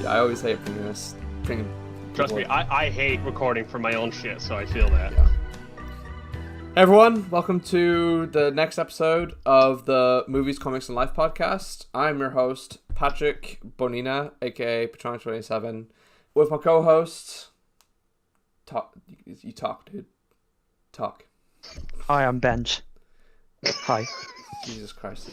I always hate bringing this. Trust me, I hate recording for my own shit, so I feel that. Yeah. Hey everyone, welcome to the next episode of the Movies, Comics, and Life podcast. I'm your host, Patrick Bonina, aka Patronic27, with my co-host. You talk, dude. Talk. Hi, I'm Benj. Hi. Jesus Christ.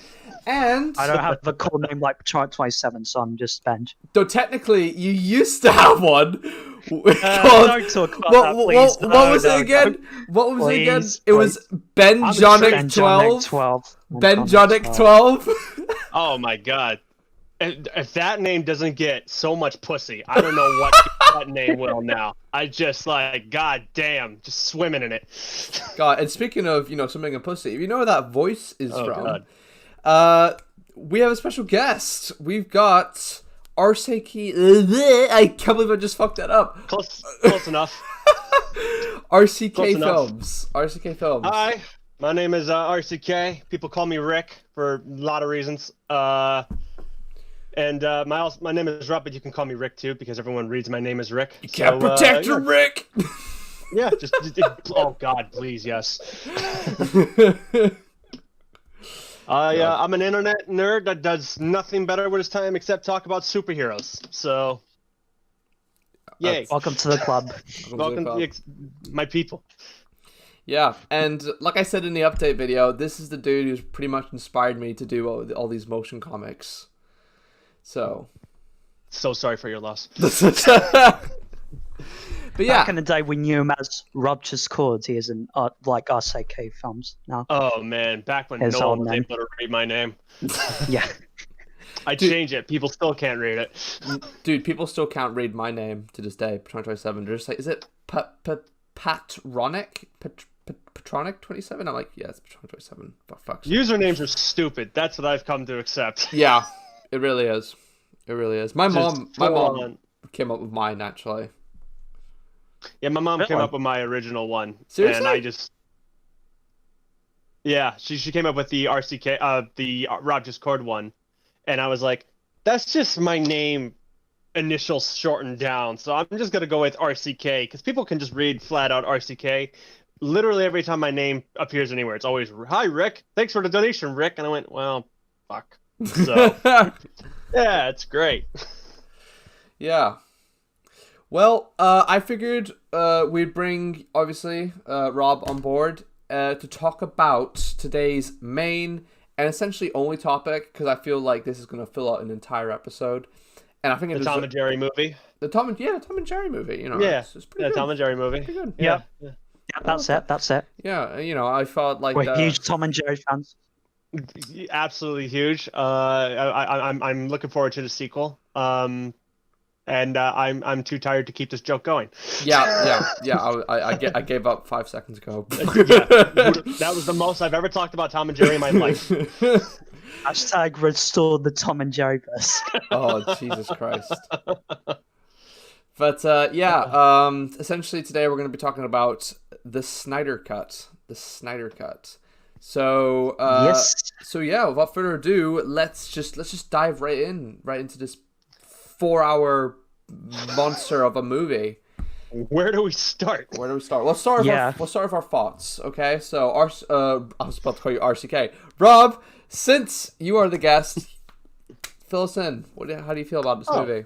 And I don't have a cool name like Patronic27, so I'm just Benj. though technically you used to have one. Don't talk about that, please. What was it again? What was it again? It was Benjonic 12. Benjonic 12. Oh my god. If that name doesn't get so much pussy, I don't know what that name will now. I just god damn, just swimming in it. God, and speaking of, swimming in pussy, you know where that voice is from? God. We have a special guest. We've got RCK. I can't believe I just fucked that up. Close enough. RCK Close Films. RCK Films. Hi, my name is RCK. People call me Rick for a lot of reasons. And my name is Rob, but you can call me Rick too because everyone reads my name as Rick. You can't protect her, Rick. Yeah, just oh god, please, yes. I'm an internet nerd that does nothing better with his time except talk about superheroes. So, yay! Welcome to the club. Welcome to my people. Yeah, and like I said in the update video, this is the dude who's pretty much inspired me to do all these motion comics. So sorry for your loss. But yeah, Back in the day, we knew him as Rob Discord. He is in like RCK Films now. Oh man, back when His no one old was name. able to read my name. Yeah. I changed it. People still can't read it. dude, people still can't read my name to this day. Patronic27. They're just like, is it Patronic? Patronic 27? I'm like, yeah, it's Patronic 27. But fuck. Usernames are stupid. That's what I've come to accept. Yeah, it really is. It really is. My mom came up with mine actually. Yeah, my mom came up with my original one. Seriously? And she came up with the RCK, the Rob Discord one, and I was like, that's just my name, initials shortened down. So I'm just gonna go with RCK because people can just read flat out RCK. Literally every time my name appears anywhere, it's always, "Hi Rick, thanks for the donation, Rick." And I went, well, fuck. So yeah, it's great. Yeah. Well, I figured we'd bring, obviously, Rob on board to talk about today's main and essentially only topic, because I feel like this is going to fill out an entire episode. And I think the Tom and Jerry movie. The Tom and Jerry movie, Yeah, it's pretty good. Tom and Jerry movie. Pretty good. Yeah, that's it. Yeah, I felt like... We're huge Tom and Jerry fans. Absolutely huge. I'm looking forward to the sequel. And I'm too tired to keep this joke going. Yeah. I gave up 5 seconds ago. That was the most I've ever talked about Tom and Jerry in my life. Hashtag restore the Tom and Jerry verse. Oh, Jesus Christ. But essentially today we're going to be talking about the Snyder Cut. The Snyder Cut. So yes. So yeah, without further ado, let's just dive right into this 4-hour monster of a movie. Where do we start? Let's start with our thoughts. Okay, so I was about to call you RCK. Rob, since you are the guest, fill us in. How do you feel about this movie?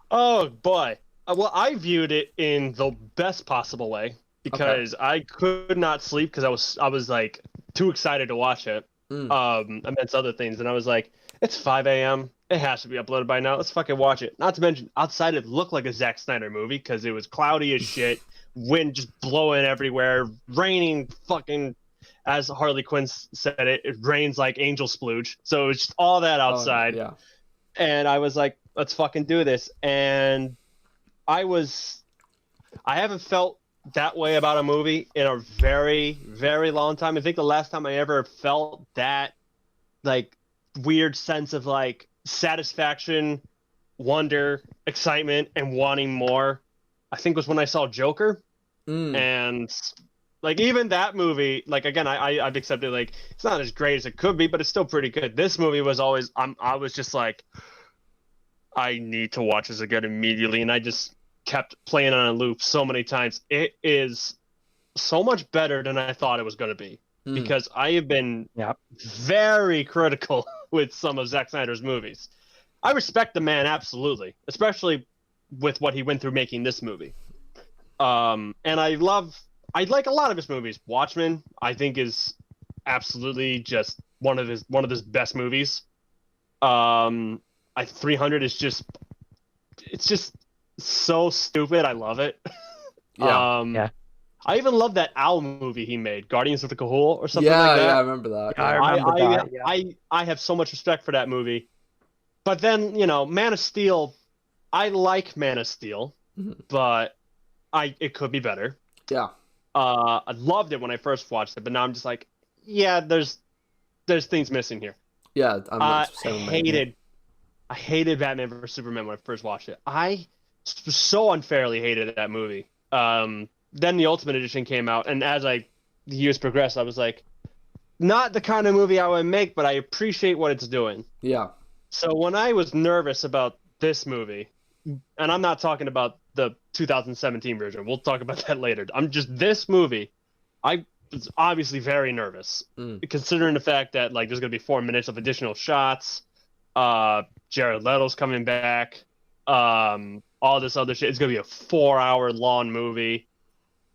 Oh boy. Well, I viewed it in the best possible way because I could not sleep because I was like too excited to watch it. Amidst other things, and I was like, it's 5 a.m. It has to be uploaded by now. Let's fucking watch it. Not to mention, outside it looked like a Zack Snyder movie because it was cloudy as shit, wind just blowing everywhere, raining fucking, as Harley Quinn said it rains like angel splooge. So it was just all that outside. Yeah. And I was like, let's fucking do this. And I haven't felt that way about a movie in a very, very long time. I think the last time I ever felt that like weird sense of like satisfaction, wonder, excitement, and wanting more, I think was when I saw Joker. And like even that movie, like again, I've accepted like it's not as great as it could be, but it's still pretty good. This movie was always I was just like, I need to watch this again immediately, and I just kept playing on a loop so many times. It is so much better than I thought it was going to be, because I have been very critical with some of Zack Snyder's movies. I respect the man absolutely, especially with what he went through making this movie. And I like a lot of his movies. Watchmen, I think, is absolutely just one of his best movies. 300 is just so stupid. I love it. Yeah. I even love that owl movie he made, Guardians of the Cahul or something like that. Yeah, I remember that. Yeah, I remember that. Yeah. I have so much respect for that movie. But then, Man of Steel, I like Man of Steel, but it could be better. Yeah. I loved it when I first watched it, but now I'm just like, yeah, there's things missing here. Yeah, I hated Batman vs Superman when I first watched it. I so unfairly hated that movie. Then the Ultimate Edition came out, and as the years progressed, I was like, not the kind of movie I would make, but I appreciate what it's doing. Yeah. So when I was nervous about this movie, and I'm not talking about the 2017 version, we'll talk about that later. This movie, I was obviously very nervous, considering the fact that there's gonna be 4 minutes of additional shots. Jared Leto's coming back. All this other shit. It's gonna be a 4-hour long movie.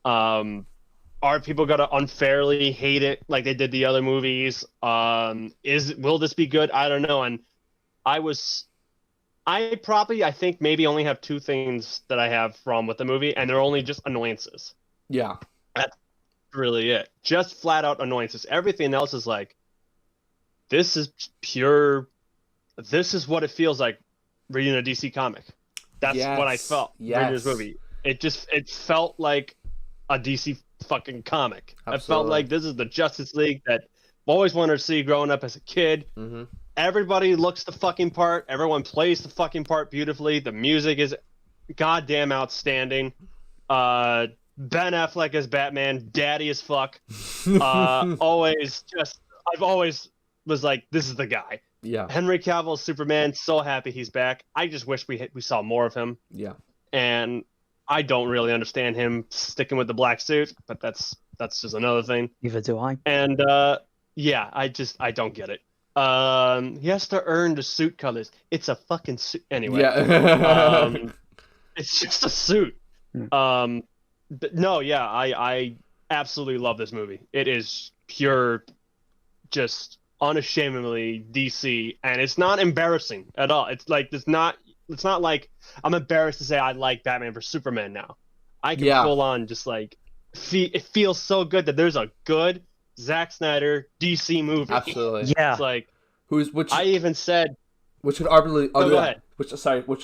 Are people gonna unfairly hate it like they did the other movies? Will this be good? I don't know. And I think maybe only have 2 things that I have from with the movie, and they're only just annoyances. Yeah. That's really it. Just flat out annoyances. Everything else is this is what it feels like reading a DC comic. That's what I felt reading this movie. It felt like a DC fucking comic. Absolutely. I felt like this is the Justice League that I've always wanted to see growing up as a kid. Mm-hmm. Everybody looks the fucking part. Everyone plays the fucking part beautifully. The music is goddamn outstanding. Ben Affleck as Batman, daddy as fuck. I've always was like, this is the guy. Yeah. Henry Cavill, Superman, so happy he's back. I just wish we saw more of him. Yeah. And I don't really understand him sticking with the black suit, but that's just another thing. Neither do I. And I don't get it. He has to earn the suit colors. It's a fucking suit anyway. Yeah. It's just a suit. But no, yeah, I absolutely love this movie. It is pure, just unashamedly DC, and it's not embarrassing at all. It's not like I'm embarrassed to say I like Batman vs Superman now. I can full on just it feels so good that there's a good Zack Snyder DC movie. Absolutely. Yeah. It's I even said which could arguably go ahead. Which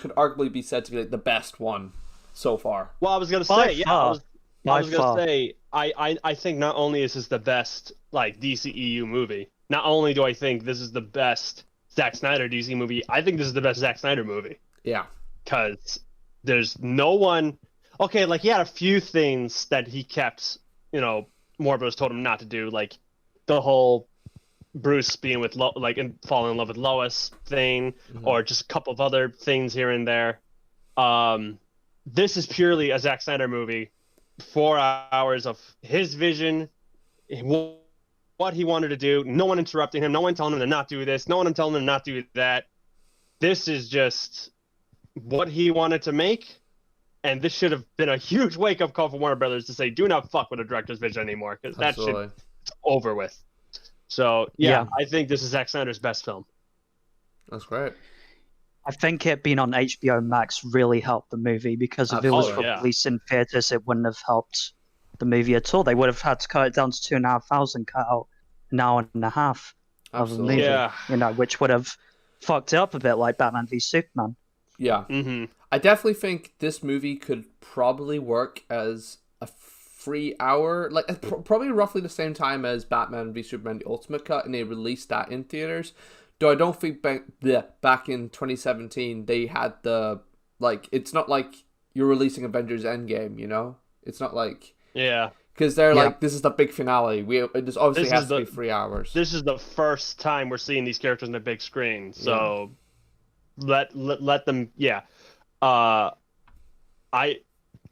could arguably be said to be the best one so far. Well, I was gonna say, I think not only is this the best DCEU movie, not only do I think this is the best Zack Snyder DC movie, I think this is the best Zack Snyder movie. Yeah. Because there's no one... Okay, he had a few things that he kept, Warner Bros. Told him not to do, like the whole Bruce being with, and falling in love with Lois thing, or just a couple of other things here and there. This is purely a Zack Snyder movie. 4 hours of his vision, what he wanted to do, no one interrupting him, no one telling him to not do this, no one telling him to not do that. This is just what he wanted to make, and this should have been a huge wake-up call for Warner Brothers to say, do not fuck with a director's vision anymore, because that shit's over with. So, yeah, I think this is Zack Snyder's best film. That's great. I think it being on HBO Max really helped the movie, because if it was released in theaters, it wouldn't have helped the movie at all. They would have had to cut it down to 2,500, cut out an hour and a half of the movie, which would have fucked it up a bit, like Batman v Superman. Yeah. Mm-hmm. I definitely think this movie could probably work as a 3 hour, probably roughly the same time as Batman v Superman the Ultimate Cut, and they released that in theaters. Though I don't think back in 2017 they had it's not like you're releasing Avengers Endgame, It's not like... Yeah. Because they're this is the big finale. This obviously has to be 3 hours. This is the first time we're seeing these characters on the big screen, so let them. Yeah.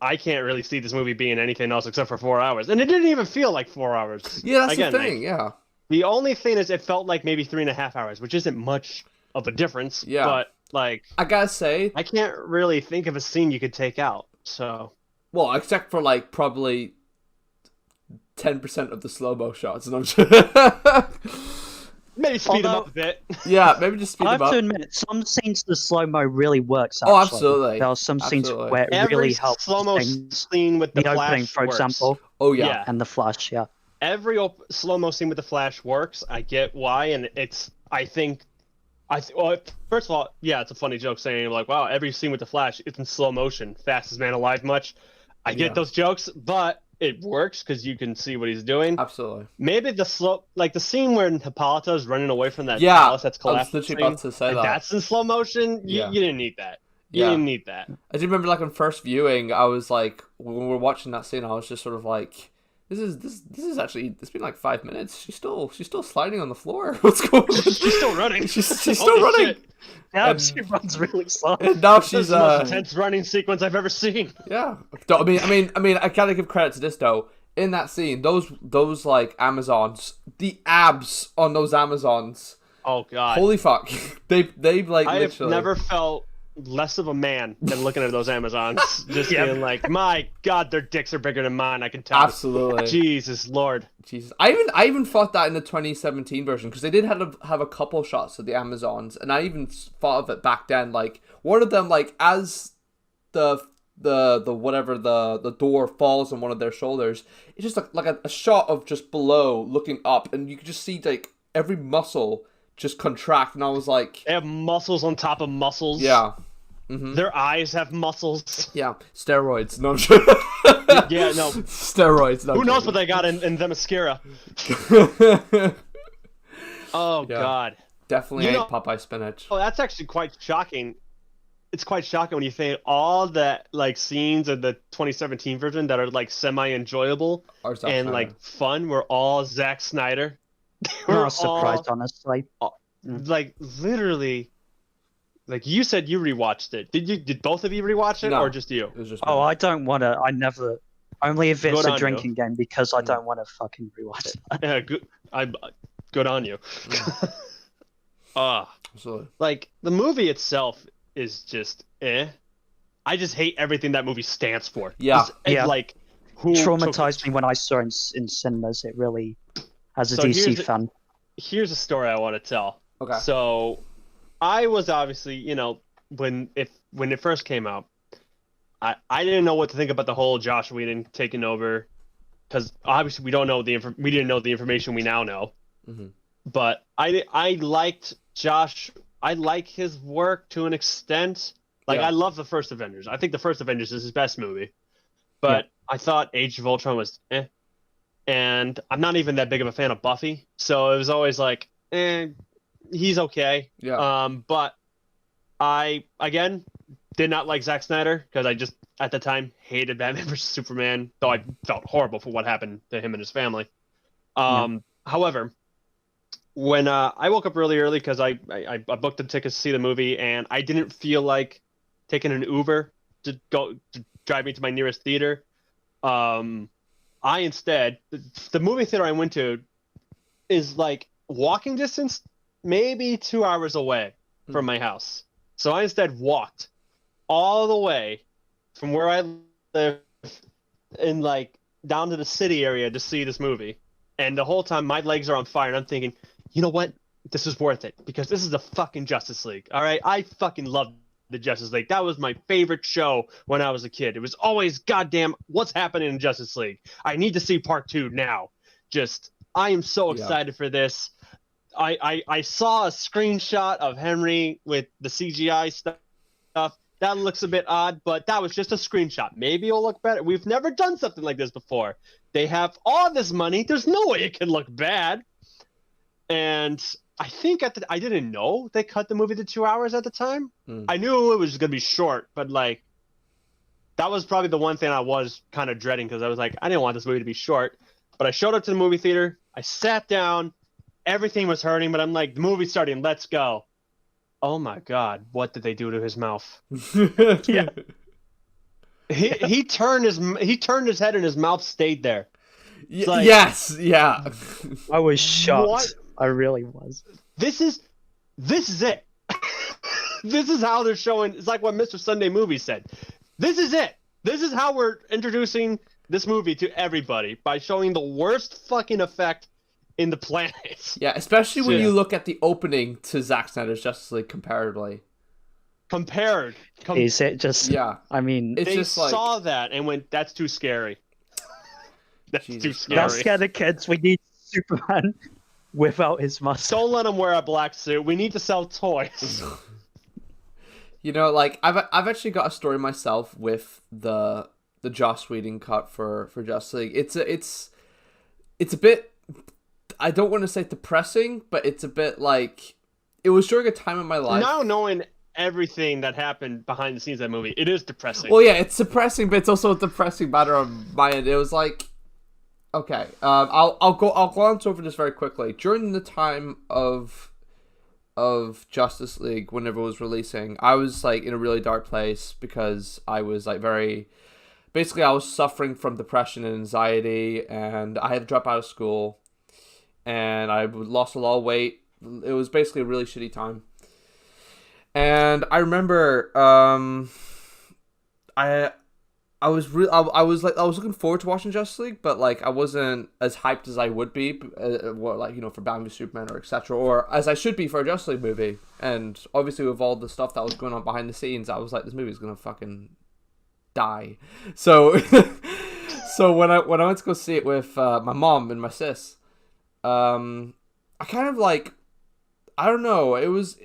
I can't really see this movie being anything else except for 4 hours, and it didn't even feel like 4 hours. Yeah, that's the thing. Yeah. The only thing is, it felt like maybe 3.5 hours, which isn't much of a difference. Yeah. But like, I gotta say, I can't really think of a scene you could take out. So. Well, except for like probably 10% of the slow-mo shots, and I'm sure. Maybe speed them up a bit. Yeah, maybe just speed them up. I have to admit, some scenes the slow-mo really works. Oh, absolutely. There are some scenes where it Every really helps. Slow-mo scene with the Flash opening, for works. example. Oh yeah. And the Flash, yeah. Every slow-mo scene with the Flash works. I get why, and it's. Well, first of all, yeah, it's a funny joke saying like, "Wow, every scene with the Flash, it's in slow motion, fastest man alive." Much. I get those jokes, but it works because you can see what he's doing. Absolutely. Maybe the scene where Hippolyta is running away from that palace that's collapsing. I was literally about to say that. That's in slow motion. You didn't need that. You didn't need that. I do remember, like, on first viewing, I was like, when we were watching that scene, I was just sort of like, this is actually, it's been like 5 minutes. She's still sliding on the floor. What's going on? She's still running. She's still running. Shit. Yeah, she runs really slow. And now she's the most intense running sequence I've ever seen. Yeah. I mean, I gotta give credit to this though. In that scene, those like Amazons, the abs on those Amazons. Oh god. Holy fuck. They like I literally. have never felt less of a man than looking at those Amazons. Just being like, my god, their dicks are bigger than mine, I can tell. Absolutely. Jesus Lord. Jesus. I even thought that in the 2017 version, because they did have a couple shots of the Amazons, and I even thought of it back then, like one of them, like as the whatever the door falls on one of their shoulders, it's just like a shot of just below looking up, and you could just see like every muscle just contract, and I was like, they have muscles on top of muscles. Yeah. Mm-hmm. Their eyes have muscles. Yeah. Steroids. No, I'm sure. Yeah, no. Steroids. No, who knows what they got in the mascara? Oh god. Definitely ain't Popeye spinach. Oh, that's actually quite shocking. It's quite shocking when you think all the like scenes of the 2017 version that are like semi-enjoyable and like fun were all Zack Snyder. I'm not surprised, honestly. Like literally, like you said, you rewatched it. Did both of you rewatch it, or just you? It was just me. I don't want to. I never. Only if it's a drinking game, because I don't want to fucking rewatch it. Yeah, good. Good on you. Absolutely. Like the movie itself is just I just hate everything that movie stands for. Yeah. Like who traumatized me when I saw it in cinemas. It really. As a DC fan. Here's a story I want to tell. Okay. So, I was obviously, when it first came out, I didn't know what to think about the whole Josh Whedon taking over, because obviously we didn't know the information we now know. Mm-hmm. But I liked Josh. I like his work to an extent. Like I love the first Avengers. I think the first Avengers is his best movie. But I thought Age of Ultron was And I'm not even that big of a fan of Buffy, so it was always like, he's okay. Yeah. But I, again, did not like Zack Snyder, because I just, at the time, hated Batman vs. Superman, though I felt horrible for what happened to him and his family. However, when I woke up really early, because I booked the tickets to see the movie, and I didn't feel like taking an Uber to drive me to my nearest theater. I instead, the movie theater I went to is like walking distance, maybe 2 hours away from my house. So I instead walked all the way from where I live in like down to the city area to see this movie. And the whole time my legs are on fire, and I'm thinking, you know what? This is worth it, because this is the fucking Justice League. All right, I fucking love the Justice League. That was my favorite show when I was a kid. It was always goddamn what's happening in Justice League. I need to see part 2 now. I am so excited for this. I saw a screenshot of Henry with the CGI stuff. That looks a bit odd, but that was just a screenshot. Maybe it'll look better. We've never done something like this before. They have all this money. There's no way it can look bad. And I think I didn't know they cut the movie to 2 hours at the time. I knew it was going to be short, but like that was probably the one thing I was kind of dreading, because I was like, I didn't want this movie to be short. But I showed up to the movie theater. I sat down. Everything was hurting, but I'm like, the movie's starting. Let's go. oh my God, what did they do to his mouth? Yeah. He turned his head and his mouth stayed there. Like, yes, yeah. I was shocked. What? I really was. This is it. This is how they're showing. It's like what Mr. Sunday Movie said. This is it. This is how we're introducing this movie to everybody, by showing the worst fucking effect in the planet. Yeah, especially when you look at the opening to Zack Snyder's Justice League comparatively. Is it just? Yeah. I mean, It's they just like, saw that and went, "That's too scary. That's Jesus too scary. Let's scare the kids. We need Superman without his mustache. Don't let him wear a black suit. We need to sell toys." You know, like I've actually got a story myself with the Joss Whedon cut for Justice League. It's a bit, I don't want to say depressing, but it's a bit like, it was during a time in my life. Now knowing everything that happened behind the scenes of that movie, it is depressing. Well, yeah, it's depressing, but it's also a depressing matter on my end. It was like, okay, I'll glance over this very quickly. During the time of Justice League, whenever it was releasing, I was like in a really dark place because I was like basically I was suffering from depression and anxiety, and I had to drop out of school, and I lost a lot of weight. It was basically a really shitty time. And I remember, I was looking forward to watching Justice League, but like I wasn't as hyped as I would be, like, you know, for Batman v Superman or etc., or as I should be for a Justice League movie. And obviously with all the stuff that was going on behind the scenes, I was like, this movie's gonna fucking die. So, so when I went to go see it with my mom and my sis, I kind of like, I don't know.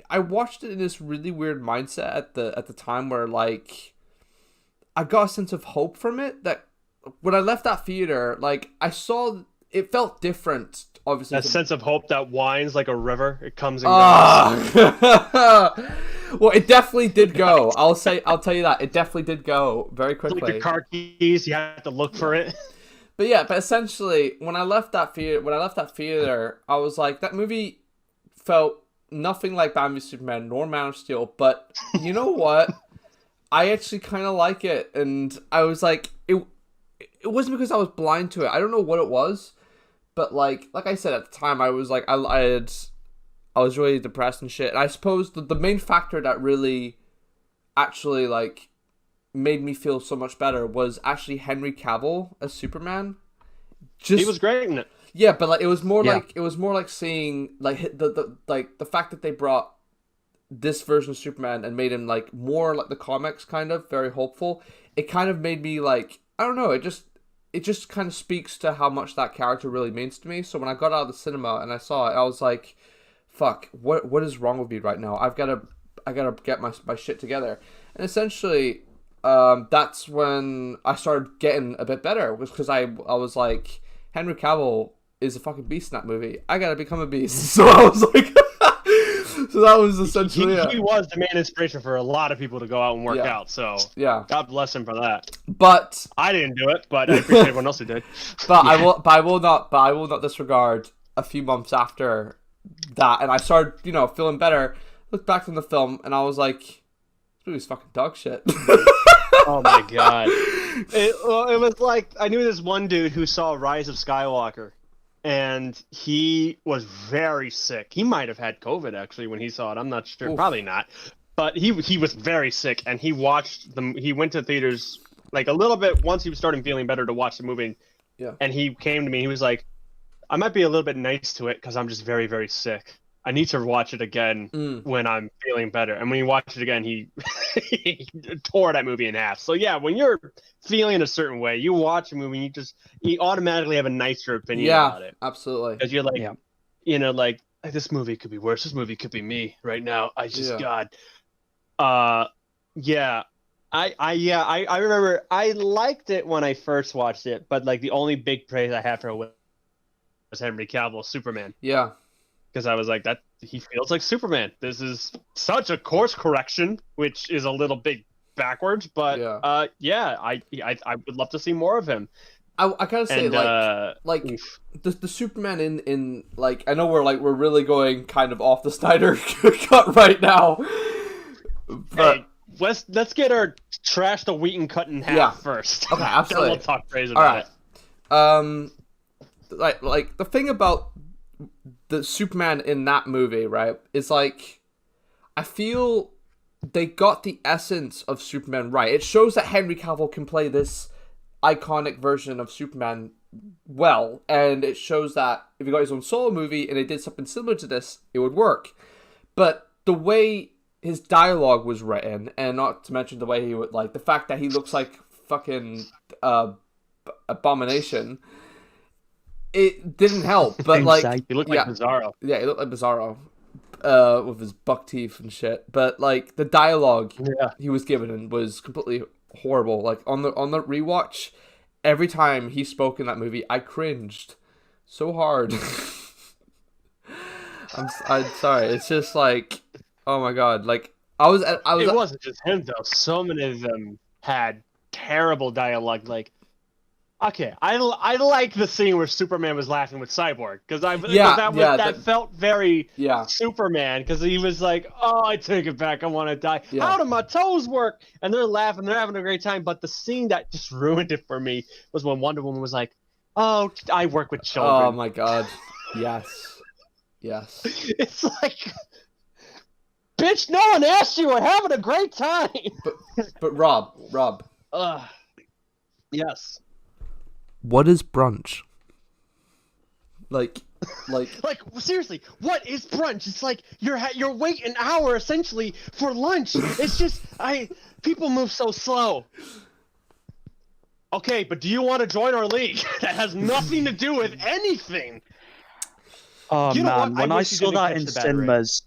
I watched it in this really weird mindset at the time where like I got a sense of hope from it, that when I left that theater, like I saw it felt different. Obviously, that sense of hope that winds like a river. It comes and goes. Well, it definitely did go. I'll tell you that it definitely did go very quickly. Like the car keys, you have to look for it. But yeah, but essentially, when I left that theater, I was like, that movie felt nothing like Batman v Superman nor Man of Steel. But you know what? I actually kind of like it, and I was like, it wasn't because I was blind to it. I don't know what it was, but like I said at the time, I was like, I was really depressed and shit. And I suppose the main factor that really actually like made me feel so much better was actually Henry Cavill as Superman. He was great in it. Yeah, but like it was more like seeing like the fact that they brought this version of Superman and made him like more like the comics, kind of very hopeful. It kind of made me like, I don't know, it just kind of speaks to how much that character really means to me. So when I got out of the cinema and I saw it, I was like, fuck, what is wrong with me right now? I gotta get my shit together. And essentially, that's when I started getting a bit better, was because I was like, Henry Cavill is a fucking beast in that movie. I gotta become a beast. So I was like, so that was essentially he was the main inspiration for a lot of people to go out and work out. So yeah, God bless him for that. But I didn't do it, but I appreciate everyone else who did. But I will not disregard a few months after that, and I started, you know, feeling better. Looked back on the film, and I was like, this movie's fucking dog shit. Oh my God. It was like, I knew this one dude who saw Rise of Skywalker, and he was very sick. He might have had COVID actually when he saw it. I'm not sure. Oof. Probably not. But he was very sick, and he watched them. He went to theaters like a little bit once he was starting feeling better to watch the movie. Yeah. And he came to me. He was like, I might be a little bit nice to it because I'm just very, very sick. I need to watch it again when I'm feeling better. And when he watched it again, he tore that movie in half. So yeah, when you're feeling a certain way, you watch a movie, and you automatically have a nicer opinion about it. Absolutely. Because you're like, you know, like, this movie could be worse. This movie could be me right now. God. Yeah. I remember I liked it when I first watched it, but like the only big praise I had for it was Henry Cavill, Superman. Yeah. Because I was like, that he feels like Superman. This is such a course correction, which is a little bit backwards, but I would love to see more of him. I gotta say, And, the Superman in like, I know we're really going kind of off the Snyder cut right now, but hey, let's get our trash the Wheaton cut in half first. Okay, absolutely. Then we'll talk praise about it. Like the thing about the Superman in that movie, right, is like, I feel they got the essence of Superman right. It shows that Henry Cavill can play this iconic version of Superman well, and it shows that if he got his own solo movie and they did something similar to this, it would work. But the way his dialogue was written, and not to mention the way he would, like, the fact that he looks like fucking Abomination, it didn't help. But like, he looked like Bizarro. Yeah, he looked like Bizarro. With his buck teeth and shit. But like, the dialogue he was given was completely horrible. Like, on the rewatch, every time he spoke in that movie, I cringed so hard. I'm sorry. It's just like, oh my god. Like, It wasn't just him though. So many of them had terrible dialogue. Like, okay, I like the scene where Superman was laughing with Cyborg, because that felt very Superman, because he was like, "Oh, I take it back, I want to die. How do my toes work?" And they're laughing, they're having a great time. But the scene that just ruined it for me was when Wonder Woman was like, "Oh, I work with children." Oh my god, yes. It's like, bitch, no one asked you. We're having a great time. But Rob. Yes. What is brunch? Like seriously, what is brunch? It's like you're waiting an hour essentially for lunch. It's just people move so slow. Okay, but do you want to join our league? That has nothing to do with anything. Oh man, when I saw that in cinemas,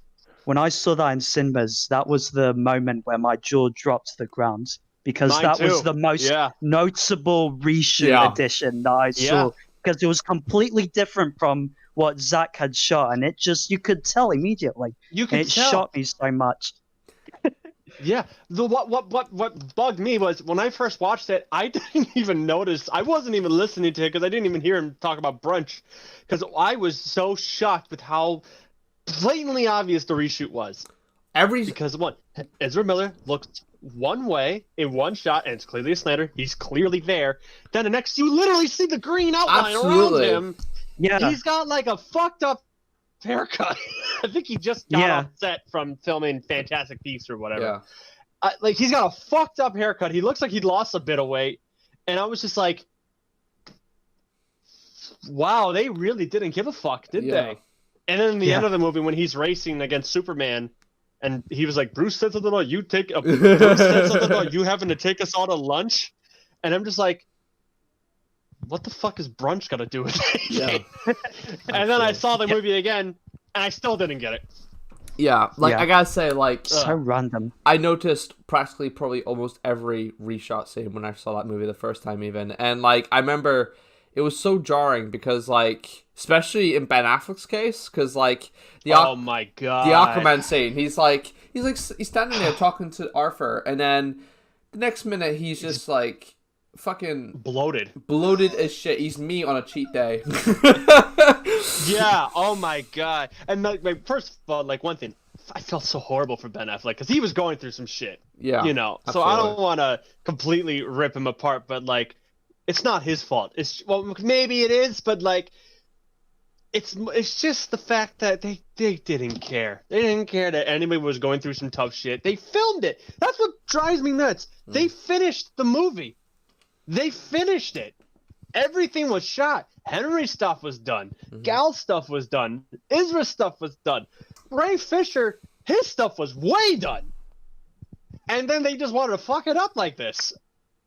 that was the moment where my jaw dropped to the ground. Because that was the most noticeable reshoot edition that I saw. Because it was completely different from what Zack had shot, and you could tell immediately. It shocked me so much. Yeah, what bugged me was when I first watched it, I didn't even notice. I wasn't even listening to it because I didn't even hear him talk about brunch, because I was so shocked with how blatantly obvious the reshoot was. Because one, Ezra Miller looked one way in one shot, and it's clearly a Snyder. He's clearly there. Then the next, you literally see the green outline around him. Yeah, he's got like a fucked up haircut. I think he just got off set from filming Fantastic Beasts or whatever. Like, he's got a fucked up haircut. He looks like he'd lost a bit of weight, and I was just like, wow, they really didn't give a fuck, did they? And then in the end of the movie, when he's racing against Superman, and he was like, Bruce said something about you having to take us all to lunch, and I'm just like, what the fuck is brunch got to do with it? And then I saw the movie again, and I still didn't get it. I gotta say, like, so random. I noticed practically probably almost every reshot scene when I saw that movie the first time, even, and like, I remember it was so jarring because, like, especially in Ben Affleck's case, because like oh my god, the Aquaman scene, he's standing there talking to Arthur, and then the next minute he's just like fucking bloated as shit. He's me on a cheat day. Yeah, oh my god. And like, first of all, like, one thing, I felt so horrible for Ben Affleck because he was going through some shit. So I don't want to completely rip him apart, but like, it's not his fault. Maybe it is, but like, it's just the fact that they didn't care. They didn't care that anybody was going through some tough shit. They filmed it. That's what drives me nuts. They finished the movie. They finished it. Everything was shot. Henry's stuff was done. Gal's stuff was done. Ezra's stuff was done. Ray Fisher, his stuff was way done. And then they just wanted to fuck it up like this.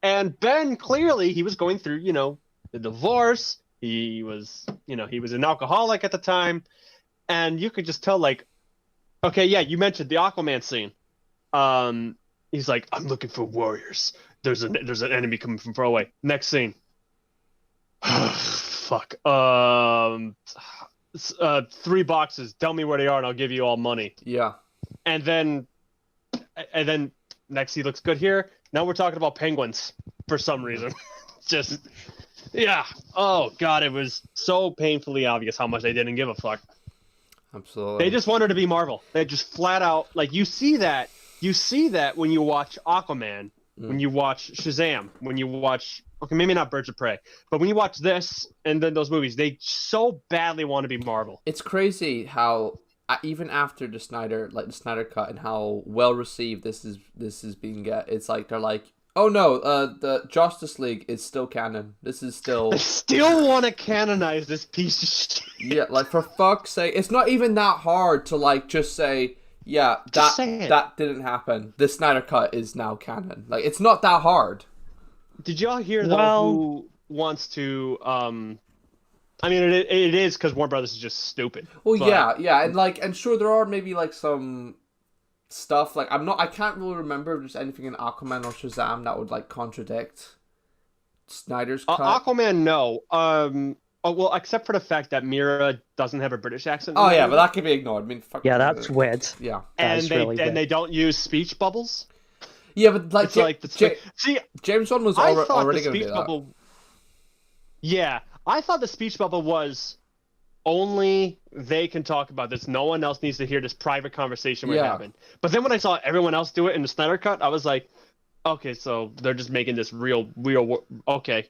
And Ben, clearly, he was going through, the divorce. He was an alcoholic at the time. And you could just tell, like, okay, yeah, you mentioned the Aquaman scene. He's like, I'm looking for warriors. There's an enemy coming from far away. Next scene. Fuck. 3 boxes. Tell me where they are and I'll give you all money. Yeah. And then next he looks good here. Now we're talking about penguins for some reason. Just Yeah. Oh God, it was so painfully obvious how much they didn't give a fuck. Absolutely. They just wanted to be Marvel. They just flat out like you see that when you watch Aquaman, when you watch Shazam, when you watch maybe not Birds of Prey, but when you watch this and then those movies, they so badly want to be Marvel. It's crazy how even after the Snyder cut and how well received this is being it's like they're like, oh no, the Justice League is still canon. This is still. They still want to canonize this piece of shit. Yeah, like for fuck's sake, it's not even that hard to like just say, yeah, that didn't happen. The Snyder cut is now canon. Like it's not that hard. Did y'all hear though who wants to? I mean, it is because Warner Brothers is just stupid. Well, yeah, and sure there are maybe like some stuff like I can't really remember if there's anything in Aquaman or Shazam that would like contradict Snyder's cut. Aquaman, no. Oh, well, except for the fact that Mira doesn't have a British accent. Oh yeah, but that can be ignored. I mean, yeah, that's weird. Yeah, and they don't use speech bubbles. Yeah, but like, see, James Wan was already going to do that. Bubble, yeah, I thought the speech bubble was only they can talk about this. No one else needs to hear this private conversation we're having. But then when I saw everyone else do it in the Snyder cut, I was like, okay, so they're just making this real. Okay.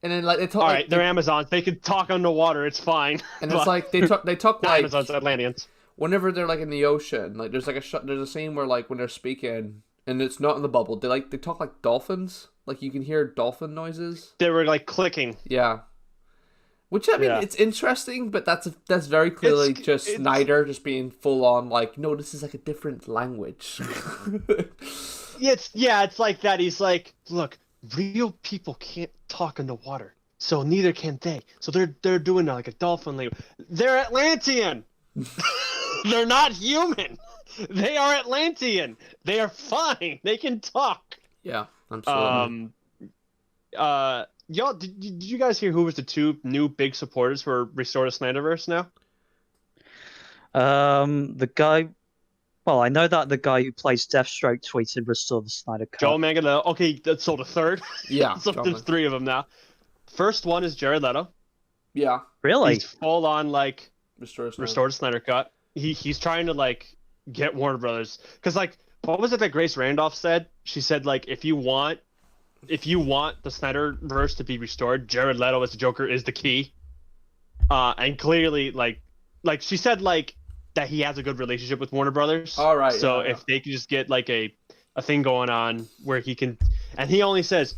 And then like they talk. All right, they're Amazons. They can talk underwater. It's fine. And it's like they talk like Amazons, Atlanteans. Whenever they're like in the ocean, like there's like there's a scene where like when they're speaking and it's not in the bubble, they talk like dolphins. Like you can hear dolphin noises. They were like clicking. Yeah. Which I mean, it's interesting, but that's very clearly just Snyder just being full on like, no, this is like a different language. It's like that. He's like, look, real people can't talk in the water, so neither can they. So they're doing like a dolphin language. They're Atlantean. They're not human. They are Atlantean. They are fine. They can talk. Yeah, absolutely. Y'all, did you guys hear who was the two new big supporters for Restore the Snyderverse now? The guy. Well, I know that the guy who plays Deathstroke tweeted Restore the Snyder Cut. Joe Manganiello. Okay, so the third. Yeah. So there's three of them now. First one is Jared Leto. Yeah. Really? He's full on like Restore the Snyder Cut. He's trying to like get Warner Brothers, because like what was it that Grace Randolph said? She said like if you want the Snyderverse to be restored, Jared Leto as the Joker is the key. And clearly like she said like that he has a good relationship with Warner Brothers. All right. So if they could just get like a thing going on where he can, and he only says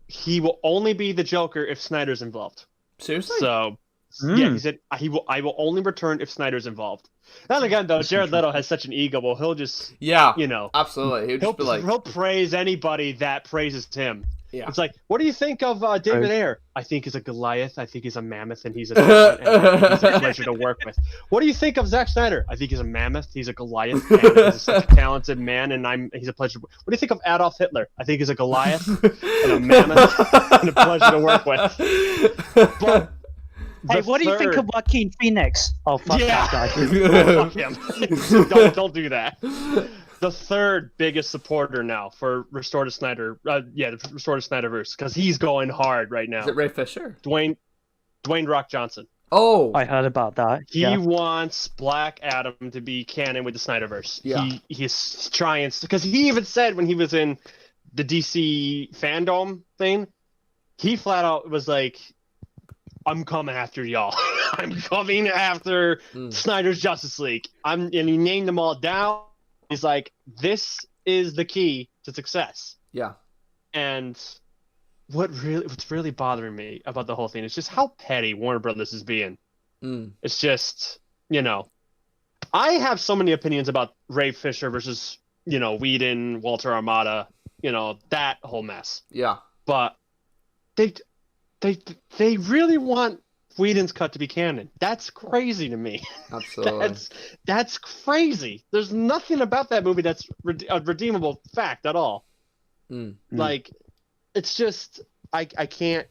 he will only be the Joker if Snyder's involved. Seriously? So yeah, he said I will only return if Snyder's involved. Then again, though, Jared Leto has such an ego. Well, he'll just absolutely. He'll praise anybody that praises him. Yeah. It's like, what do you think of David Ayer? I think he's a Goliath. I think he's a mammoth, and he's a pleasure to work with. What do you think of Zack Snyder? I think he's a mammoth. He's a Goliath, and he's such a talented man, and he's a pleasure. What do you think of Adolf Hitler? I think he's a Goliath and a mammoth and a pleasure to work with. But hey, what do you think of Joaquin Phoenix? Oh, fuck that guy. Oh, fuck him. Don't do that. The third biggest supporter now for Restore to Snyder, the Restore to Snyderverse, because he's going hard right now. Is it Ray Fisher? Dwayne Rock Johnson. Oh, I heard about that. He wants Black Adam to be canon with the Snyderverse. Yeah. He's trying, because he even said when he was in the DC fandom thing, he flat out was like, I'm coming after y'all. I'm coming after Snyder's Justice League. And he named them all down. He's like, this is the key to success. Yeah. And what's really bothering me about the whole thing is just how petty Warner Brothers is being. It's just, I have so many opinions about Ray Fisher versus, Whedon, Walter Armada, that whole mess. Yeah. But they really want Whedon's cut to be canon. That's crazy to me. Absolutely. That's crazy. There's nothing about that movie that's a redeemable fact at all. Like, it's just I can't.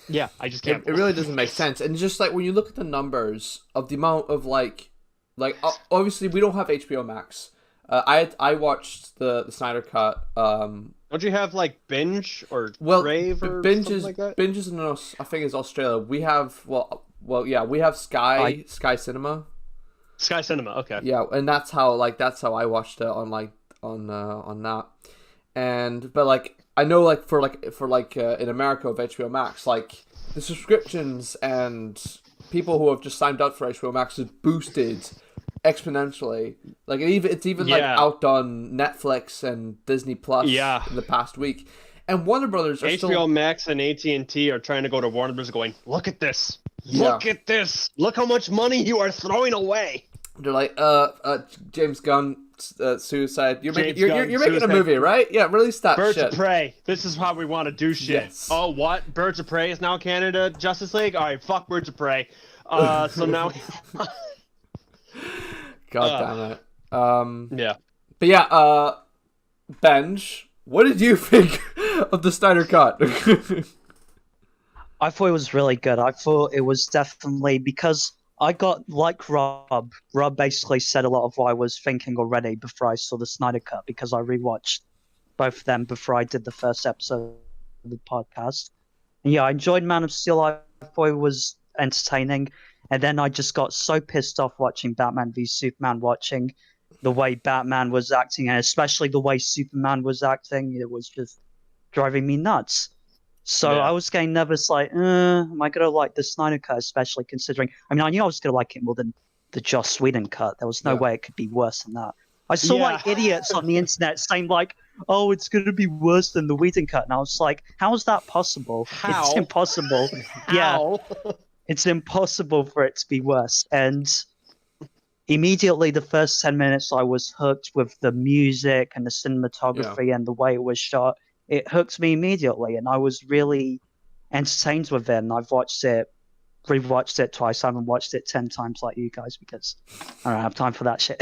Yeah, I just can't. It really doesn't make sense. And just like when you look at the numbers of the amount of like obviously we don't have HBO Max. I watched the Snyder cut Don't you have like Binge or Well, Crave or Binge something is like that? Binge is in I think it's Australia. We have yeah, we have Sky Cinema. Sky Cinema, okay. Yeah, and that's how I watched it on on that. But like I know like for in America with HBO Max, like the subscriptions and people who have just signed up for HBO Max is boosted exponentially. Like it's even like outdone Netflix and Disney Plus in the past week. And Warner Brothers are HBO Max and AT&T are trying to go to Warner Brothers going, look at this. Look at this. Look how much money you are throwing away. They're like, James Gunn, Suicide. You're making a movie, right? Yeah, release that Birds shit. of Prey. This is how we want to do shit. Yes. Oh, what? Birds of Prey is now Canada Justice League? All right, fuck Birds of Prey. So now... God damn it. Yeah. But yeah, Benj, what did you think of the Snyder Cut? I thought it was really good. I thought it was definitely because I got like Rob. Rob basically said a lot of what I was thinking already before I saw the Snyder Cut because I rewatched both of them before I did the first episode of the podcast. And yeah, I enjoyed Man of Steel. I thought it was entertaining. And then I just got so pissed off watching Batman v Superman, watching the way Batman was acting, and especially the way Superman was acting. It was just driving me nuts. So I was getting nervous, like, am I going to like the Snyder Cut, especially considering... I mean, I knew I was going to like it more than the Joss Whedon cut. There was no way it could be worse than that. I saw, like, idiots on the internet saying, like, oh, it's going to be worse than the Whedon cut. And I was like, how is that possible? How? It's impossible. How? Yeah. It's impossible for it to be worse. And immediately the first 10 minutes I was hooked with the music and the cinematography and the way it was shot. It hooked me immediately, and I was really entertained with it. And I've rewatched it twice. I haven't watched it 10 times like you guys because I don't have time for that shit.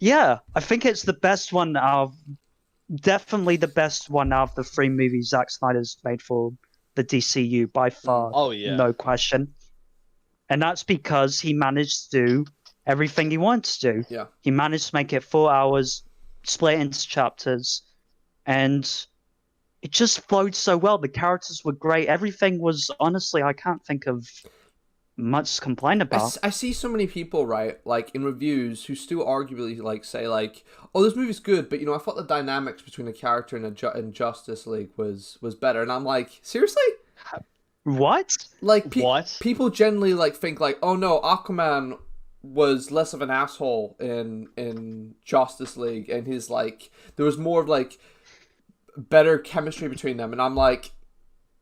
Yeah, I think it's the best one definitely the best one out of the 3 movies Zack Snyder's made for the DCEU by far. Oh, yeah. No question. And that's because he managed to do everything he wanted to do. Yeah. He managed to make it 4 hours, split into chapters, and it just flowed so well. The characters were great. Everything was, honestly, I can't think of much to complain about. I see so many people, right, like in reviews who still arguably like say like, oh, this movie's good, but I thought the dynamics between a character and Justice League was better. And I'm like, seriously? What? Like, What? People generally like think like, oh no, Aquaman was less of an asshole in Justice League, and his like there was more of like better chemistry between them, and I'm like,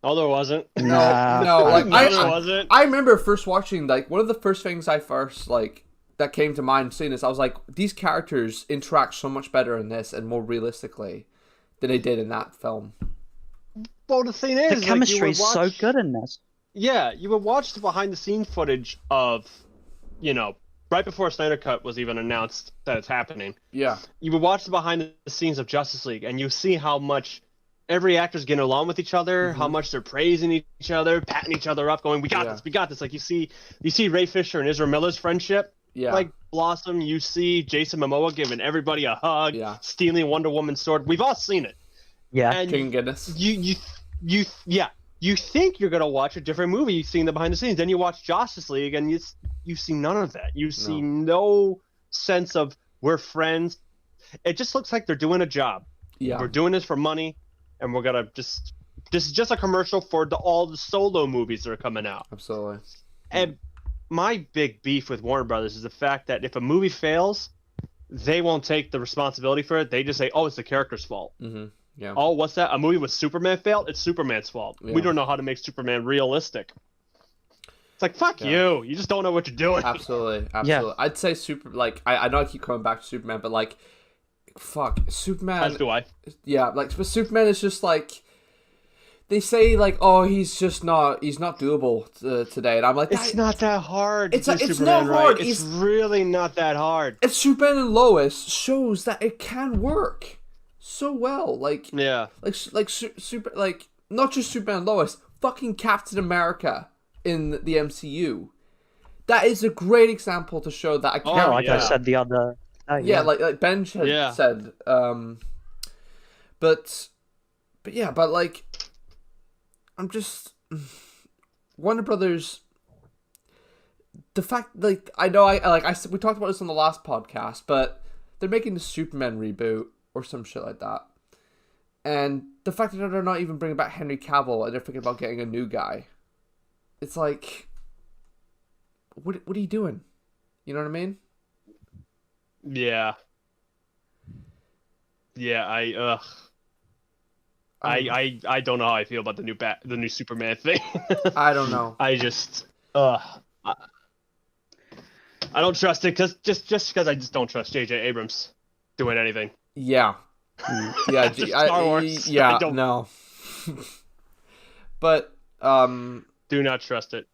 oh, there wasn't. no, like there wasn't. I remember first watching, like, one of the first things I first like that came to mind seeing this, I was like, these characters interact so much better in this and more realistically than they did in that film. Well, the thing is, the chemistry is so good in this. Yeah, you would watch the behind-the-scenes footage of, right before Snyder Cut was even announced that it's happening. Yeah. You would watch the behind-the-scenes of Justice League, and you see how much every actor's getting along with each other, how much they're praising each other, patting each other up, going, we got this, we got this. Like, you see Ray Fisher and Ezra Miller's friendship, like, blossom. You see Jason Momoa giving everybody a hug, stealing Wonder Woman's sword. We've all seen it. Yeah. And King goodness. You think you're gonna watch a different movie. You've seen the behind the scenes, then you watch Justice League, and you see none of that. You see no sense of we're friends. It just looks like they're doing a job. Yeah, we're doing this for money, and we're gonna this is just a commercial for all the solo movies that are coming out. Absolutely. And my big beef with Warner Brothers is the fact that if a movie fails, they won't take the responsibility for it. They just say, "Oh, it's the character's fault." Mm-hmm. Yeah. Oh, what's that? A movie with Superman failed? It's Superman's fault. Yeah. We don't know how to make Superman realistic. It's like, fuck you. You just don't know what you're doing. Absolutely. Yeah. I'd say I know I keep coming back to Superman, but like, fuck, Superman. As do I. Yeah, like, but Superman is just like, they say like, oh, he's not doable today, and I'm like, it's not that hard. It's Superman, not hard. Right? It's really not that hard. It's Superman and Lois shows that it can work so well, like super, like not just Superman and Lois, fucking Captain America in the MCU. That is a great example to show that a character. I said the other Yeah, like Benj had said. But yeah, but like, I'm just Warner Brothers. The fact, like, I know, we talked about this on the last podcast, but they're making the Superman reboot or some shit like that, and the fact that they're not even bringing back Henry Cavill and they're thinking about getting a new guy, it's like, what are you doing? You know what I mean? Yeah. Yeah, I don't know how I feel about the new Superman thing. I don't know. I just I don't trust it because I just don't trust J.J. Abrams doing anything. Yeah. Yeah. Star Wars. Yeah. No. But do not trust it.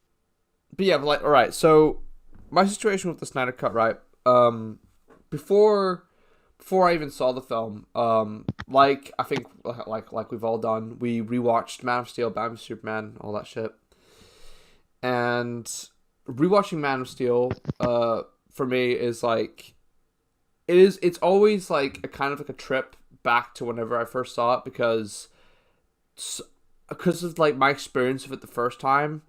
But yeah, like, all right. So my situation with the Snyder Cut, right? Before I even saw the film, like I think like we've all done, we rewatched Man of Steel, Batman, Superman, all that shit, and rewatching Man of Steel, for me is like, it's always like a kind of like a trip back to whenever I first saw it because of like my experience of it the first time.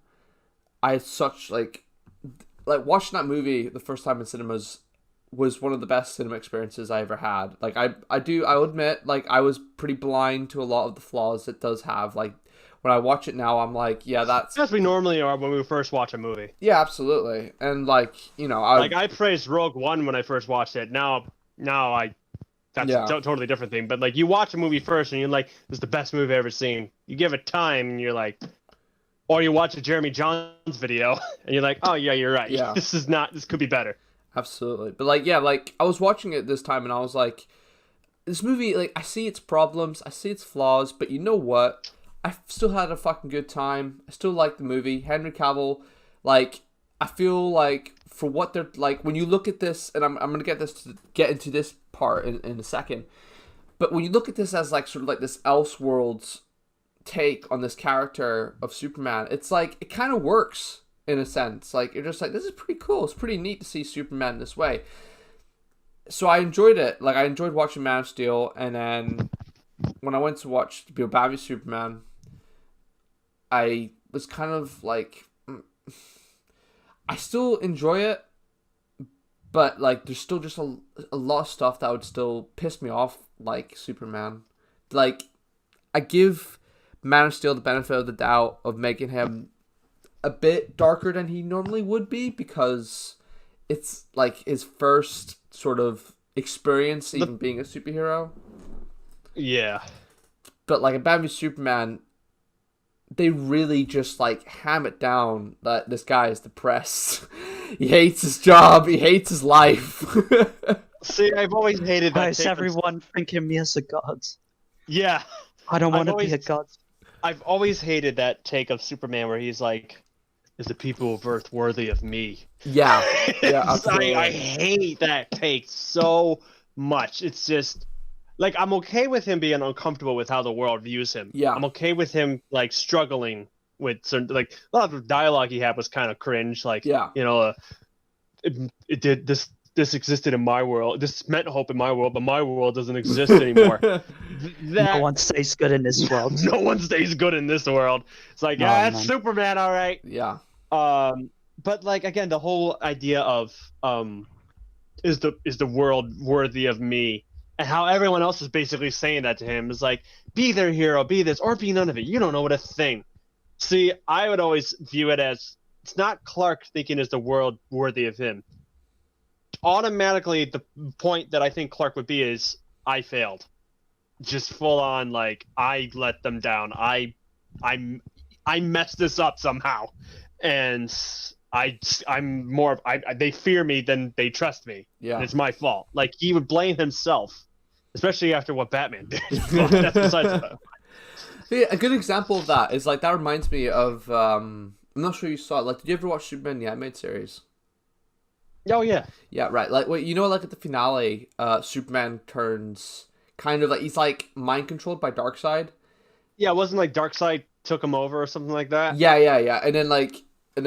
I had such like watching that movie the first time in cinemas was one of the best cinema experiences I ever had. Like I'll admit, like I was pretty blind to a lot of the flaws it does have. Like when I watch it now, I'm like, yeah, that's as we normally are when we first watch a movie. Yeah, absolutely. And like, you know, I praised Rogue One when I first watched it. Now that's a totally different thing. But like you watch a movie first and you're like, this is the best movie I've ever seen. You give it time and you're like, or you watch a Jeremy Jahns video and you're like, oh yeah, you're right. Yeah. This could be better. Absolutely. But like, yeah, like I was watching it this time and I was like, this movie, like I see its problems, I see its flaws, but you know what? I still had a fucking good time. I still like the movie. Henry Cavill, like, I feel like for what they're like, when you look at this, and I'm gonna get into this part in a second, but when you look at this as like sort of like this Elseworlds take on this character of Superman, it's like it kind of works in a sense. Like you're just like, this is pretty cool. It's pretty neat to see Superman this way. So I enjoyed it. Like I enjoyed watching Man of Steel, and then when I went to watch Batman v Superman, I was kind of like, I still enjoy it, but like there's still just a lot of stuff that would still piss me off, like Superman. Like I give Man of Steel the benefit of the doubt of making him a bit darker than he normally would be because it's like his first sort of experience even being a superhero. Yeah. But like in Batman v Superman, they really just like ham it down that this guy is depressed. He hates his job. He hates his life. See, I've always hated that. Why is everyone thinking me as a god? Yeah. I don't want to be a god. I've always hated that take of Superman where he's like, is the people of Earth worthy of me? Yeah. Yeah, absolutely. I hate that take so much. It's just like, I'm okay with him being uncomfortable with how the world views him. Yeah. I'm okay with him like struggling with certain, like a lot of the dialogue he had was kind of cringe. Like, yeah, you know, it did this existed in my world. This meant hope in my world, but my world doesn't exist anymore. No one stays good in this world. No one stays good in this world. It's like, yeah, that's Superman, all right. Yeah. But like again, the whole idea of is the world worthy of me, and how everyone else is basically saying that to him is like, be their hero, be this, or be none of it. You don't know what a thing. See, I would always view it as it's not Clark thinking is the world worthy of him. Automatically, the point that I think Clark would be is I failed, just full on like I let them down. I messed this up somehow, and I'm more. They fear me than they trust me. Yeah, and it's my fault. Like he would blame himself, especially after what Batman did. That's besides the point. Yeah, a good example of that is like that reminds me of. I'm not sure you saw it. Like, did you ever watch Superman the animated series? Oh yeah, yeah, right. Like, you know, like at the finale, Superman turns kind of like he's like mind controlled by Darkseid. Yeah, it wasn't like Darkseid took him over or something like that. Yeah. And then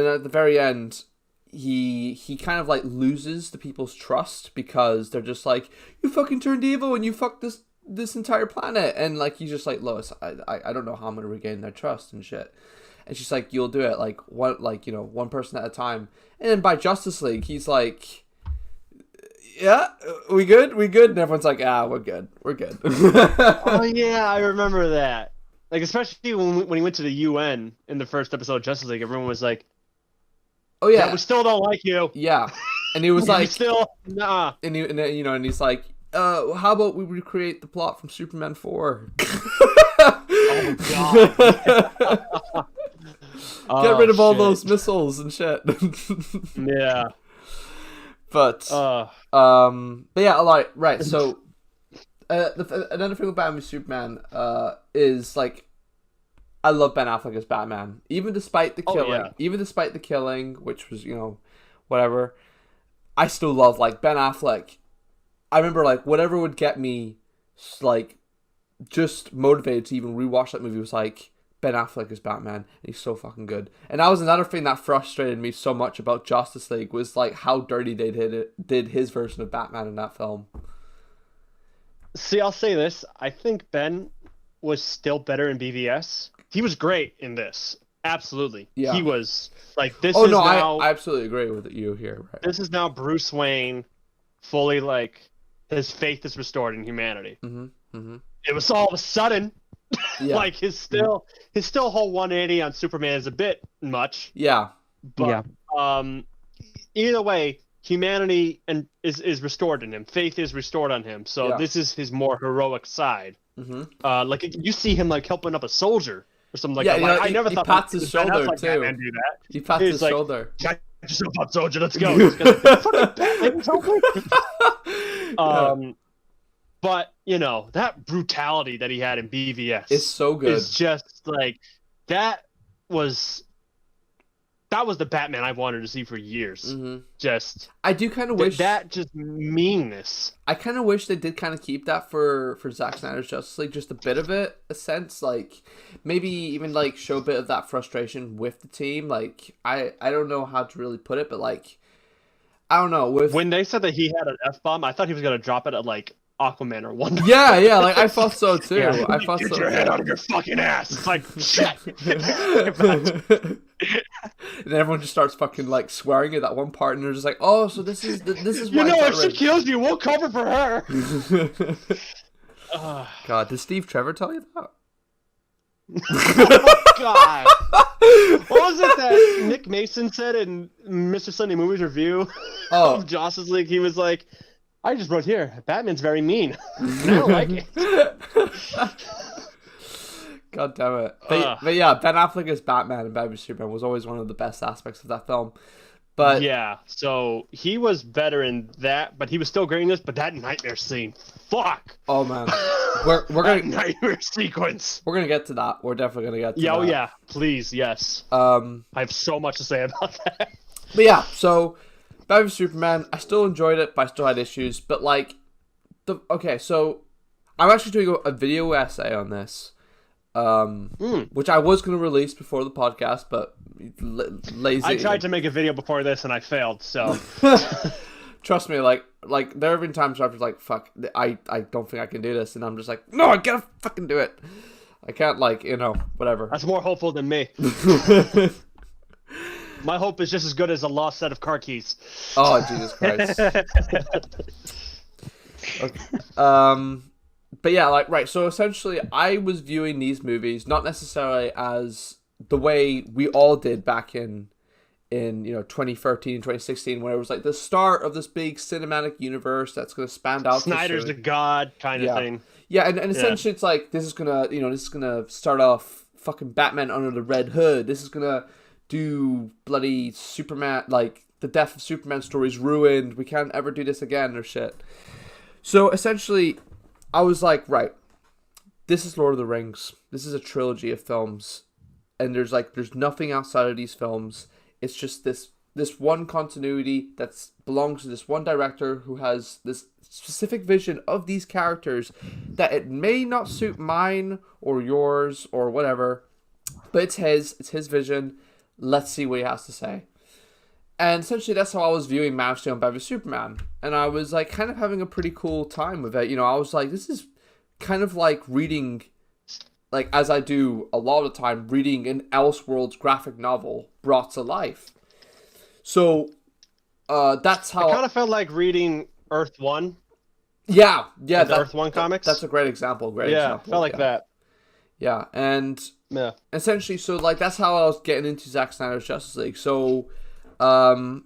at the very end, he kind of like loses the people's trust because they're just like, you fucking turned evil and you fucked this entire planet, and like he's just like, Lois, I don't know how I'm gonna regain their trust and shit. And she's like, you'll do it like one person at a time. And then by Justice League, he's like, yeah, we good, and everyone's like, we're good. Oh yeah, I remember that. Like, especially when he went to the UN in the first episode of Justice League, everyone was like, oh yeah, we still don't like you. Yeah, and he was like, still nah. And he's like, how about we recreate the plot from Superman 4? Oh god. Get rid of all those missiles and shit. Yeah. But yeah, like, right, so another thing with Batman v Superman is like, I love Ben Affleck as Batman, even despite the killing, which was, whatever. I still love like Ben Affleck. I remember like whatever would get me like just motivated to even rewatch that movie was like, Ben Affleck is Batman, and he's so fucking good. And that was another thing that frustrated me so much about Justice League, was like how dirty they did his version of Batman in that film. See, I'll say this. I think Ben was still better in BVS. He was great in this. Absolutely. Yeah. He was like, this is now... I absolutely agree with you here. Right? This is now Bruce Wayne fully like, his faith is restored in humanity. Mm-hmm. Mm-hmm. It was all of a sudden... Yeah. Like his whole 180 on Superman is a bit much. Yeah. But either way, humanity is restored in him. Faith is restored on him. So this is his more heroic side. Mm-hmm. Like you see him like helping up a soldier or something like that. Like, I never thought he pats his shoulder too. Batman do that. He pats his shoulder. Just up, soldier. Let's go. But, that brutality that he had in BVS is so good. It's just like, that was the Batman I wanted to see for years. Mm-hmm. I do kind of wish that just meanness. I kind of wish they did kind of keep that for Zack Snyder's Justice League, just a bit of it, a sense, like maybe even like show a bit of that frustration with the team. Like I don't know how to really put it, but like I don't know. When they said that he had an F-bomb, I thought he was gonna drop it at like Aquaman or Wonder. Yeah, like I thought so too. Yeah. I thought Get so. Your head out of your fucking ass. It's like shit. And everyone just starts fucking like swearing at that one part, and they're just like, "Oh, so this is why." If she kills you, we'll cover for her. God, did Steve Trevor tell you that? Oh, God. What was it that Nick Mason said in Mr. Sunday Movies review of Justice League? He was like, I just wrote here, Batman's very mean. I don't like it. God damn it. But yeah, Ben Affleck as Batman and Batman v Superman was always one of the best aspects of that film. But yeah, so he was better in that, but he was still great in this. But that nightmare scene, fuck. Oh man, we're gonna nightmare sequence. We're gonna get to that. We're definitely gonna get to that. Oh yeah, please, yes. I have so much to say about that. But yeah, so Batman v Superman, I still enjoyed it, but I still had issues. But like, so I'm actually doing a video essay on this. Which I was going to release before the podcast, but lazy. I tried to make a video before this and I failed, so. Trust me, like there have been times where I was like, fuck, I don't think I can do this, and I'm just like, no, I gotta fucking do it. I can't, whatever. That's more hopeful than me. My hope is just as good as a lost set of car keys. Oh, Jesus Christ. Okay. But yeah, right, so essentially I was viewing these movies not necessarily as the way we all did back in 2013, 2016, when it was like the start of this big cinematic universe that's going to span out. Snyder's the god kind of thing. Yeah, and essentially it's like, this is going to start off fucking Batman under the Red Hood. This is going to do bloody Superman, like the death of Superman stories ruined. We can't ever do this again or shit. So essentially, I was like, right, this is Lord of the Rings. This is a trilogy of films. And there's nothing outside of these films. It's just this one continuity that belongs to this one director who has this specific vision of these characters that it may not suit mine or yours or whatever, but it's his vision. Let's see what he has to say. And essentially that's how I was viewing Man of Steel and Batman v Superman. And I was like kind of having a pretty cool time with it. You know, I was like, this is kind of like reading, like as I do a lot of the time, reading an Elseworlds graphic novel brought to life. So that's how... I kind of felt like reading Earth 1. Yeah. The Earth 1 comics. That's a great example. Felt like that. Yeah, and essentially, so like that's how I was getting into Zack Snyder's Justice League. So, I don't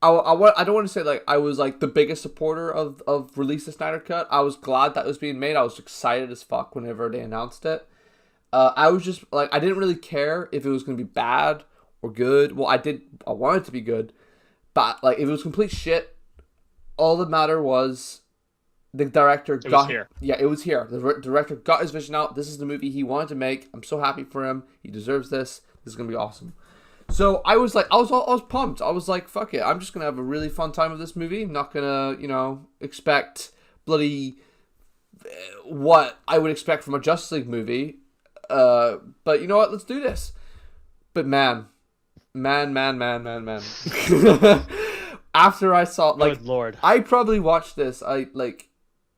want to say like I was like the biggest supporter of release the Snyder Cut. I was glad that was being made. I was excited as fuck whenever they announced it. I was just like, I didn't really care if it was gonna be bad or good. Well, I wanted it to be good, but like if it was complete shit, all that mattered was the director it was here. Yeah, it was here. The director got his vision out. This is the movie he wanted to make. I'm so happy for him. He deserves this. This is gonna be awesome. So I was like, I was pumped. I was like, fuck it. I'm just gonna have a really fun time with this movie. I'm not gonna, expect bloody what I would expect from a Justice League movie. But you know what? Let's do this. But man. After I saw, like, good Lord, I probably watched this.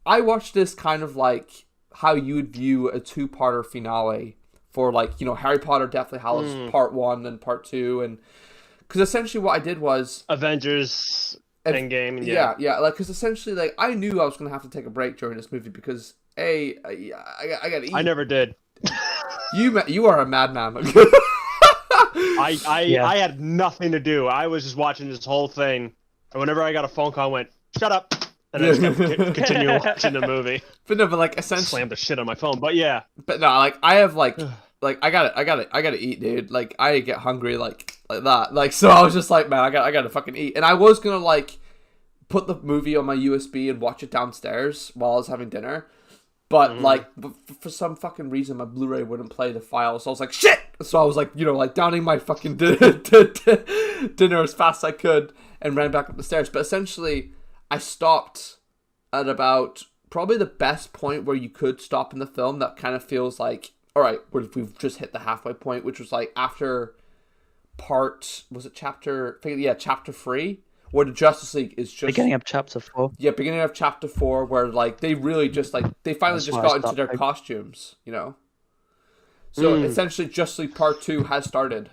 I watched this kind of like how you would view a 2-parter finale for, like, Harry Potter Deathly Hallows Part 1 and Part 2, and because essentially what I did was Avengers Endgame. Yeah, like, because essentially, like, I knew I was gonna have to take a break during this movie because I gotta eat. I never did. You are a madman. I had nothing to do. I was just watching this whole thing, and whenever I got a phone call, I went, "Shut up," and I just continue watching the movie. But no, but like essentially slammed the shit on my phone. But yeah, but no, like I have like I gotta eat, dude. Like I get hungry like that. Like so, I was just like, man, I gotta fucking eat. And I was gonna like put the movie on my USB and watch it downstairs while I was having dinner. But, like, for some fucking reason, my Blu-ray wouldn't play the file, so I was like, shit! So I was like, like, downing my fucking dinner as fast as I could and ran back up the stairs. But essentially, I stopped at about probably the best point where you could stop in the film that kind of feels like, all right, we've just hit the halfway point, which was, like, after chapter 3? Where the Justice League is just... Beginning of Chapter 4. Yeah, beginning of Chapter 4, where, like, they really just, like... They finally just got into their costumes, So, essentially, Justice League Part 2 has started.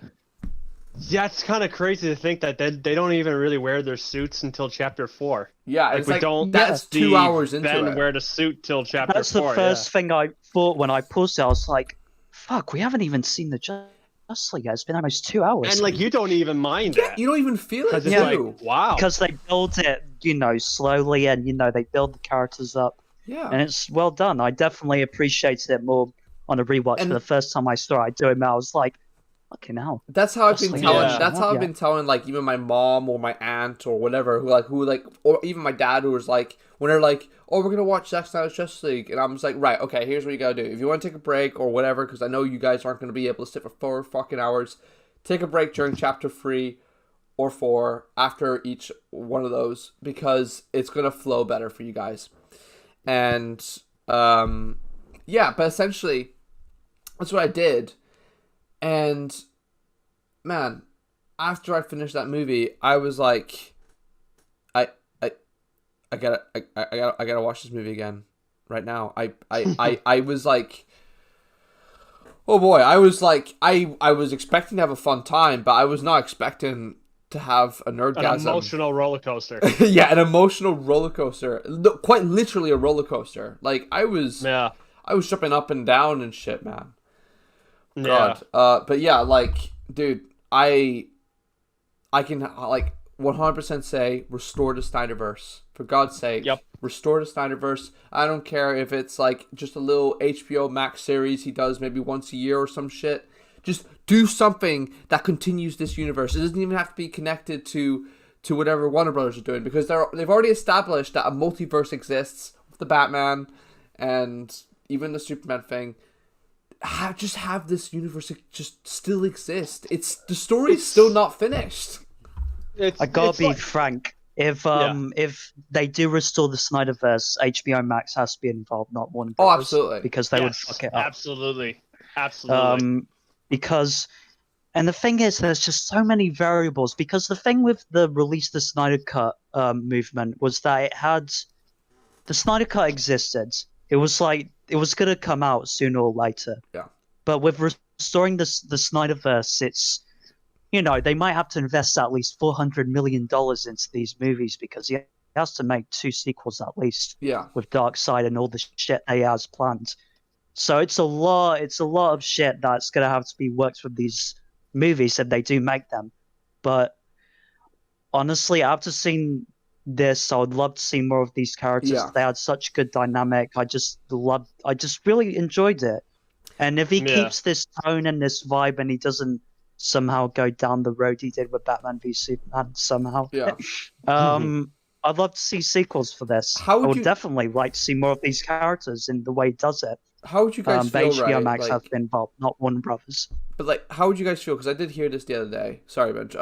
Yeah, it's kind of crazy to think that they don't even really wear their suits until Chapter 4. Yeah, like, we don't that's 2 hours into Ben it. wear the suit till Chapter 4. That's the first thing I thought when I paused it. I was like, fuck, we haven't even seen the Justice League yet. It's been almost 2 hours. And, like, you don't even mind that. You don't even feel it, it's like, wow. Because they build it, slowly, and, they build the characters up. Yeah. And it's well done. I definitely appreciated it more on a rewatch. For the first time I saw it, I was like, fucking hell. That's how I've been telling. That's how I've been telling, like, even my mom or my aunt or whatever, who or even my dad, who was like, when they're like, oh, we're gonna watch Zack Snyder's Justice League, and I'm just like, right, okay, here's what you gotta do. If you want to take a break or whatever, because I know you guys aren't gonna be able to sit for 4 fucking hours, take a break during Chapter 3 or 4 after each one of those, because it's gonna flow better for you guys. And yeah, but essentially, that's what I did. And man, after I finished that movie, I was like, I gotta watch this movie again right now. I was like, oh boy, I was like, I was expecting to have a fun time, but I was not expecting to have an nerdgasm. An emotional roller coaster. Yeah, an emotional roller coaster. Quite literally a roller coaster. Like I was jumping up and down and shit, man. God. Yeah. But yeah, like, dude, I can like 100% say restore the Snyderverse. For God's sake. Yep. Restore the Snyderverse. I don't care if it's like just a little HBO Max series he does maybe once a year or some shit. Just do something that continues this universe. It doesn't even have to be connected to whatever Warner Brothers are doing, because they've already established that a multiverse exists with the Batman and even the Superman thing. Just have this universe just still exist. The story's still not finished. I gotta be frank. If they do restore the Snyderverse, HBO Max has to be involved, not Warner Brothers. Oh, absolutely. Because they would fuck it up. Absolutely. Because And the thing is, there's just so many variables because the thing with the release the Snyder Cut movement was that the Snyder Cut existed. It was like it was gonna come out sooner or later. Yeah. But with restoring the Snyderverse, it's they might have to invest at least $400 million into these movies because he has to make 2 sequels at least. Yeah. With Darkseid and all the shit he has planned. So it's a lot of shit that's gonna have to be worked with these movies if they do make them. But honestly, after seeing this, I would love to see more of these characters. Yeah. They had such good dynamic. I just really enjoyed it. And if he keeps this tone and this vibe and he doesn't somehow go down the road he did with Batman v Superman somehow. Yeah. I'd love to see sequels for this. I would definitely like to see more of these characters in the way he does it. How would you guys feel, HBO right? Max have been involved, not Warner Brothers. But like, how would you guys feel? Because I did hear this the other day. Sorry, Benj.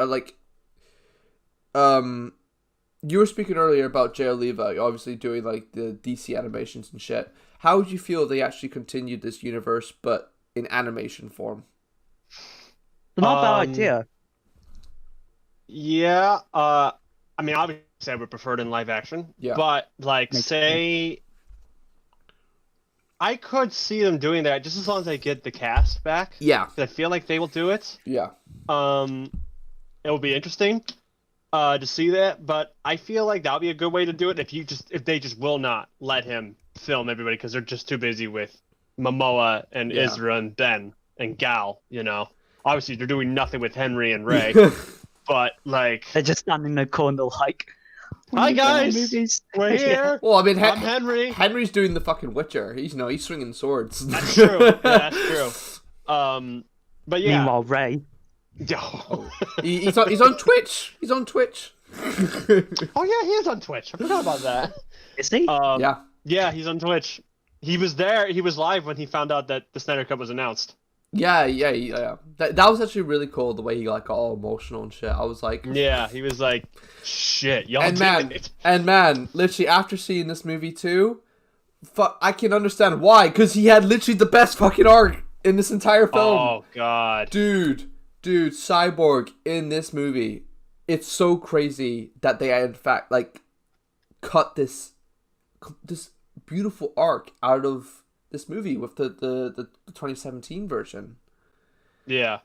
You were speaking earlier about Jay Oliva, obviously doing like the DC animations and shit. How would you feel if they actually continued this universe, but in animation form? Not a bad idea. Yeah. I mean, obviously, I would prefer it in live action. Yeah. But like, I could see them doing that just as long as they get the cast back. Yeah. 'Cause I feel like they will do it. Yeah. It will be interesting to see that, but I feel like that'll be a good way to do it if they just will not let him film everybody because they're just too busy with Momoa and Ezra and Ben and Gal, Obviously, they're doing nothing with Henry and Ray, but like... They're just standing in the corner like... Hi guys, we're here. Well, I mean, I'm Henry. Henry's doing the fucking Witcher. He's swinging swords. That's true. Yeah, that's true. But yeah. Meanwhile, Ray. he's on Twitch. He's on Twitch. Oh yeah, he is on Twitch. I forgot about that. Is he? Yeah. Yeah, he's on Twitch. He was there. He was live when he found out that the Snyder Cut was announced. Yeah. That was actually really cool. The way he got all emotional and shit. I was like, yeah, he was like, shit, y'all and did it. And man, literally after seeing this movie too, I can understand why. Because he had literally the best fucking arc in this entire film. Oh god, dude, Cyborg in this movie. It's so crazy that they in fact like cut this beautiful arc out of this movie with the 2017 version. Yeah.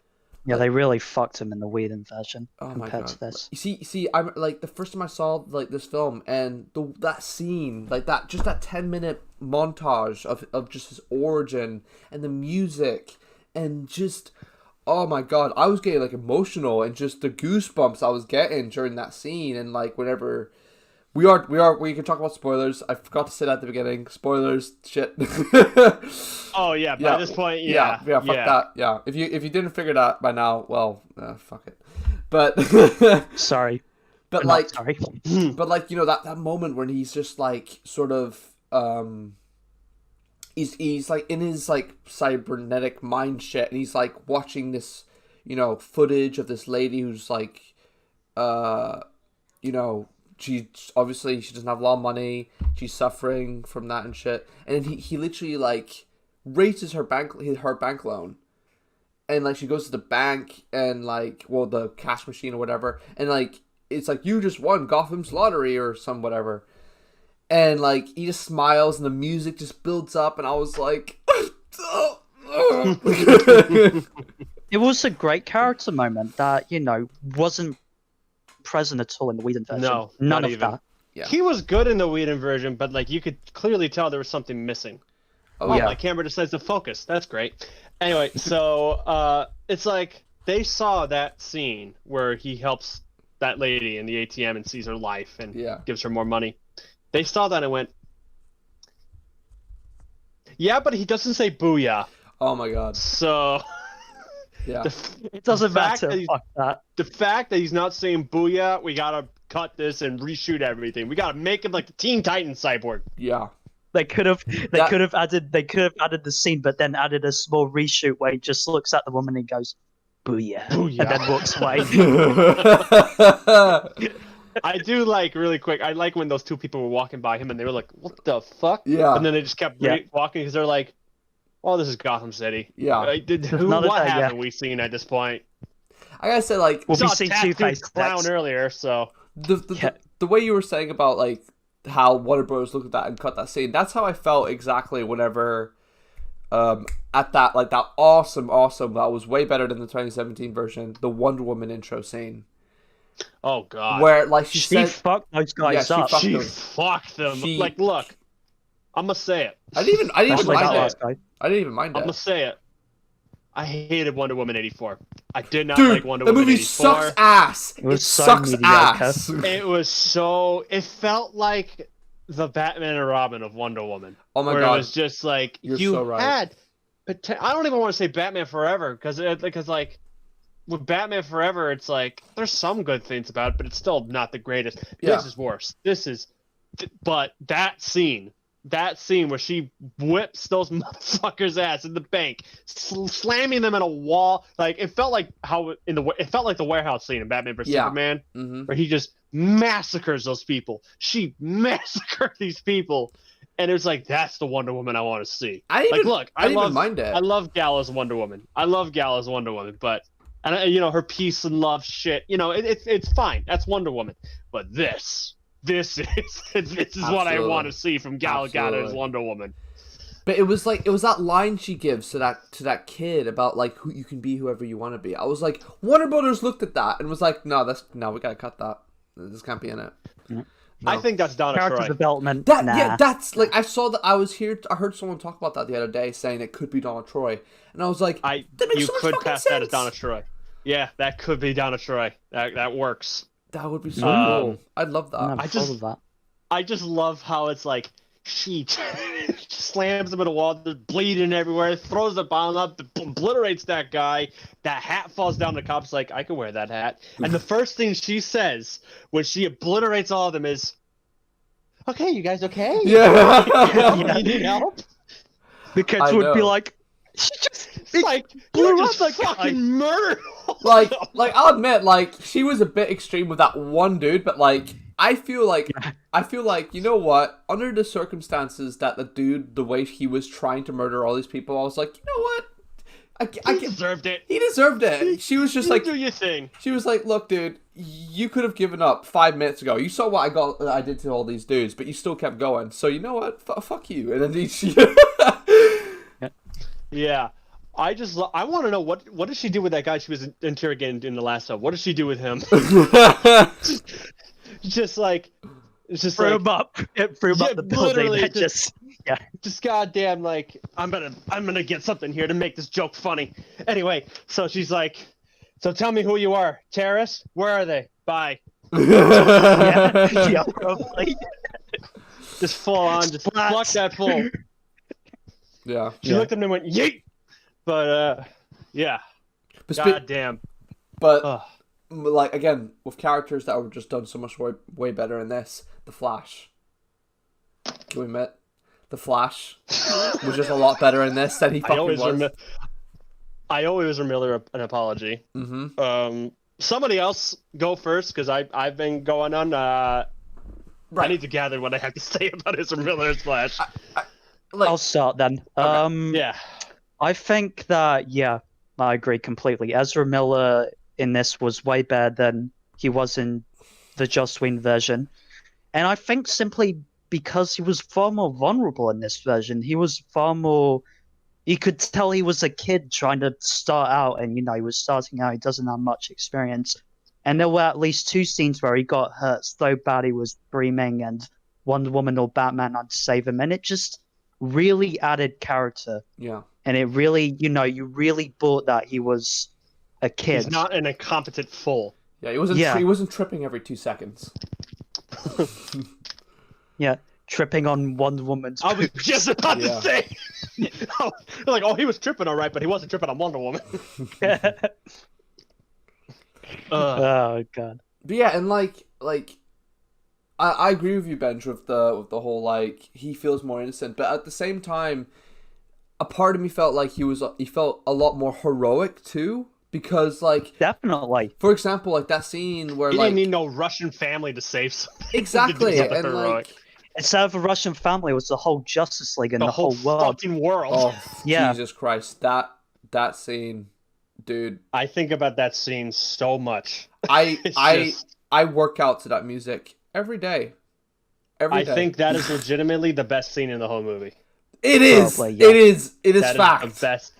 Yeah, they really fucked him in the Whedon version compared to this. You see, I'm like the first time I saw like this film and that scene, like that 10-minute montage of just his origin and the music and just, oh my god, I was getting like emotional and just the goosebumps I was getting during that scene. And like whenever we can talk about spoilers. I forgot to say that at the beginning. Spoilers, shit. Oh yeah, by this point, yeah, fuck that. Yeah, if you didn't figure that by now, well, fuck it. But sorry, but like, sorry. But like that moment when he's just like sort of he's like in his like cybernetic mind shit, and he's like watching this footage of this lady who's like she doesn't have a lot of money. She's suffering from that and shit. And he literally like raises her bank loan, and like she goes to the bank and like the cash machine or whatever, and like it's like you just won Gotham's lottery or some whatever, and like he just smiles and the music just builds up, and I was like, it was a great character moment that wasn't present at all in the Whedon version. No, none of even that. Yeah. He was good in the Whedon version, but like you could clearly tell there was something missing. Oh yeah, my camera decides to focus. That's great. Anyway, so it's like they saw that scene where he helps that lady in the ATM and sees her life and gives her more money. They saw that and went, yeah, but he doesn't say booyah. Oh my god. So. Yeah, it doesn't matter. The fact that he's not saying "booyah," we gotta cut this and reshoot everything. We gotta make him like the Teen Titans cyborg. Yeah, they could have added the scene, but then added a small reshoot where he just looks at the woman and goes, "Booyah," and then walks away. I do like really quick. I like when those two people were walking by him and they were like, "What the fuck?" Yeah, and then they just kept walking because they're like, "Oh, this is Gotham City." Yeah. What haven't we seen at this point? I gotta say, like, We'll be saw seeing Tattooed Two-Face Clown next. earlier, so the way you were saying about like how Warner Bros. Looked at that and cut that scene, that's how I felt exactly whenever at that awesome that was way better than the 2017 version, the Wonder Woman intro scene. Oh god. Where like she She said, fucked those guys she up. fucked She them. fucked them. She- Like, look, I'm gonna say it. I didn't even Especially mind that it. last guy. I didn't even mind I'm it. gonna say it. I hated Wonder Woman 84. I did not Dude, like Wonder the Woman movie 84. sucks ass. It was It so sucks mediocre. ass. It was so. It felt like the Batman and Robin of Wonder Woman. Oh my where god. it was just like You're you so right. had. I don't even want to say Batman Forever because like with Batman Forever, it's like there's some good things about it, but it's still not the greatest. Yeah. This is worse. But that scene where she whips those motherfuckers' ass in the bank, slamming them in a wall, like it felt like the warehouse scene in Batman vs Superman, where he just massacres those people. She massacred these people, and it was like that's the Wonder Woman I want to see. I didn't love mind it. I love Gala's Wonder Woman. But her peace and love shit. It's fine. That's Wonder Woman. But this is what I want to see from Gal Gadot as Wonder Woman. But it was that line she gives to that kid about like who you can be whoever you want to be. I was like, Warner Brothers looked at that and was like, no, we gotta cut that. This can't be in it. No. I think that's Donna Character Troy. development. Yeah, that's like I saw that. I heard someone talk about that the other day, saying it could be Donna Troy, and I was like, You could pass that as Donna Troy. Yeah, that could be Donna Troy. That works. That would be so cool. I'd love that. I just love how it's like she slams him in a wall, just bleeding everywhere, throws the bomb up, obliterates that guy. That hat falls down. The cop's like, I could wear that hat. And the first thing she says when she obliterates all of them is, "Okay, you guys okay? Yeah. You need help?" The kids would be like, It's like you just fucking murdered. like I'll admit, like she was a bit extreme with that one dude, but like I feel like you know what? Under the circumstances that the way he was trying to murder all these people, I was like, you know what? He deserved it. He deserved it. She was just like, do your thing. She was like, look, dude, you could have given up 5 minutes ago. You saw what I did to all these dudes, but you still kept going. So you know what? Fuck you. And then she. Yeah. I want to know what did she do with that guy she was interrogating in the last one? What did she do with him? Just threw him up the building. Just goddamn like I'm gonna get something here to make this joke funny. Anyway, so she's like, so tell me who you are, terrorists. Where are they? Bye. Yeah, probably. Just full on, just pluck that full. Yeah. She looked at him and went, yeet! But, yeah. Goddamn. But, like, again, with characters that were just done so much way better in this, The Flash. Can we admit? The Flash was just a lot better in this than he fucking was. I owe Ezra Miller an apology. Mm-hmm. Somebody else go first, because I've been going on. I need to gather what I have to say about Ezra Miller's Flash. I'll start then. Okay. Yeah. I think that, I agree completely. Ezra Miller in this was way better than he was in the Joss Whedon version. And I think simply because he was far more vulnerable in this version. He was far more... You could tell he was a kid trying to start out, and, he was starting out, he doesn't have much experience. And there were at least 2 scenes where he got hurt so bad he was screaming, and Wonder Woman or Batman had to save him. And it just really added character. Yeah. And it really, you really bought that he was a kid. He's not an incompetent fool. Yeah, he wasn't tripping every 2 seconds. Yeah, tripping on Wonder Woman's I was just about to say. Like, he was tripping all right, but he wasn't tripping on Wonder Woman. Oh, God. But yeah, and like I agree with you, Benj, with the whole, like, he feels more innocent, but at the same time, a part of me felt like he felt a lot more heroic too, because, like, definitely, for example, like that scene where he didn't need no Russian family to save something. Exactly, and heroic. Like, instead of a Russian family, it was the whole Justice League and the whole world. Fucking world. Oh, yeah. Jesus Christ, that scene Dude, I think about that scene so much. I work out to that music every day. I think that is legitimately the best scene in the whole movie. It is. Probably, yeah. It is fact. Is the best.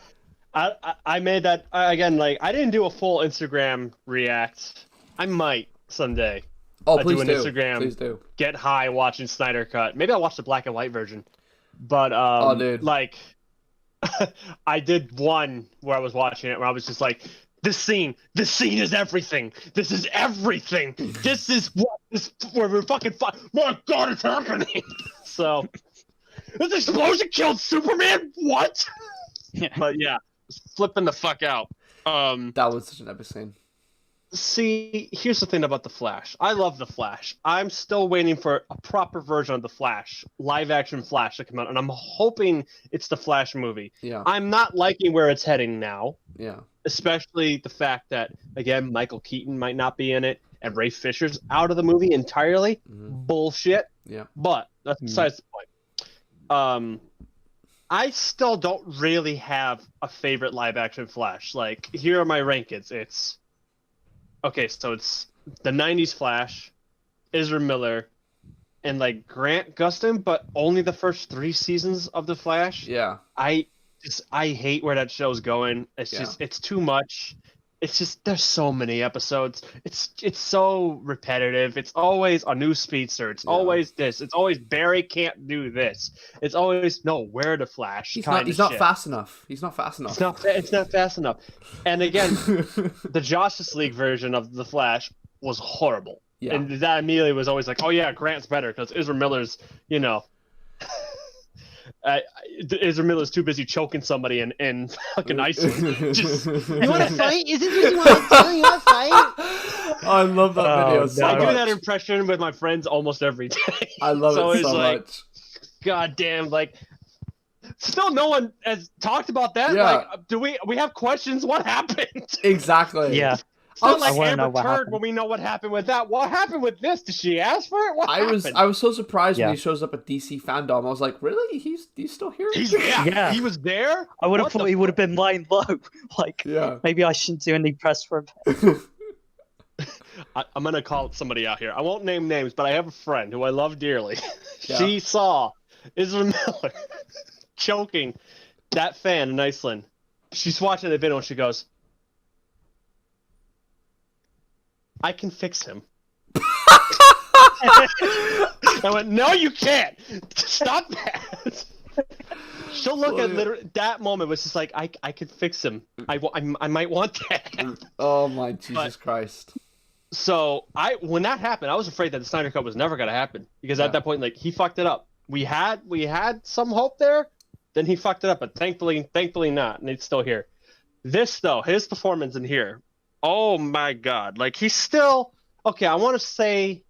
I made that again. Like, I didn't do a full Instagram react. I might someday. Oh, please do an Instagram. Please do. Get high watching Snyder Cut. Maybe I'll watch the black and white version. But oh, dude. Like, I did one where I was watching it where I was just like, this scene is everything. This is everything. This is what where we're fucking my God, it's happening. So this explosion killed Superman. What? Yeah. But yeah, flipping the fuck out. That was such an epic scene. See, here's the thing about The Flash. I love The Flash. I'm still waiting for a proper version of The Flash, live-action Flash to come out, and I'm hoping it's the Flash movie. Yeah. I'm not liking where it's heading now. Yeah. Especially the fact that, again, Michael Keaton might not be in it, and Ray Fisher's out of the movie entirely. Mm-hmm. Bullshit. Yeah. But that's besides the point. I still don't really have a favorite live-action Flash. Like, here are my rankings. Okay, so it's the 90s Flash, Ezra Miller, and like Grant Gustin, but only the first 3 seasons of the Flash. Yeah. I hate where that show's going. It's too much. It's just there's so many episodes. It's so repetitive. It's always a new speedster. It's always this. It's always Barry can't do this. It's always no, where the Flash. He's not fast enough. He's not fast enough. It's not fast enough. And again, the Justice League version of the Flash was horrible. Yeah. And that immediately was always like, oh yeah, Grant's better because Ezra Miller's, Ezra Miller's too busy choking somebody in fucking Iceland. You want to fight? Is it just you want to fight? I love that video so much. I do that impression with my friends almost every day. I love it so much. God damn, like, still no one has talked about that. Yeah. Like, do we have questions? What happened? Exactly. Yeah. It's not like Amber Turd when we know what happened with that. What happened with this? Did she ask for it? What happened? I was so surprised when he shows up at DC Fandom. I was like, really? He's still here? Yeah. He was there? I would have thought he would have been lying low. Like, maybe I shouldn't do any press for him. I'm going to call somebody out here. I won't name names, but I have a friend who I love dearly. She saw Ezra Miller choking that fan in Iceland. She's watching the video and she goes, I can fix him. I went, no, you can't. Stop that. She'll look at literally that moment was just like, I could fix him. I might want that. Oh my Jesus Christ. So when that happened, I was afraid that the Snyder Cut was never gonna happen because at that point, like, he fucked it up. We had some hope there, then he fucked it up, but thankfully not, and it's still here. This though, his performance in here. Oh my God! Like, he's still okay. I want to say,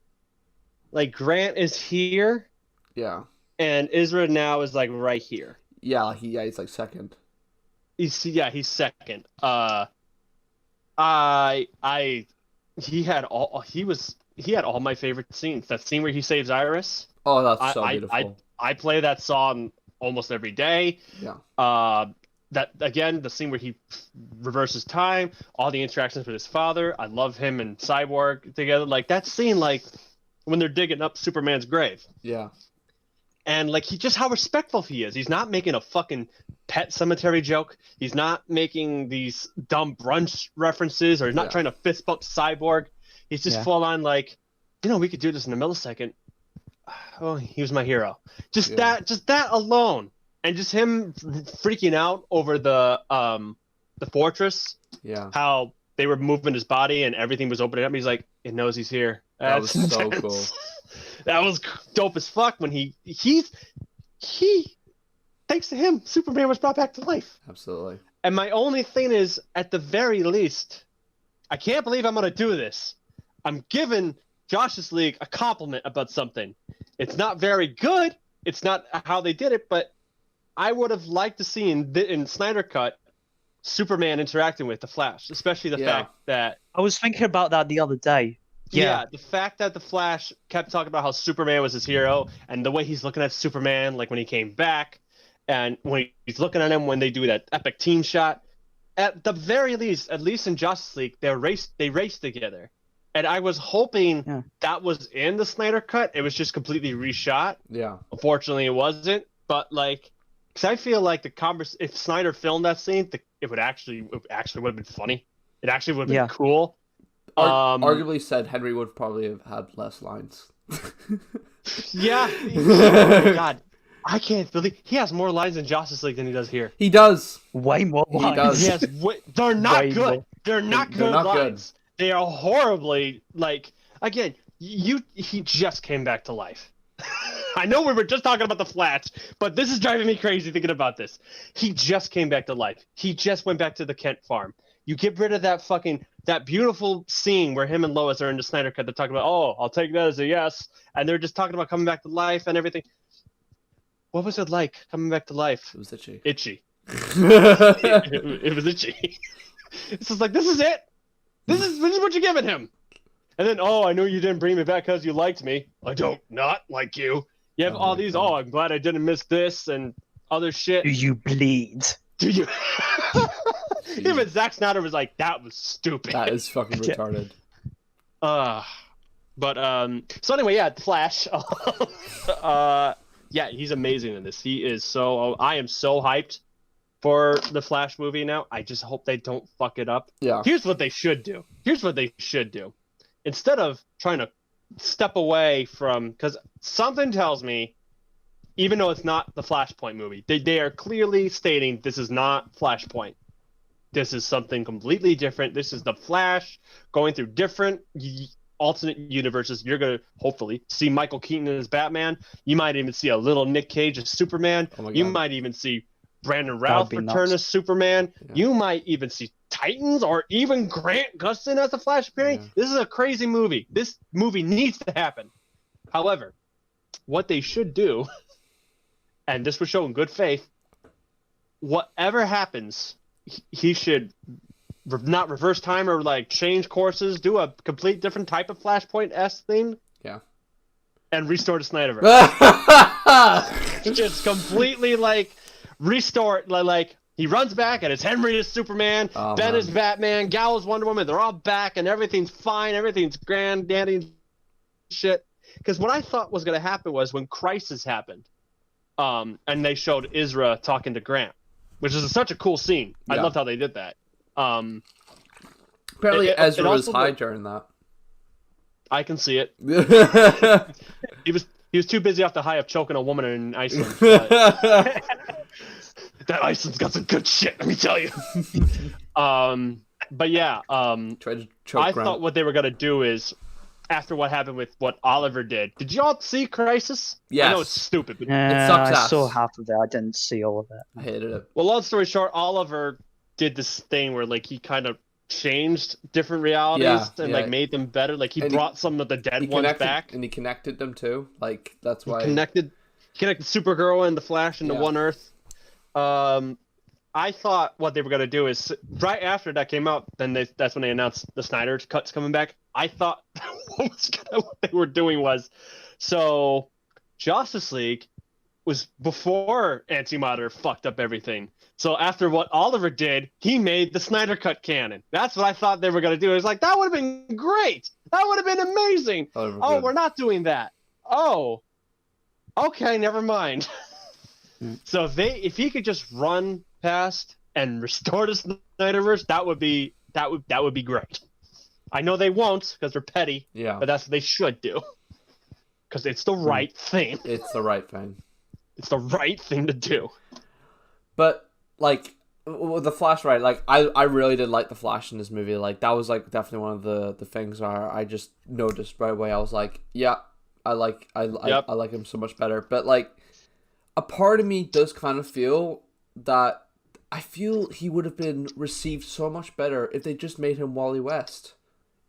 like, Grant is here. Yeah. And Ezra now is like right here. Yeah, he's like second. He's second. He had all my favorite scenes. That scene where he saves Iris. Oh, that's so beautiful. I play that song almost every day. Yeah. That again, the scene where he reverses time, all the interactions with his father. I love him and Cyborg together. Like, that scene, like when they're digging up Superman's grave. Yeah. And like, how respectful he is. He's not making a fucking Pet Cemetery joke. He's not making these dumb brunch references, or he's not trying to fist bump Cyborg. He's just full on like, we could do this in a millisecond. Oh, he was my hero. Just that alone. And just him freaking out over the fortress. Yeah. How they were moving his body and everything was opening up. He's like, it knows he's here. That was so cool. That was dope as fuck when he thanks to him, Superman was brought back to life. Absolutely. And my only thing is, at the very least, I can't believe I'm gonna do this. I'm giving Justice League a compliment about something. It's not very good. It's not how they did it, but I would have liked to see in Snyder Cut Superman interacting with the Flash, especially the fact that I was thinking about that the other day. Yeah, the fact that the Flash kept talking about how Superman was his hero, and the way he's looking at Superman, like when he came back, and when he's looking at him when they do that epic team shot, at the very least, at least in Justice League, they raced together, and I was hoping that was in the Snyder cut. It was just completely reshot. Yeah. Unfortunately, it wasn't. But like, because I feel like if Snyder filmed that scene, it would have been funny. It actually would have been cool. Arguably said Henry would probably have had less lines. Yeah. Oh my God. I can't believe he has more lines in Justice League than he does here. He does. Way more lines. He does. Yes, they're not good. More. They're not good lines. They are horribly, like, again, he just came back to life. I know we were just talking about the Flash, but this is driving me crazy thinking about this. He just came back to life. He just went back to the Kent farm. You get rid of that beautiful scene where him and Lois are in the Snyder cut. They're talking about, oh, I'll take that as a yes. And they're just talking about coming back to life and everything. What was it like coming back to life? It was itchy. Itchy. it was itchy. It's just like, this is it. This is what you're giving him. And then, oh, I know you didn't bring me back because you liked me. I don't not like you. You have all these, I'm glad I didn't miss this and other shit. Do you bleed? Do you? Even Zack Snyder was like, that was stupid. That is fucking retarded. So anyway, yeah, The Flash. Yeah, he's amazing in this. He is so. I am so hyped for the Flash movie now. I just hope they don't fuck it up. Yeah. Here's what they should do. Instead of trying to step away from, because something tells me, even though it's not the Flashpoint movie, they are clearly stating this is not Flashpoint. This is something completely different. This is the Flash going through different alternate universes. You're going to hopefully see Michael Keaton as Batman. You might even see a little Nick Cage as Superman. You might even see Brandon Routh return as Superman. Yeah. You might even see Titans or even Grant Gustin as the Flash appearing. Yeah. This is a crazy movie. This movie needs to happen. However, what they should do, and this was shown in good faith, whatever happens, he should not reverse time or like change courses, do a complete different type of Flashpoint-esque thing. Yeah. And restore the Snyderverse. Just completely like restore it. Like he runs back and it's Henry is Superman, Ben is Batman, Gal is Wonder Woman. They're all back and everything's fine. Everything's grand, dandy and shit. Because what I thought was going to happen was when Crisis happened, and they showed Ezra talking to Grant, which is such a cool scene. Yeah. I loved how they did that. Apparently Ezra was high during that. I can see it. He was too busy off the high of choking a woman in Iceland. That Iceland's got some good shit, let me tell you. But yeah, I thought what they were gonna do is, after what happened with what Oliver did y'all see Crisis? Yes. I know it's stupid, but it sucks I saw half of it. I didn't see all of it. I hated it. Well, long story short, Oliver did this thing where like he kind of changed different realities and like made them better. Like he brought some of the dead ones back, and he connected them too. Like that's why he connected Supergirl and the Flash into one Earth. I thought what they were gonna do is right after that came out, then that's when they announced the Snyder cut's coming back. I thought what they were doing was, so Justice League was before Antimatter fucked up everything. So after what Oliver did, he made the Snyder cut canon. That's what I thought they were going to do. It was like, that would have been great. That would have been amazing. Oh, we're not doing that. Oh, okay, never mind. So if he could just run past and restore the Snyderverse, that would be great. I know they won't because they're petty. Yeah. But that's what they should do. Because it's the right thing. It's the right thing. It's the right thing to do. But like with the Flash, right? Like I really did like the Flash in this movie. Like that was like definitely one of the things where I just noticed right away. I was like, yeah, I like him so much better. But like a part of me does kind of feel that I feel he would have been received so much better if they just made him Wally West.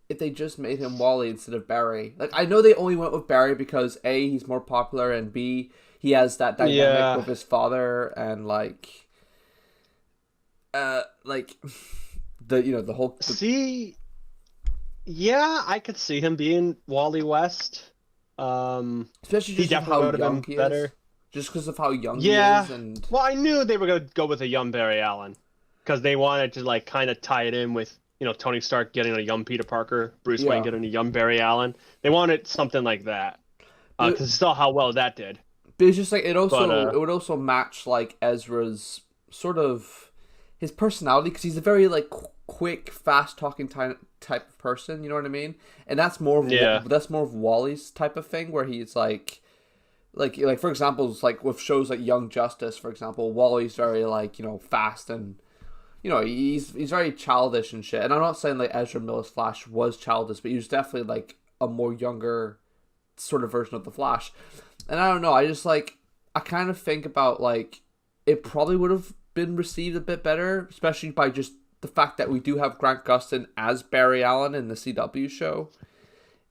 If they just made him Wally instead of Barry. Like I know they only went with Barry because A, he's more popular, and B, he has that dynamic with his father, and like the whole. See, yeah, I could see him being Wally West. Especially just how young he is. Just because of how young he is, and well, I knew they were gonna go with a young Barry Allen. because they wanted to like kind of tie it in with Tony Stark getting a young Peter Parker, Bruce Wayne getting a young Barry Allen. They wanted something like that because you saw how well that did. But it's just like it would also match like Ezra's sort of his personality, because he's a very like quick, fast talking type of person. You know what I mean? And that's more of Wally's type of thing, where he's like for example, it's like with shows like Young Justice, for example, Wally's very like fast and he's very childish and shit. And I'm not saying like Ezra Miller's Flash was childish, but he was definitely like a more younger sort of version of the Flash. And I don't know, I just like, I kind of think about like it probably would have been received a bit better, especially by just the fact that we do have Grant Gustin as Barry Allen in the CW show.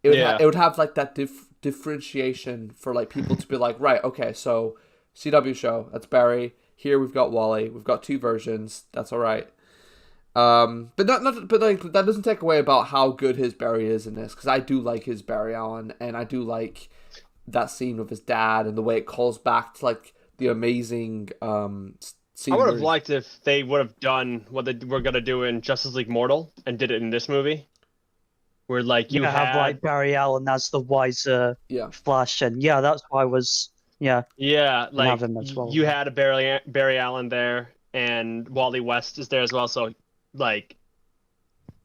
It would have like that differentiation for like people to be like, right, okay, so CW show, that's Barry. Here we've got Wally. We've got two versions. That's all right. But like that doesn't take away about how good his Barry is in this, because I do like his Barry Allen, and I do like that scene with his dad and the way it calls back to like the amazing scene. I would have liked if they would have done what they were gonna do in Justice League Mortal and did it in this movie, where like you have like Barry Allen as the wiser Flash, and that's why I was. Yeah, like you had a Barry Allen there, and Wally West is there as well. So, like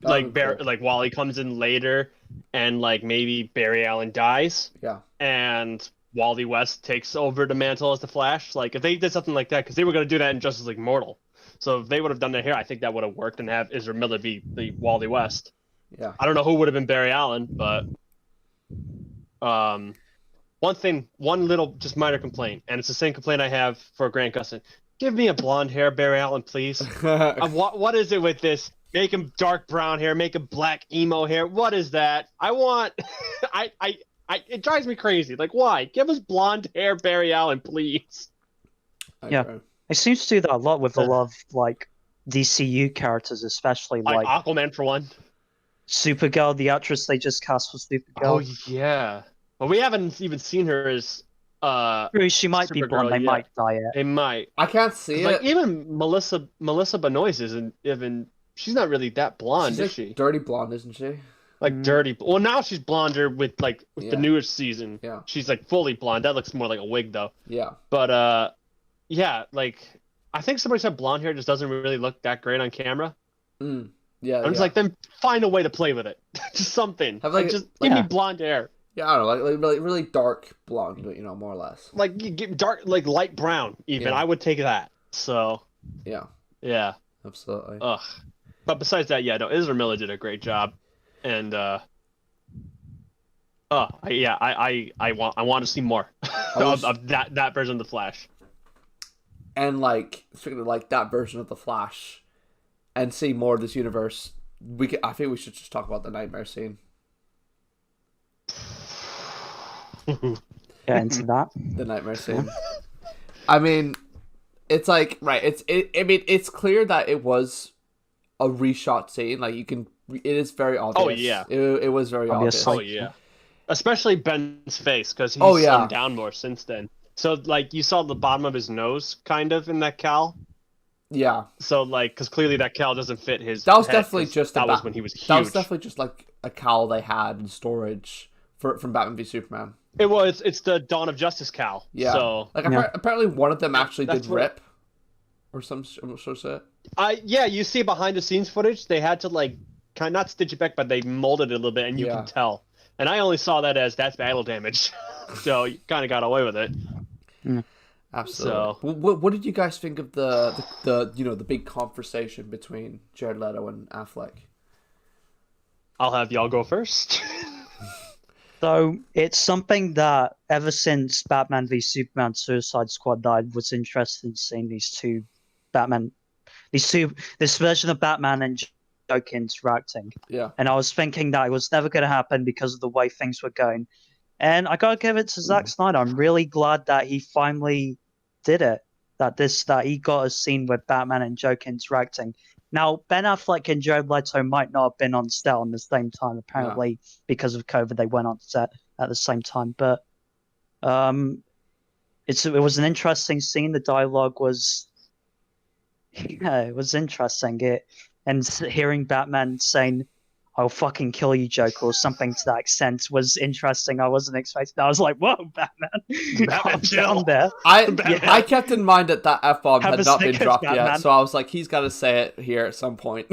Wally comes in later, and like maybe Barry Allen dies. Yeah, and Wally West takes over the mantle as the Flash. Like if they did something like that, because they were going to do that in Justice League Mortal. So if they would have done that here, I think that would have worked, and have Ezra Miller be the Wally West. Yeah, I don't know who would have been Barry Allen, but one little, just minor complaint, and it's the same complaint I have for Grant Gustin. Give me a blonde hair Barry Allen, please. What is it with this? Make him dark brown hair, make him black emo hair. What is that? I want, it drives me crazy. Like, why? Give us blonde hair Barry Allen, please. Yeah, it seems to do that a lot with a lot of like DCU characters, especially like Aquaman for one. Supergirl, the actress they just cast for Supergirl. Oh yeah. Well, we haven't even seen her as she might be blonde. They might dye it. They might. I can't see it. Like even Melissa Benoist isn't even. She's not really that blonde, is she? Dirty blonde, isn't she? Like dirty. Well, now she's blonder with the newest season. Yeah. She's like fully blonde. That looks more like a wig though. Yeah. But like I think somebody said blonde hair just doesn't really look that great on camera. Yeah. I'm just like, then find a way to play with it. Just something. Just give me blonde hair. Yeah, I don't know, like really dark blonde, more or less. Like you get dark, like light brown. Even I would take that. So. Yeah. Absolutely. Ugh. But besides that, Ezra Miller did a great job, and I want to see more of that version of the Flash. And like speaking of like that version of the Flash, and see more of this universe, I think we should just talk about the nightmare scene. Get into that. The nightmare scene. I mean, it's like it's clear that it was a reshot scene. Like it is very obvious. Oh yeah, it was very obvious. Oh yeah, especially Ben's face, because he's slimmed down more since then. So like you saw the bottom of his nose kind of in that cowl. Yeah. So like, because clearly that cowl doesn't fit his. That was head, definitely just that was when he was huge. That was definitely just like a cowl they had in storage from Batman v Superman. It was. It's the Dawn of Justice cowl. Yeah. So like apparently one of them actually did rip, or some sort of shit. You see behind the scenes footage, they had to like kind of not stitch it back, but they molded it a little bit, and you can tell. And I only saw that as that's battle damage, so you kind of got away with it. Absolutely. So, what did you guys think of the big conversation between Jared Leto and Affleck? I'll have y'all go first. So it's something that ever since Batman v Superman Suicide Squad died, was interested in seeing this version of Batman and Joker interacting. Yeah. And I was thinking that it was never going to happen because of the way things were going. And I got to give it to Zack Snyder. I'm really glad that he finally did it. That he got a scene with Batman and Joker interacting. Now, Ben Affleck and Jared Leto might not have been on set on the same time. Apparently, because of COVID, they went on set at the same time. But it was an interesting scene. The dialogue was Yeah, it was interesting. Hearing Batman saying, "I'll fucking kill you, Joker," or something to that extent was interesting. I wasn't expecting. I was like, "Whoa, Batman, calm down there." I kept in mind that F-bomb Have had a not been Snickers, dropped Batman. yet, so I was like, he's got to say it here at some point.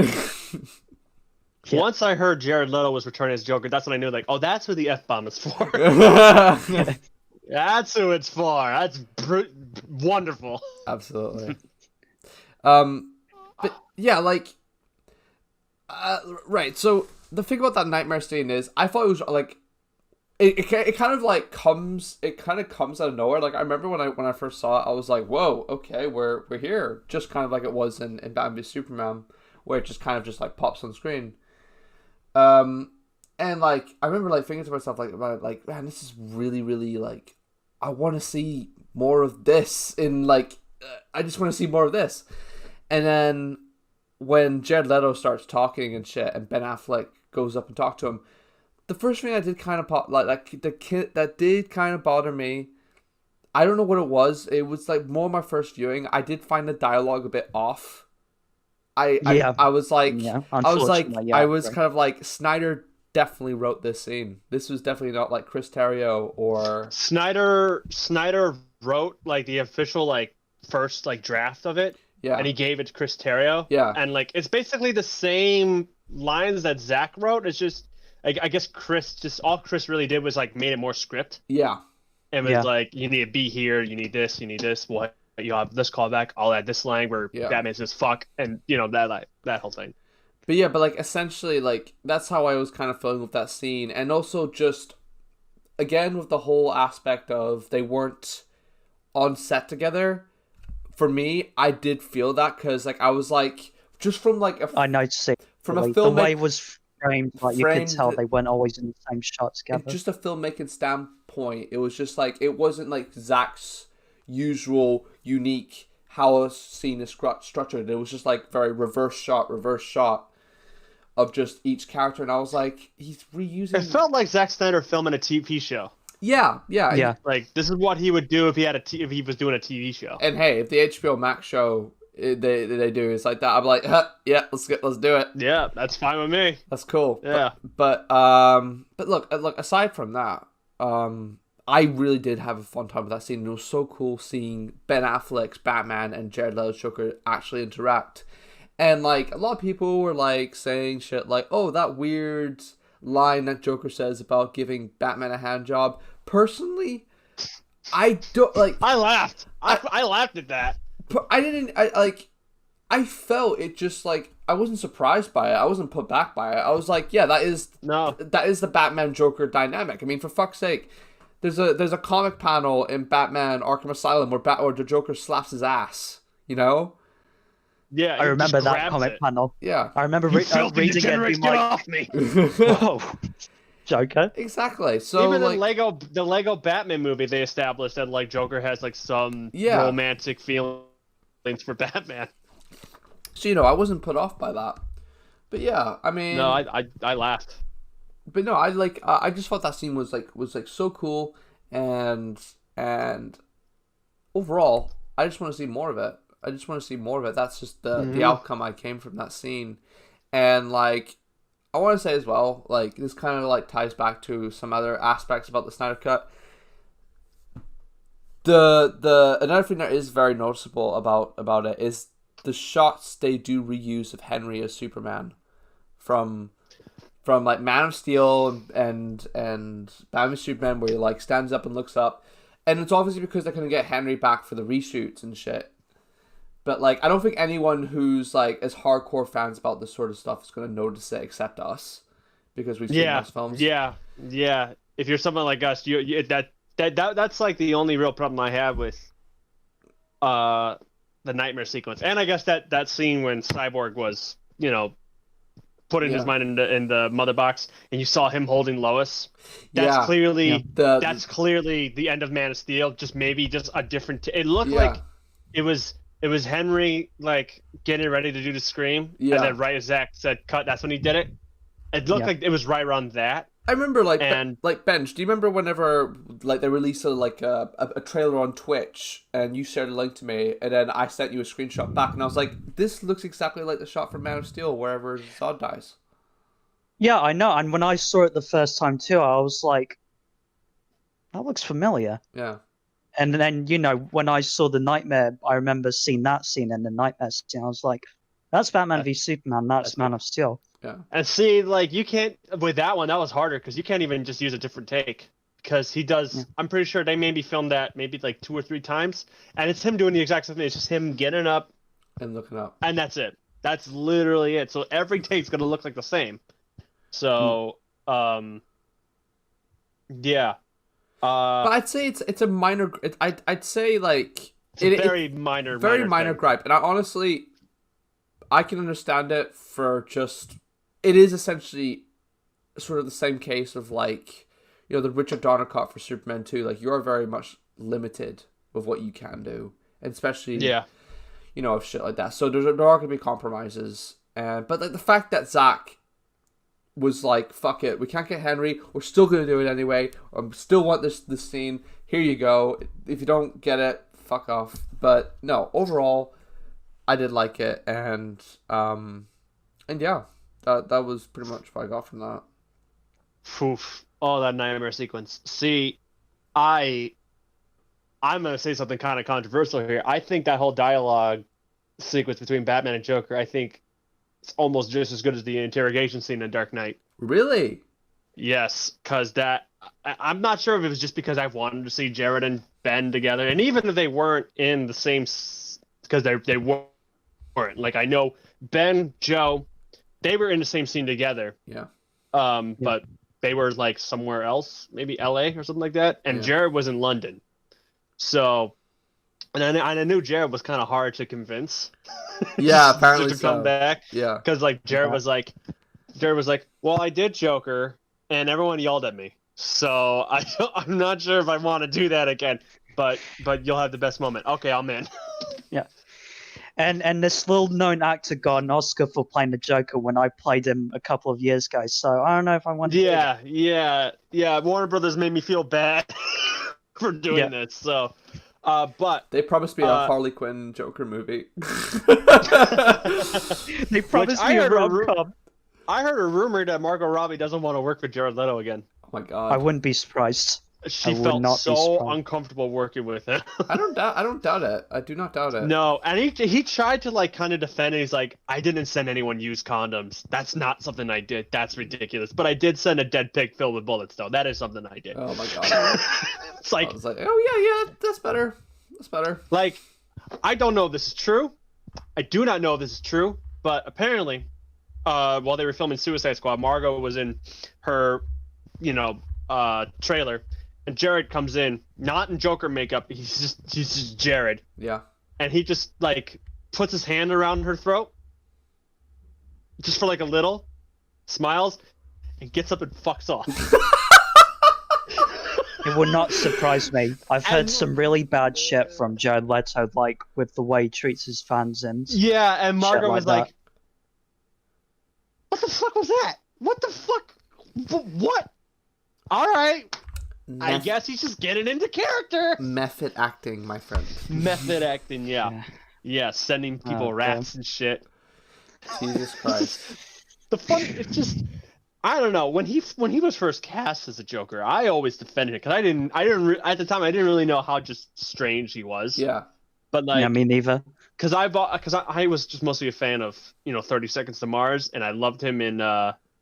Yeah. Once I heard Jared Leto was returning as Joker, that's when I knew, like, oh, that's who the F-bomb is for. That's who it's for. That's wonderful. Absolutely. But yeah, like, right. So the thing about that nightmare scene is, I thought it was like, it kind of like comes out of nowhere. Like I remember when I first saw it, I was like, whoa, okay, we're here. Just kind of like it was in Batman v Superman, where it just kind of just like pops on screen. And like I remember like thinking to myself like about it, like, man, this is really, really like, I want to see more of this in like, I just want to see more of this. And then when Jared Leto starts talking and shit, and Ben Affleck goes up and talks to him, the first thing I did kind of pop, like the kid that did kind of bother me. I don't know what it was. It was like more my first viewing. I did find the dialogue a bit off. I was like, I was kind of like, Snyder definitely wrote this scene. This was definitely not like Chris Terrio or Snyder wrote like the official like first like draft of it. Yeah. And he gave it to Chris Terrio. Yeah. And like it's basically the same lines that Zack wrote. It's just I guess all Chris really did was like made it more script. Yeah. And was like, you need to be here, you need this. What you have this callback, I'll add this line where Batman says fuck, and you know that whole thing. But yeah, but like essentially like that's how I was kind of feeling with that scene. And also just again with the whole aspect of they weren't on set together. For me, I did feel that because like I was like just from like I noticed it from a the way it was framed, like you could tell they weren't always in the same shot together. Just a filmmaking standpoint, it was just like it wasn't like Zack's usual unique how a scene is structured. It was just like very reverse shot of just each character, and I was like, he's reusing. It felt like Zack Snyder filming a TV show. Yeah. Like this is what he would do if he was doing a TV show. And hey, if the HBO Max show they do it's like that, I'm like, yeah, let's do it. Yeah, that's fine with me. That's cool. Yeah. But look, aside from that, I really did have a fun time with that scene. It was so cool seeing Ben Affleck's Batman and Jared Leto's Joker actually interact. And like a lot of people were like saying shit like, oh, that weird line that Joker says about giving Batman a hand job. Personally, I don't like. I laughed. I laughed at that. I felt it just like I wasn't surprised by it. I wasn't put back by it. I was like, yeah, that is the Batman Joker dynamic. I mean, for fuck's sake, there's a comic panel in Batman Arkham Asylum where the Joker slaps his ass. You know. Yeah, I remember that comic panel. Yeah, I remember reading it. Being get off me! Whoa, Joker. Exactly. So even like, the Lego Batman movie, they established that like Joker has like some romantic feelings for Batman. So I wasn't put off by that. But yeah, I mean, no, I laughed. But no, I just thought that scene was so cool, and overall, I just want to see more of it. That's just the outcome I came from that scene. And like I want to say as well, like this kind of like ties back to some other aspects about the Snyder Cut. The another thing that is very noticeable about it is the shots they do reuse of Henry as Superman from like Man of Steel and Batman v Superman, where he like stands up and looks up, and it's obviously because they're gonna get Henry back for the reshoots and shit. But like, I don't think anyone who's like as hardcore fans about this sort of stuff is gonna notice it except us, because we've seen those films. Yeah. If you're someone like us, that's like the only real problem I have with the nightmare sequence, and I guess that scene when Cyborg was putting his mind in the mother box, and you saw him holding Lois. That's clearly the end of Man of Steel. Just maybe just a different. It looked like it was Henry like getting ready to do the scream, and then right as Zack said cut, that's when he did it. It looked like it was right around that, I remember, like, And Benj, do you remember whenever, like, they released a trailer on Twitch, and you shared a link to me, and then I sent you a screenshot back, and I was like, this looks exactly like the shot from Man of Steel, wherever Zod dies. Yeah, I know. And when I saw it the first time too, I was like, that looks familiar. Yeah. And then, you know, when I saw the Nightmare, I remember seeing that scene and the Nightmare scene. I was like, that's Batman v Superman. That's Man of Steel. Yeah. And see, like, you can't, with that one, that was harder because you can't even just use a different take. Because he does, yeah. I'm pretty sure they maybe filmed that maybe like 2 or 3 times. And it's him doing the exact same thing. It's just him getting up and looking up. And that's it. That's literally it. So every take's going to look like the same. So, yeah. But I'd say it's a minor. I'd say like it's a very minor gripe, and I can understand it for just. It is essentially sort of the same case of like, you know, the Richard Donner cut for Superman 2. Like, you're very much limited with what you can do, and especially you know, of shit like that. So there are going to be compromises, but like the fact that Zack was like, fuck it, we can't get Henry, we're still going to do it anyway, I still want this scene, here you go, if you don't get it, fuck off. But no, overall, I did like it, and yeah, that was pretty much what I got from that. Oof. Oh, that nightmare sequence. See, I'm going to say something kind of controversial here. I think that whole dialogue sequence between Batman and Joker, I think it's almost just as good as the interrogation scene in Dark Knight. Really? Yes, because I'm not sure if it was just because I wanted to see Jared and Ben together, and even if they weren't in the same, because they weren't. Like, I know Ben, Joe, they were in the same scene together. Yeah. But they were like somewhere else, maybe LA or something like that, and Jared was in London. So. And I knew Jared was kind of hard to convince. Yeah, apparently to come back. Yeah, because like Jared was like, well, I did Joker, and everyone yelled at me, so I'm not sure if I want to do that again. But you'll have the best moment. Okay, I'm in. Yeah, and this little known actor got an Oscar for playing the Joker when I played him a couple of years ago. So I don't know if I want to. Yeah. Warner Brothers made me feel bad for doing this. So. But they promised me a Harley Quinn Joker movie. They promised me a rom-com. I heard a rumor that Margot Robbie doesn't want to work with Jared Leto again. Oh my god! I wouldn't be surprised. She felt so uncomfortable working with him. I don't doubt it. I do not doubt it. No, and he tried to like kind of defend it. He's like, I didn't send anyone used condoms. That's not something I did. That's ridiculous. But I did send a dead pig filled with bullets, though. That is something I did. Oh my god! It's like, I was like, oh yeah, that's better. That's better. Like, I don't know if this is true. I do not know if this is true. But apparently, while they were filming Suicide Squad, Margot was in her, trailer. And Jared comes in, not in Joker makeup. He's just Jared. Yeah. And he just like puts his hand around her throat, just for like a little, smiles, and gets up and fucks off. It would not surprise me. I've heard some really bad shit from Jared Leto, like with the way he treats his fans and and Margot was like, "What the fuck was that? What the fuck? What? All right." I guess he's just getting into character. Method acting, my friend. Method acting, yeah, sending people rats and shit. Jesus Christ. It's just, I don't know. When he was first cast as a Joker, I always defended it because I didn't at the time I didn't really know how just strange he was. Yeah. But like, me neither. Because I was just mostly a fan of 30 Seconds to Mars, and I loved him in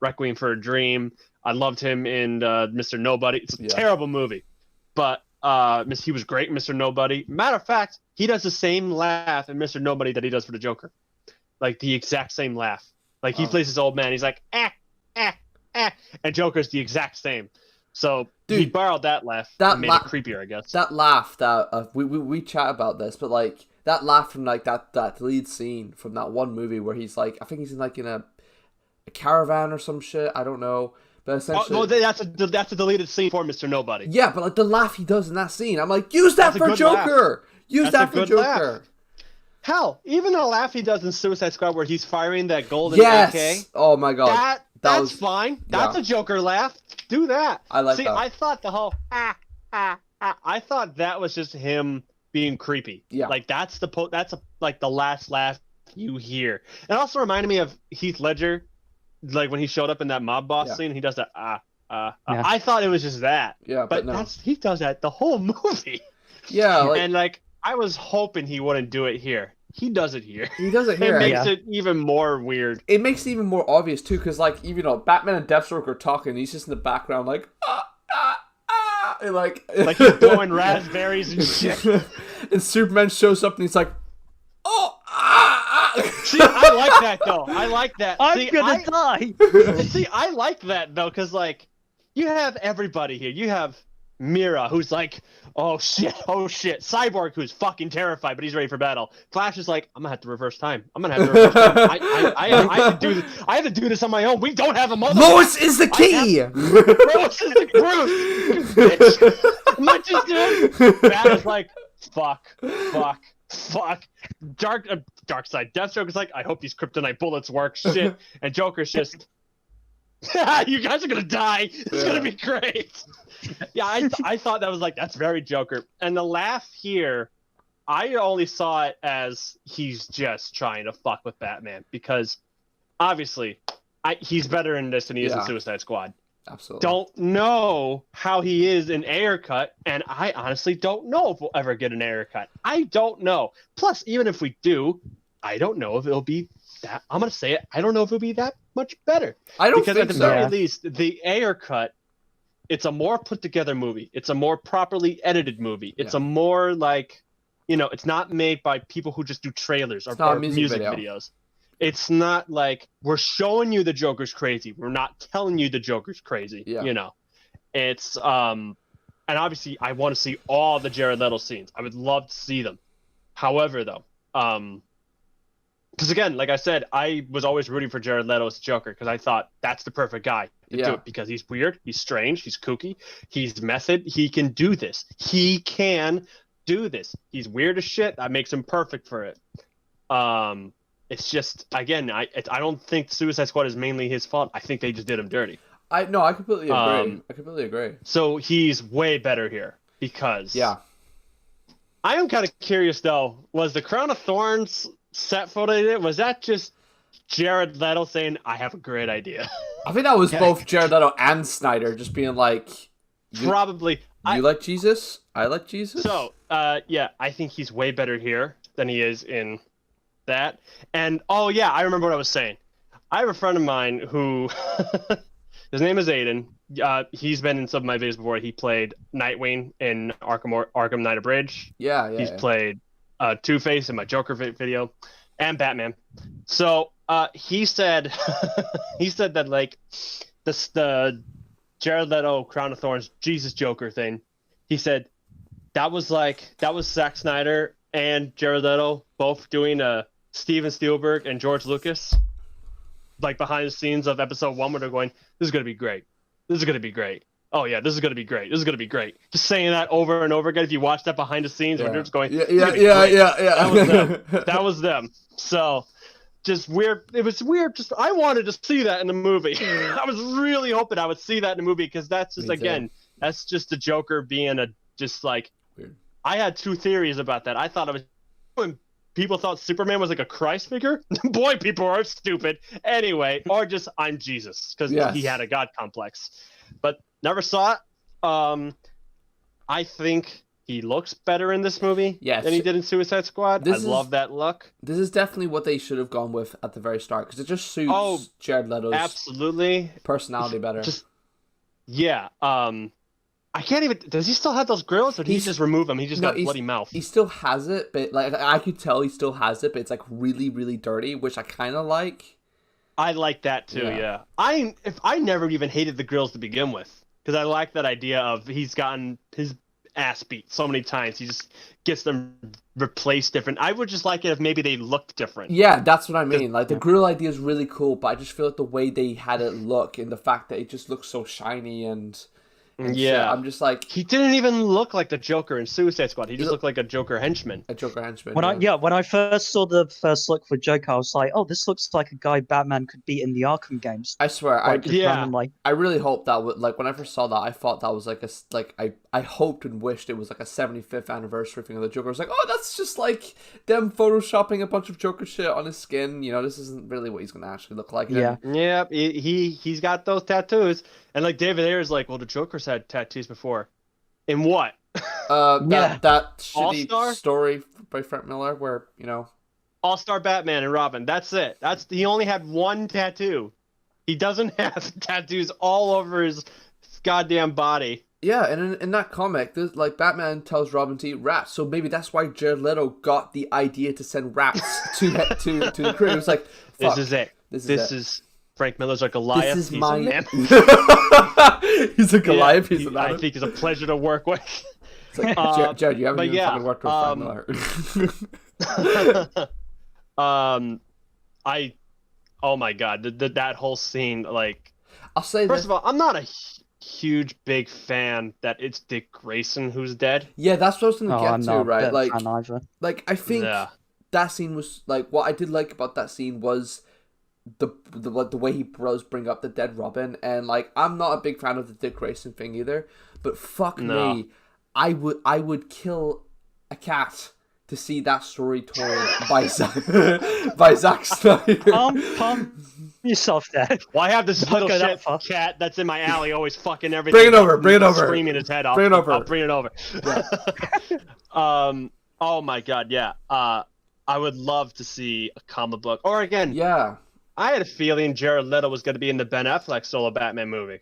Requiem for a Dream. I loved him in Mr. Nobody. It's a terrible movie, but he was great in Mr. Nobody. Matter of fact, he does the same laugh in Mr. Nobody that he does for the Joker, like the exact same laugh. Like he plays his old man. He's like and Joker's the exact same. So he borrowed that laugh and made it creepier, I guess. That laugh that we chat about this, but like that laugh from like that lead scene from that one movie where he's like, I think he's in like in a caravan or some shit. I don't know. But essentially, that's a deleted scene for Mr. Nobody. Yeah, but like the laugh he does in that scene, I'm like, use that for Joker. Use that for Joker. Laugh. Hell, even the laugh he does in Suicide Squad where he's firing that golden AK. Oh my god. That's fine. That's a Joker laugh. Do that. I like See, that. I thought the whole I thought that was just him being creepy. Yeah. Like that's like the last laugh you hear. It also reminded me of Heath Ledger, like when he showed up in that mob boss scene. He does that. I thought it was just that. Yeah, but no. He does that the whole movie. Yeah, and I was hoping he wouldn't do it here. He does it here. He does it here. It makes it even more weird. It makes it even more obvious too, because like even though Batman and Deathstroke are talking, he's just in the background like and like he's blowing raspberries and shit. And Superman shows up and he's like, See, I like that though. I like that. I'm gonna die. See, I like that though, because like you have everybody here. You have Mira, who's like, oh shit. Cyborg, who's fucking terrified, but he's ready for battle. Flash is like, I'm gonna have to reverse time. I have to do this on my own. We don't have a mother. Lois is the key. Lois is the Bruce. You bitch. Much is good. Batman's like, fuck. Dark side. Deathstroke is like, I hope these kryptonite bullets work. Shit. And Joker's just, you guys are gonna die. It's gonna be great. Yeah, I thought that was like, that's very Joker. And the laugh here, I only saw it as he's just trying to fuck with Batman, because obviously he's better in this than he is in Suicide Squad. Absolutely. Don't know how he is in Ayer Cut, and I honestly don't know if we'll ever get an Ayer Cut. I don't know. Plus, even if we do, I don't know if it'll be that. I'm gonna say it. I don't know if it'll be that much better. I don't because think at the very least, the Ayer Cut, it's a more put together movie. It's a more properly edited movie. It's a more like, it's not made by people who just do trailers or music videos. It's not like we're showing you the Joker's crazy. We're not telling you the Joker's crazy. Yeah. It's and obviously I want to see all the Jared Leto scenes. I would love to see them. However, though, because again, like I said, I was always rooting for Jared Leto as Joker because I thought that's the perfect guy to do it, because he's weird, he's strange, he's kooky, he's method. He can do this. He's weird as shit. That makes him perfect for it. It's just, again, I don't think Suicide Squad is mainly his fault. I think they just did him dirty. I completely agree. So he's way better here because I am kind of curious though. Was the Crown of Thorns set photo? Was that just Jared Leto saying, "I have a great idea"? I think that was both Jared Leto and Snyder just being like, probably. You like Jesus? I like Jesus. So, I think he's way better here than he is in that. And I remember what I was saying. I have a friend of mine who his name is Aiden. He's been in some of my videos before. He played Nightwing in Arkham Knight of Bridge. He's played Two-Face in my Joker video, and Batman. So he said that like the Jared Leto Crown of Thorns Jesus Joker thing. He said that was Zack Snyder and Jared Leto both doing Steven Spielberg and George Lucas, like behind the scenes of episode 1, where they're going, "This is gonna be great. This is gonna be great. Oh yeah, this is gonna be great. This is gonna be great." Just saying that over and over again. If you watch that behind the scenes, where they're just going, That was them. So just weird. It was weird. Just I wanted to see that in the movie. I was really hoping I would see that in the movie, because that's just that's just the Joker being just like weird. I had two theories about that. I thought it was when people thought Superman was like a Christ figure. Boy, people are stupid. Anyway, or just I'm Jesus, because he had a God complex. But never saw it. I think he looks better in this movie than he did in Suicide Squad. I love that look. This is definitely what they should have gone with at the very start, because it just suits Jared Leto's personality better. I can't even. Does he still have those grills, or did he just remove them? He just got a bloody mouth. He still has it, but like I could tell he still has it, but it's like really, really dirty, which I kind of like. I like that too. Yeah. I never even hated the grills to begin with, because I like that idea of he's gotten his ass beat so many times. He just gets them replaced different. I would just like it if maybe they looked different. Yeah, that's what I mean. Like the grill idea is really cool, but I just feel like the way they had it look and the fact that it just looks so shiny and. and Yeah. shit. I'm just like, he didn't even look like the Joker in Suicide Squad. He just looked like a Joker henchman. When I first saw the first look for Joker, I was like, oh, this looks like a guy Batman could beat in the Arkham games. I swear, randomly. I really hope that would, like, when I first saw that, I thought that was I hoped and wished it was like a 75th anniversary thing of the Joker. I was like, oh, that's just like them photoshopping a bunch of Joker shit on his skin. You know, this isn't really what he's gonna actually look like. Yeah. Yeah, he's got those tattoos. And like David Ayer's like, well, the Joker's had tattoos before. In what? That shitty All-Star? story by Frank Miller where, you know, All-Star Batman and Robin. That's it. He only had one tattoo. He doesn't have tattoos all over his goddamn body. yeah, and in that comic, like, Batman tells Robin to eat rats, so maybe that's why Jared Leto got the idea to send rats to the crew. It was like, fuck, this is it. This is Frank Miller's a Goliath. This is He's my... a man. He's a Goliath. He's a man. I think he's a pleasure to work with. It's like, Jared, you haven't even fucking worked with Frank Miller. Oh my god, that whole scene, like, I'll say first of all, I'm not a huge big fan that it's Dick Grayson who's dead. Yeah, that's what I was gonna get to, right? Like I think that scene was like, what I did like about that scene was the way he does bring up the dead Robin, and like, I'm not a big fan of the Dick Grayson thing either, but fuck me, I would kill a cat to see that story told by Zack Snyder. Pump yourself, Dad. Well, I have this little shit cat that's in my alley, always fucking everything. Bring it over. Screaming his head off. I'll bring it over. Yeah. Oh my god, yeah. I would love to see a comic book, or again. Yeah. I had a feeling Jared Leto was going to be in the Ben Affleck solo Batman movie.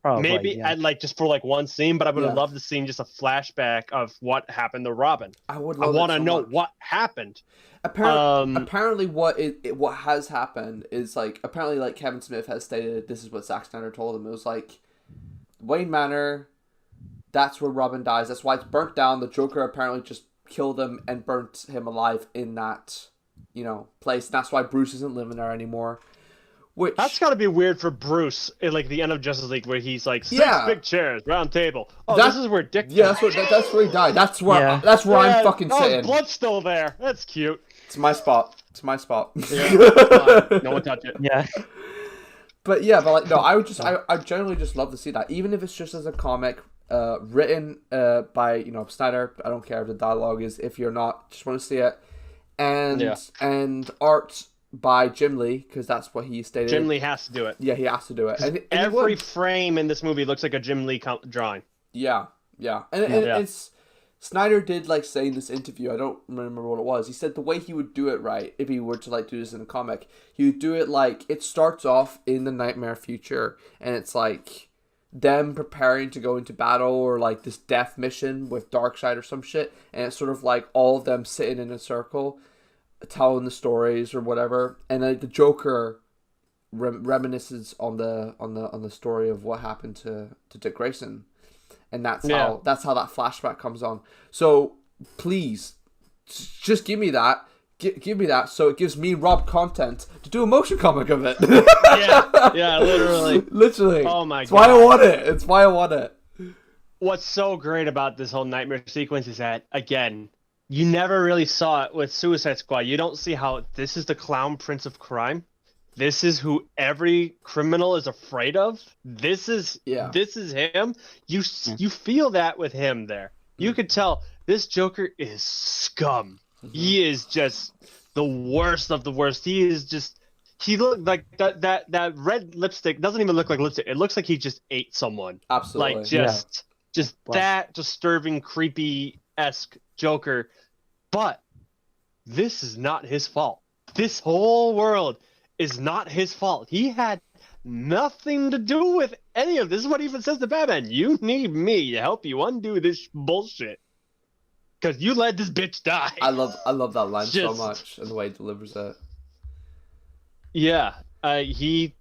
Probably, maybe I'd like just for like one scene, but I would have loved to see just a flashback of what happened to Robin. I want to know what happened. Apparently, what has happened is, like, apparently, like, Kevin Smith has stated this is what Zack Snyder told him. It was like, Wayne Manor, that's where Robin dies. That's why it's burnt down. The Joker apparently just killed him and burnt him alive in that, you know, place. And that's why Bruce isn't living there anymore. Which, that's got to be weird for Bruce at like the end of Justice League, where he's like, six big chairs, round table. Oh, this is where Dick died. Yeah, that's where he died. That's where I'm fucking sitting. Blood's still there. That's cute. It's my spot. Yeah. No one touch it. Yeah. But yeah, but like, no, I generally just love to see that, even if it's just as a comic, written by, you know, Snyder. I don't care if the dialogue is, if you're not, just want to see it, and art by Jim Lee, because that's what he stated. Jim Lee has to do it. Yeah, he has to do it. And every frame in this movie looks like a Jim Lee drawing. Yeah. And it's, Snyder did, like, say in this interview, I don't remember what it was, he said the way he would do it, right, if he were to, like, do this in a comic, he would do it like, it starts off in the nightmare future, and it's like them preparing to go into battle, or like this death mission with Darkseid or some shit, and it's sort of like all of them sitting in a circle telling the stories or whatever, and then the Joker reminisces on the story of what happened to Dick Grayson, and that's how that flashback comes on. So please, just give me that. Give me that, so it gives me Rob content to do a motion comic of it. yeah, literally. Oh my god, it's why I want it. It's why I want it. What's so great about this whole nightmare sequence is that, again, you never really saw it with Suicide Squad. You don't see how this is the clown prince of crime. This is who every criminal is afraid of. This is him. You feel that with him there. You could tell this Joker is scum. He is just the worst of the worst. He looked like that red lipstick doesn't even look like lipstick. It looks like he just ate someone. Absolutely. Like just that disturbing, creepy-esque Joker. But this is not his fault. This whole world is not his fault. He had nothing to do with any of this. This is what he even says to Batman. You need me to help you undo this bullshit. Because you let this bitch die. I love that line so much, and the way he delivers it. Yeah, he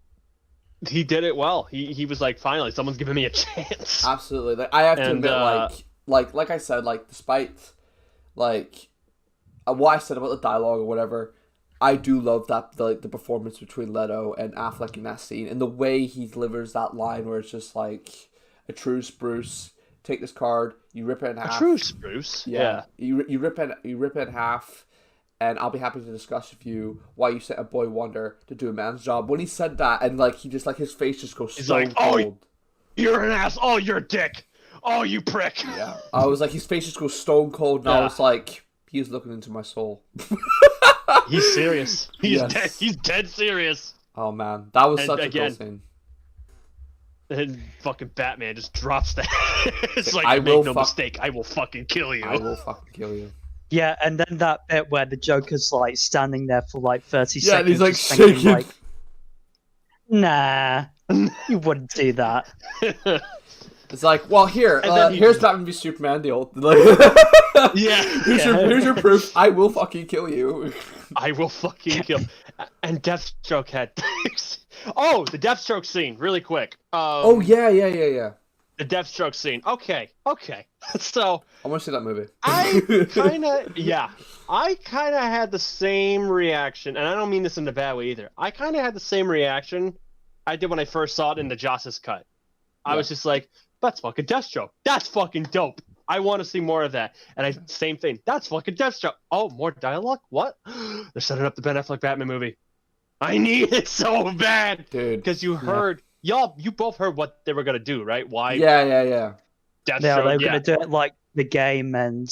did it well. He was like, finally, someone's giving me a chance. Absolutely. Like, I have to admit, like I said, like, despite like what I said about the dialogue or whatever, I do love that the performance between Leto and Affleck in that scene, and the way he delivers that line, where it's just like, a truce, Bruce. Take this card. You rip it in half. A truce, Bruce. Yeah. You rip it in half, and I'll be happy to discuss with you why you sent a boy wonder to do a man's job. When he said that, and like he just like his face just goes stone cold. Oh, you're an ass. Oh, you're a dick. Oh, you prick. Yeah. I was like, his face just goes stone cold, and I was like, he's looking into my soul. He's serious. He's dead. He's dead serious. Oh man, that was such a cool scene. And fucking Batman just drops that. It's like, I make no mistake, I will fucking kill you. I will fucking kill you. Yeah, and then that bit where the Joker's like standing there for like 30 seconds. Yeah, and he's like shaking. Thinking, like, nah, you wouldn't do that. It's like, well, here's Batman v Superman, the old. Here's your proof. I will fucking kill you. I will fucking kill. And Deathstroke had. Oh, the Deathstroke scene, really quick. Yeah. The Deathstroke scene. Okay. So I want to see that movie. I kind of had the same reaction, and I don't mean this in a bad way either. I kind of had the same reaction I did when I first saw it in the Joss's cut. I was just like, that's fucking Deathstroke. That's fucking dope. I want to see more of that. And same thing. That's fucking Deathstroke. Oh, more dialogue? What? They're setting up the Ben Affleck Batman movie. I need it so bad, dude. Because you heard, you both heard what they were gonna do, right? Why? Yeah. Deathstroke, they were gonna do it like the game, and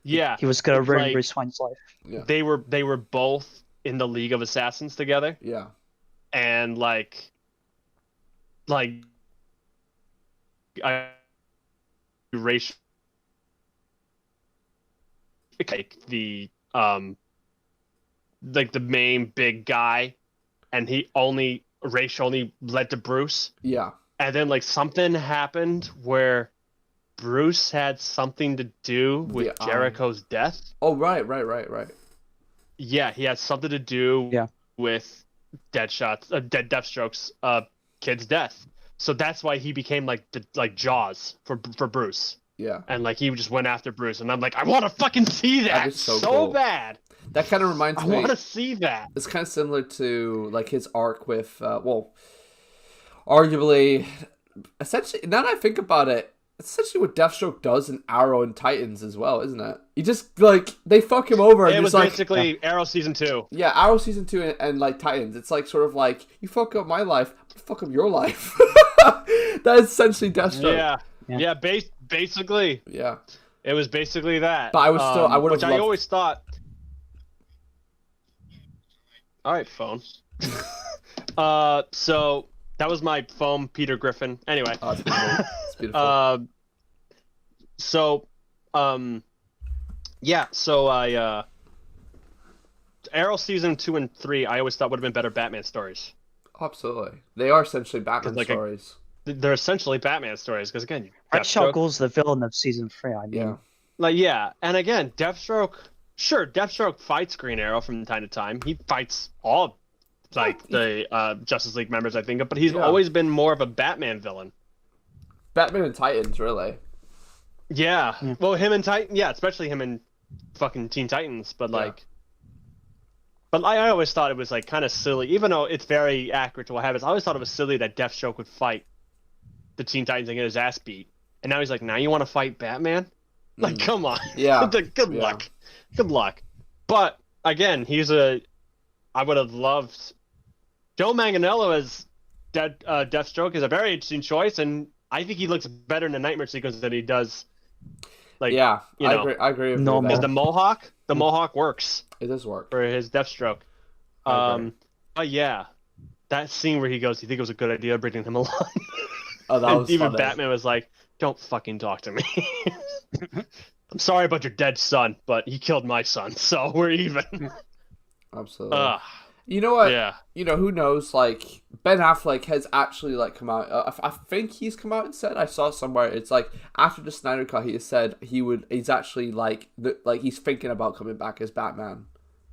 he was gonna ruin Bruce Wayne's life. Yeah. They were both in the League of Assassins together. Yeah. And like racial, like the main big guy, and Raish only led to Bruce. Yeah. And then like something happened where Bruce had something to do with Jericho's death. Oh, right. Yeah, he had something to do with Deathstroke's kid's death. So that's why he became like Jaws for Bruce. Yeah. And like he just went after Bruce, and I'm like, I want to fucking see that so cool. Bad. That kind of reminds me. I want to see that. It's kind of similar to like his arc with, arguably, essentially. Now that I think about it, it's essentially what Deathstroke does in Arrow and Titans as well, isn't it? He just like they fuck him over. And it was basically Arrow season 2. Yeah, Arrow season 2 and like Titans. It's like sort of like you fuck up my life, fuck up your life. That is essentially Deathstroke. Yeah. Basically. Yeah. It was basically that. But I was still, I would have. Which I always thought. All right, phone. So that was my phone, Peter Griffin. Anyway. Oh, it's beautiful. It's beautiful. So I Arrow season 2 and 3, I always thought would have been better Batman stories. Absolutely, they are essentially Batman stories. They're essentially Batman stories because again, Ra's al Ghul's the villain of season 3. I mean, and again, Deathstroke fights Green Arrow from time to time. He fights all the Justice League members, I think, but he's always been more of a Batman villain. Batman and Titans, really. Yeah. Well, him and Titan, especially him and fucking Teen Titans, but like. But I always thought it was like kind of silly, even though it's very accurate to what happens. I always thought it was silly that Deathstroke would fight the Teen Titans and get his ass beat, and now he's like, now you want to fight Batman? Like, come on. Yeah. Good luck. But again, I would have loved Joe Manganiello as Deathstroke is a very interesting choice, and I think he looks better in the Nightmare sequence than he does. Like, I agree with you. As the Mohawk, Mohawk works. It does work for his Deathstroke. But yeah, that scene where he goes, "You think it was a good idea bringing him along?" Oh, that was even funny. Batman was like, "Don't fucking talk to me." I'm sorry about your dead son, but he killed my son, so we're even. Absolutely. You know what? Yeah. You know, who knows? Like, Ben Affleck has actually, like, come out. I think he's come out and said, I saw somewhere, it's like, after the Snyder Cut, he has said he's actually, like, he's thinking about coming back as Batman.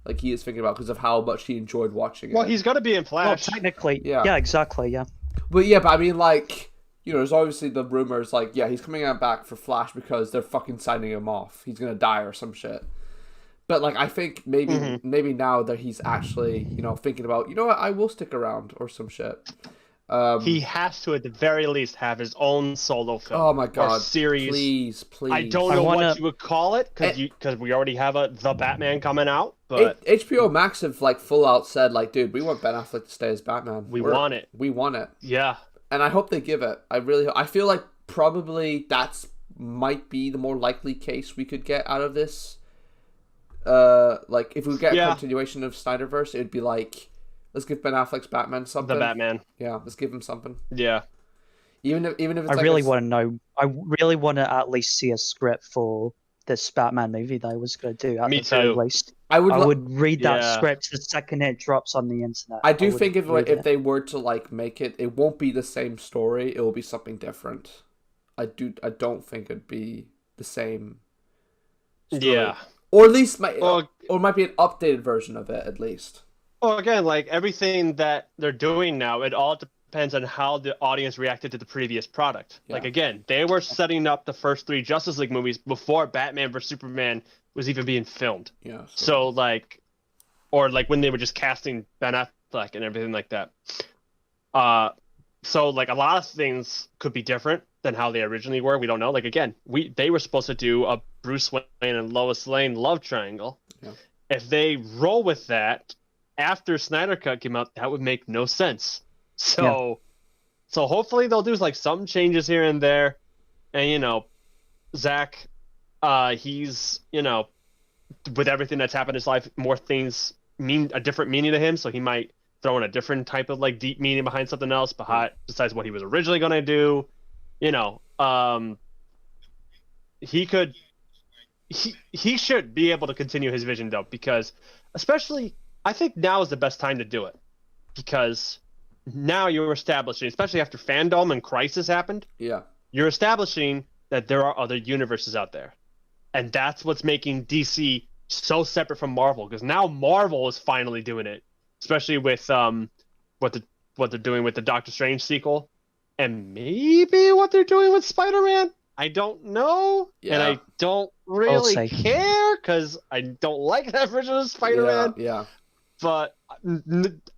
Like, he is thinking about because of how much he enjoyed watching it. Well, he's got to be in Flash. Well, technically, yeah, exactly, yeah. But I mean, like, you know, there's obviously the rumors, like, he's coming out back for Flash because they're fucking signing him off. He's gonna die or some shit. But, like, I think maybe now that he's actually, you know, thinking about, you know what, I will stick around or some shit. He has to, at the very least, have his own solo film. Oh my god! Or series. Please. I don't know what you would call it because we already have The Batman coming out. But HBO Max have like full out said like, dude, we want Ben Affleck to stay as Batman. We want it. We want it. Yeah. And I hope they give it. I feel like probably might be the more likely case we could get out of this. Like if we get a continuation of Snyderverse, it'd be like, let's give Ben Affleck's Batman something. The Batman. Yeah, let's give him something. Yeah. Even if it's I really want to know. I really want to at least see a script for this Batman movie that I was going to do. At the very least. I would read that script the second it drops on the internet. I do think if they were to like make it, it won't be the same story. It will be something different. I don't think it'd be the same story. Yeah. Or at least or it might be an updated version of it at least. Well, again, like everything that they're doing now, it all depends on how the audience reacted to the previous product. Yeah. Like again, they were setting up the first 3 Justice League movies before Batman vs Superman was even being filmed. Yeah. So like, or like when they were just casting Ben Affleck and everything like that. So like a lot of things could be different than how they originally were. We don't know. Like again, they were supposed to do a Bruce Wayne and Lois Lane love triangle. Yeah. If they roll with that after Snyder Cut came out, that would make no sense. So hopefully they'll do like some changes here and there. And Zack, he's with everything that's happened in his life, more things mean a different meaning to him. So he might throw in a different type of like deep meaning behind something else besides what he was originally going to do. He should be able to continue his vision though, because especially I think now is the best time to do it, because now you're establishing, especially after Fandom and Crisis happened. Yeah. You're establishing that there are other universes out there. And that's what's making DC so separate from Marvel, because now Marvel is finally doing it, especially with what they're doing with the Doctor Strange sequel, and maybe what they're doing with Spider-Man. I don't know, and I don't really care because I don't like that version of Spider-Man. Yeah. But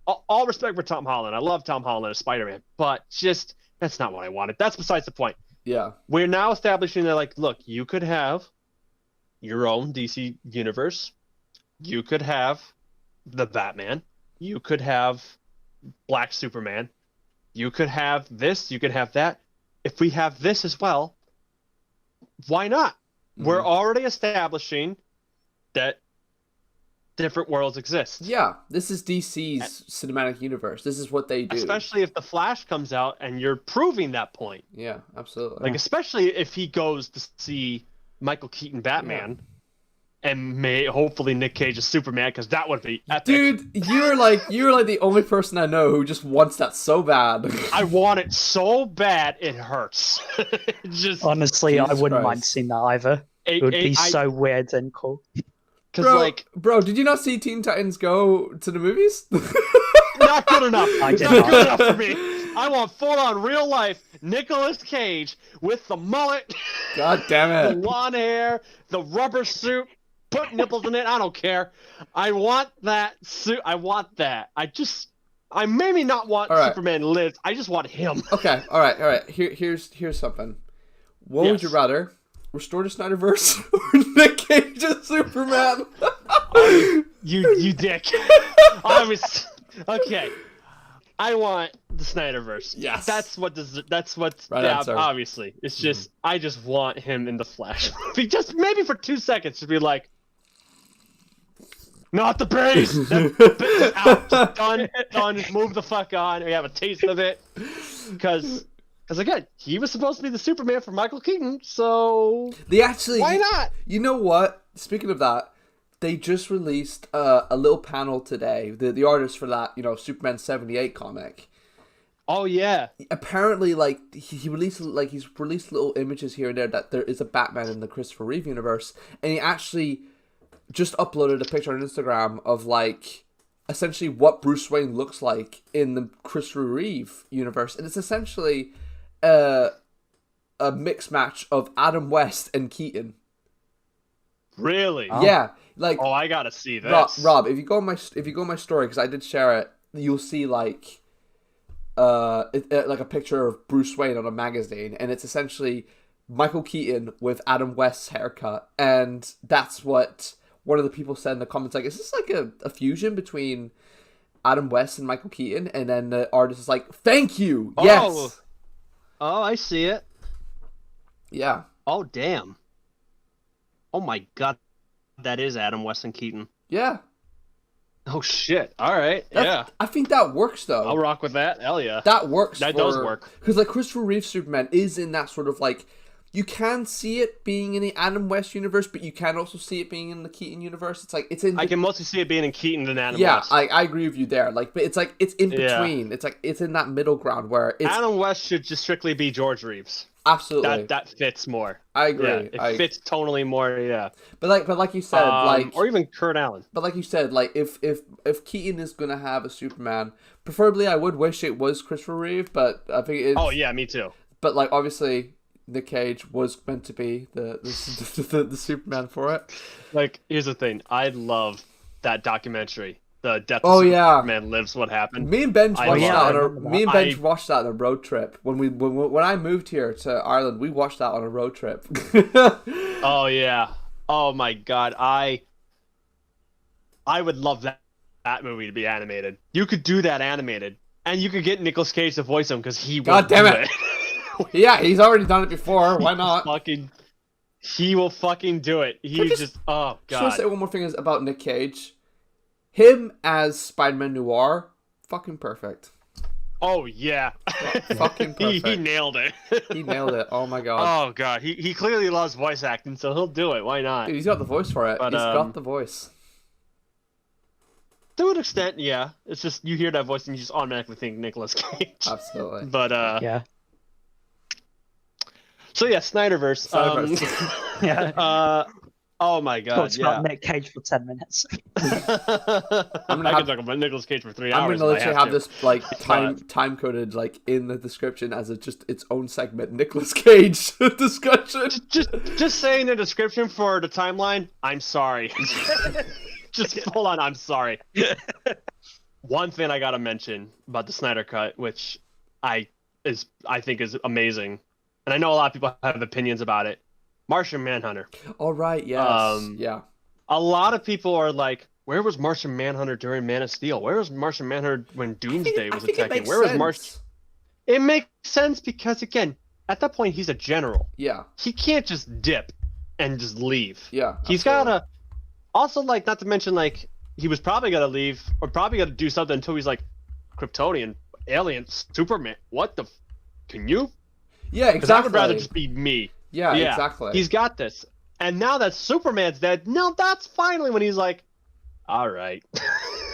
all respect for Tom Holland. I love Tom Holland as Spider-Man, but just that's not what I wanted. That's besides the point. Yeah. We're now establishing that, like, look, you could have your own DC universe. You could have the Batman. You could have Black Superman. You could have this. You could have that. If we have this as well, why not? Mm-hmm. We're already establishing that different worlds exist. Yeah, this is DC's cinematic universe. This is what they do. Especially if The Flash comes out and you're proving that point. Yeah, absolutely. Like, especially if he goes to see Michael Keaton Batman and hopefully Nick Cage as Superman, because that would be epic. Dude, you're like the only person I know who just wants that so bad. I want it so bad it hurts. Honestly, I wouldn't mind seeing that either. It would be so weird and cool. Bro, did you not see Teen Titans Go to the movies? Not good enough. It's not good enough for me. I want full-on real-life Nicolas Cage with the mullet. God damn it. The blonde hair, the rubber suit, put nipples in it. I don't care. I want that suit. I want that. I maybe not want Superman lives. I just want him. Okay, all right. Here's something. What would you rather? Restore the Snyderverse or Nick Cage as Superman? You dick. Okay. I want the Snyderverse. Yes. That's what's obviously. It's just I just want him in the Flash movie. Just maybe for 2 seconds to be like, not the base. Just out. Just done. Move the fuck on. We have a taste of it. Because again, he was supposed to be the Superman for Michael Keaton, so why not? You know what? Speaking of that, they just released a little panel today. The artist for that, Superman 78 comic. Oh yeah. Apparently, like he's released little images here and there that there is a Batman in the Christopher Reeve universe, and he actually just uploaded a picture on Instagram of like essentially what Bruce Wayne looks like in the Christopher Reeve universe, and it's essentially a mixed match of Adam West and Keaton. Really? Yeah. Like, I gotta see this. Rob, if you go on my story, because I did share it, you'll see like like a picture of Bruce Wayne on a magazine, and it's essentially Michael Keaton with Adam West's haircut, and that's what one of the people said in the comments, like, is this like a fusion between Adam West and Michael Keaton? And then the artist is like, thank you, yes. Oh, I see it. Yeah. Oh, damn. Oh my god, that is Adam West and Keaton. Yeah. Oh shit! All right, yeah. I think that works though. I'll rock with that. Hell yeah. That works. That does work. Because like Christopher Reeve's Superman is in that sort of like, you can see it being in the Adam West universe, but you can also see it being in the Keaton universe. It's like it's in. I can mostly see it being in Keaton than Adam yeah, West. Yeah, I agree with you there. Like, but it's like it's in between. It's like it's in that middle ground where it's, Adam West should just strictly be George Reeves. Absolutely. That fits more. I agree. Yeah, it fits tonally more. Yeah. But like you said, like, or even Kurt Allen. But like you said, like if Keaton is gonna have a Superman, preferably I would wish it was Christopher Reeve, but I think it's. Oh yeah, me too. But like obviously, Nick Cage was meant to be the Superman for it. Like, here's the thing, I love that documentary. The Death of Superman Lives, What Happened. Me and Benj watched that on a road trip. When I moved here to Ireland, we watched that on a road trip. Oh yeah. Oh my god. I would love that movie to be animated. You could do that animated, and you could get Nicolas Cage to voice him because he will. God damn it. Yeah, he's already done it before. Why not? He will fucking do it. He's just oh god. Just want to say one more thing is about Nick Cage. Him as Spider-Man Noir, fucking perfect. Oh yeah, fucking perfect. He nailed it. He nailed it. Oh my god. Oh god, he clearly loves voice acting, so he'll do it. Why not? Dude, he's got the voice for it. But, he's got the voice. To an extent, yeah. It's just you hear that voice and you just automatically think Nicolas Cage. Absolutely. But yeah. So yeah, Snyderverse. Yeah. Oh my god! Talked about Nick Cage for 10 minutes. I can talk about Nicolas Cage for 3 hours. I'm gonna literally have this like time coded like in the description as just its own segment. Nicolas Cage discussion. Just saying the description for the timeline. I'm sorry. Just hold on. I'm sorry. One thing I gotta mention about the Snyder Cut, which I think is amazing, and I know a lot of people have opinions about it. Martian Manhunter. All right, yes. Yeah. A lot of people are like, where was Martian Manhunter during Man of Steel? Where was Martian Manhunter when Doomsday was attacking? Where was Martian? It makes sense because, again, at that point, he's a general. Yeah. He can't just dip and just leave. Yeah. He's got to... Also, like, not to mention, like, he was probably going to leave or probably going to do something until he's like, Kryptonian, alien, Superman. What the... Can you? Yeah, exactly. Because I would rather just be me. Yeah, exactly. He's got this. And now that Superman's dead, no, that's finally when he's like, all right.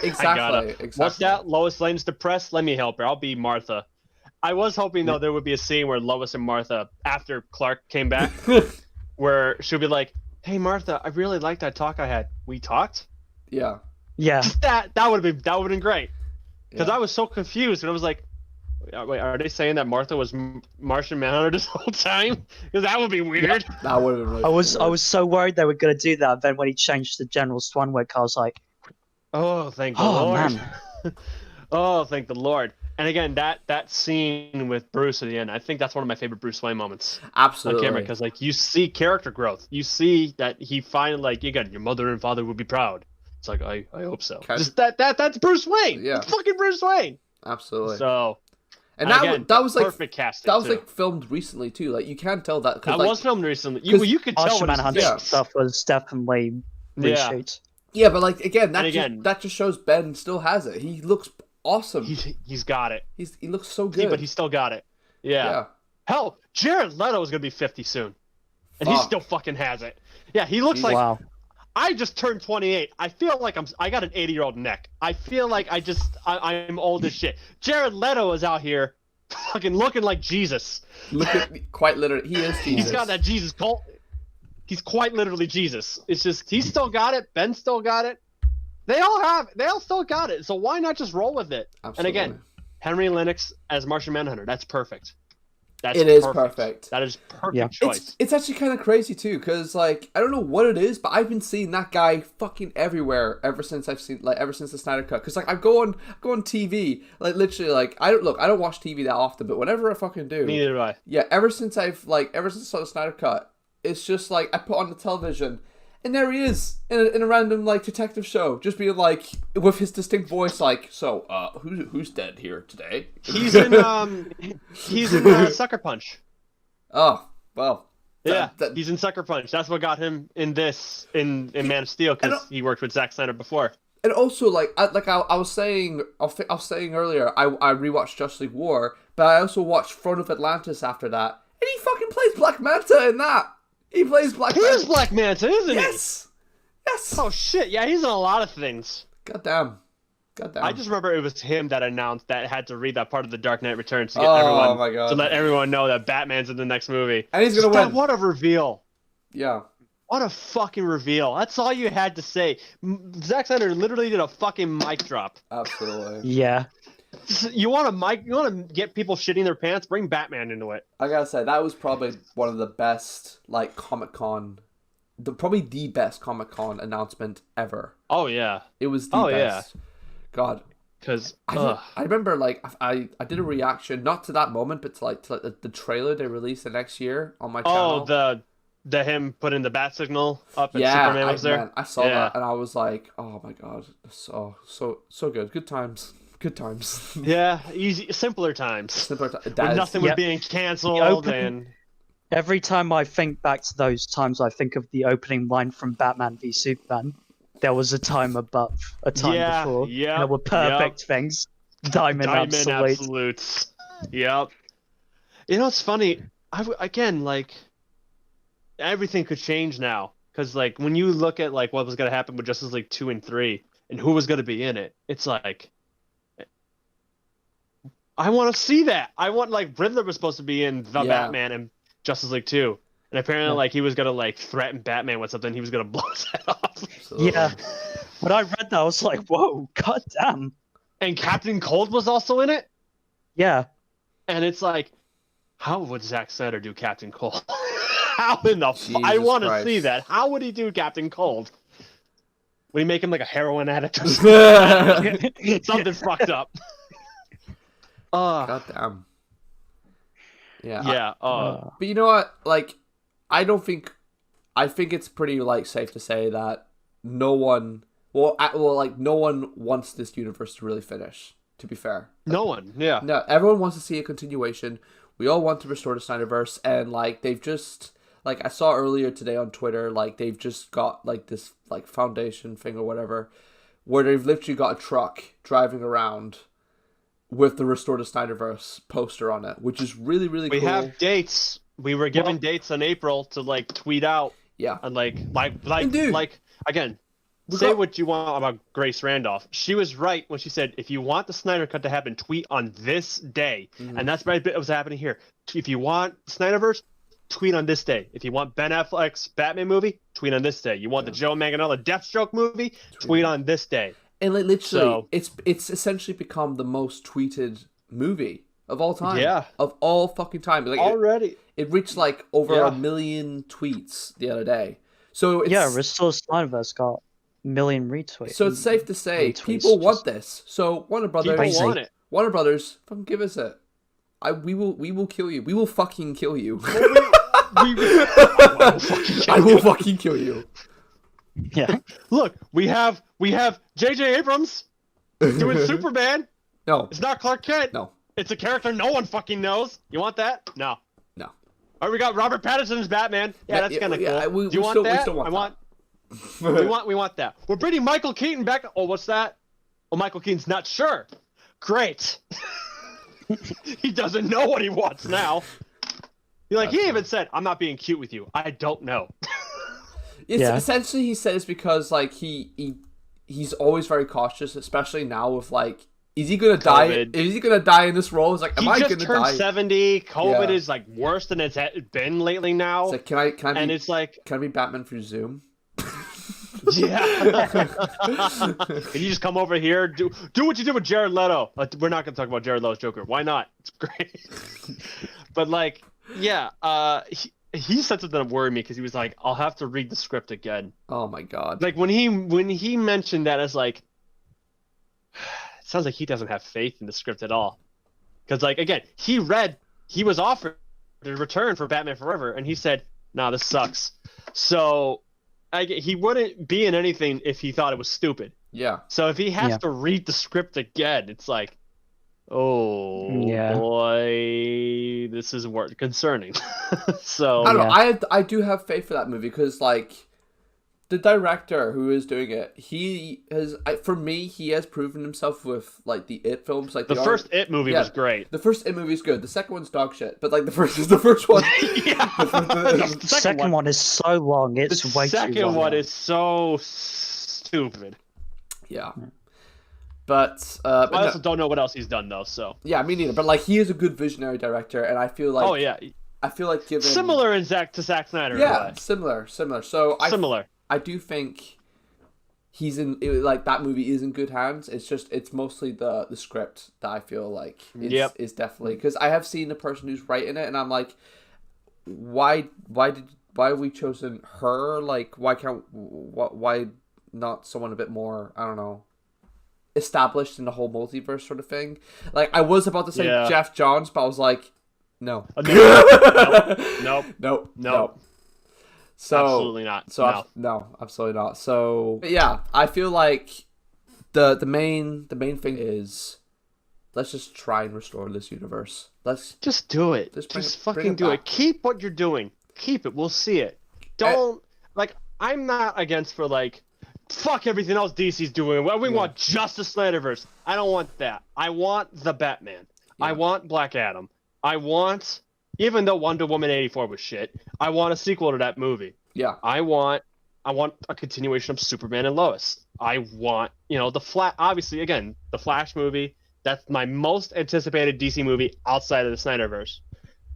Exactly. What's that? Lois Lane's depressed? Let me help her. I'll be Martha. I was hoping, though, there would be a scene where Lois and Martha, after Clark came back, where she'll be like, hey, Martha, I really liked that talk I had. We talked? Yeah. Yeah. That would have been great. Because I was so confused, and I was like, wait, are they saying that Martha was Martian Manhunter this whole time? Because that would be weird. Yeah, that would have been really I was so worried they were going to do that. And then when he changed to General Swanwick, I was like, oh, thank the Lord. Man. Oh, thank the Lord. And again, that scene with Bruce at the end, I think that's one of my favorite Bruce Wayne moments. Absolutely. On camera, because like you see character growth. You see that he finally, like, again, your mother and father would be proud. It's like, I hope so. Just that's Bruce Wayne. Yeah. It's fucking Bruce Wayne. Absolutely. So... And that was like perfect casting. That was like filmed recently too. Like you can't tell that. That like, was filmed recently. You could tell when Manhunter stuff was definitely reshoot. Yeah, but like again, that just shows Ben still has it. He looks awesome. He's got it. He looks so good. But he still got it. Yeah. Hell, Jared Leto is gonna be 50 soon, and he still fucking has it. Yeah, he looks like. Wow. I just turned 28. I feel like I got an 80-year-old neck. I feel like I'm old as shit. Jared Leto is out here fucking looking like Jesus. Quite literally, he is Jesus. He's got that Jesus cult. He's quite literally Jesus. It's just, he's still got it. Ben still got it. They all still got it. So why not just roll with it? Absolutely. And again, Henry Lennox as Martian Manhunter. That's perfect. It is perfect. That is perfect choice. It's actually kind of crazy too, because like I don't know what it is, but I've been seeing that guy fucking everywhere ever since the Snyder Cut. Because like I go on TV, like literally, like I don't watch TV that often, but whenever I fucking do, neither do I. Yeah, ever since I saw the Snyder Cut, it's just like I put on the television. And there he is in a random like detective show, just being like with his distinct voice, like, so who's dead here today? He's in Sucker Punch. Oh well, he's in Sucker Punch. That's what got him in Man of Steel, because he worked with Zack Snyder before. And also like I was saying earlier, I rewatched Justice League War, but I also watched Throne of Atlantis after that, and he fucking plays Black Manta in that. He plays Black Manta. He is Black Manta, isn't he? Yes. Oh shit! Yeah, he's in a lot of things. Goddamn. I just remember it was him that announced that had to read that part of the Dark Knight Returns to get to let everyone know that Batman's in the next movie. And he's gonna win. What a reveal! Yeah. What a fucking reveal! That's all you had to say. Zack Snyder literally did a fucking mic drop. Absolutely. Yeah. You want to get people shitting their pants? Bring Batman into it. I gotta say, that was probably one of the best, like, Comic-Con, probably the best Comic-Con announcement ever. Oh, yeah. It was the best. Yeah. God. Because I remember, like, I did a reaction, not to that moment, but to the trailer they released the next year on my channel. Oh, the him putting the bat signal up and Superman was there? Man, I saw that, and I was like, oh my god, so good. Good times. Good times. Yeah, simpler times. When nothing was being cancelled and... Every time I think back to those times, I think of the opening line from Batman v Superman. There was a time above, a time before. Yeah. There were perfect things. Diamond absolutes. Yep. You know, it's funny. Again, like, everything could change now. Because, like, when you look at, like, what was going to happen with Justice League 2 and 3, and who was going to be in it, it's like... I want to see that. I want, like, Riddler was supposed to be in The Batman and Justice League 2. And apparently, like, he was going to, like, threaten Batman with something. He was going to blow his head off. Absolutely. Yeah. When I read that, I was like, whoa, goddamn. And Captain Cold was also in it? Yeah. And it's like, how would Zack Snyder do Captain Cold? How in the I want to see that. How would he do Captain Cold? Would he make him, like, a heroin addict or something? Something fucked up. Goddamn. Yeah. Yeah. But you know what? Like, I think it's pretty like safe to say that no one wants this universe to really finish. To be fair, no one. Yeah. No, everyone wants to see a continuation. We all want to restore the Snyderverse, and like they've just like I saw earlier today on Twitter, like they've just got like this like foundation thing or whatever, where they've literally got a truck driving around with the Restore the Snyderverse poster on it, which is really, really cool. We have dates. We were given dates in April to, like, tweet out. Yeah. And, like again, say what you want about Grace Randolph. She was right when she said, if you want the Snyder Cut to happen, tweet on this day. Mm-hmm. And that's what was happening here. If you want Snyderverse, tweet on this day. If you want Ben Affleck's Batman movie, tweet on this day. You want the Joe Manganiello Deathstroke movie, tweet on this day. And like, literally, it's essentially become the most tweeted movie of all time. Yeah. Of all fucking time. Like, already. It reached like over 1 million tweets the other day. So it's, Restore Snyderverse got 1 million retweets. So it's safe to say people want this. So Warner Brothers, Warner Brothers, fucking give us it. We will kill you. We will fucking kill you. I will fucking kill you. Yeah. Look, we have J.J. Abrams doing Superman. No. It's not Clark Kent. No. It's a character no one fucking knows. You want that? No. No. All right, we got Robert Pattinson's Batman. Yeah, that's kind of cool. Do you want that? We want that. We're bringing Michael Keaton back. Oh, what's that? Oh, Michael Keaton's not sure. Great. He doesn't know what he wants now. He even said, I'm not being cute with you. I don't know. Essentially, he says because like he's always very cautious, especially now with like, is he gonna die? Is he gonna die in this role? It's like, am I gonna die? He just turned 70. COVID is like worse than it's been lately now. It's like, can I? And it's like, can I be Batman through Zoom? Yeah. Can you just come over here? Do what you did with Jared Leto. We're not gonna talk about Jared Leto's Joker. Why not? It's great. But like, yeah, he said something that worried me because he was like, "I'll have to read the script again." Oh my god! Like when he mentioned that, it's like, it sounds like he doesn't have faith in the script at all. Because like again, he was offered to return for Batman Forever, and he said, "Nah, this sucks." So he wouldn't be in anything if he thought it was stupid. Yeah. So if he has to read the script again, it's like, oh boy, this is concerning. So I don't know. I do have faith for that movie because like the director who is doing it, he has proven himself with like the It films. Like the first It movie was great. The first It movie is good. The second one's dog shit. But like the first one. The second one is so long. It's way too long. The second one is so stupid. Yeah. But I also don't know what else he's done though. So yeah, me neither. But like he is a good visionary director, and I feel like I feel like given similar to Zack Snyder. Yeah, similar. So similar. I do think he's like that movie is in good hands. It's mostly the script that I feel like is definitely, because I have seen the person who's writing it, and I'm like, why have we chosen her? Like why not someone a bit more, I don't know, established in the whole multiverse sort of thing? Like I was about to say Jeff Johns, but I was like, no. Nope. So absolutely not. So no, absolutely not. So but yeah, I feel like the main thing is, let's just try and restore this universe. Let's just do it. Just fucking do it. Keep what you're doing. Keep it. We'll see it. Don't like. I'm not against for like, fuck everything else DC's doing. We want just the Snyderverse. I don't want that. I want the Batman. Yeah. I want Black Adam. I want, even though Wonder Woman 84 was shit, I want a sequel to that movie. Yeah. I want a continuation of Superman and Lois. I want, the Flash, obviously, again, the Flash movie. That's my most anticipated DC movie outside of the Snyderverse.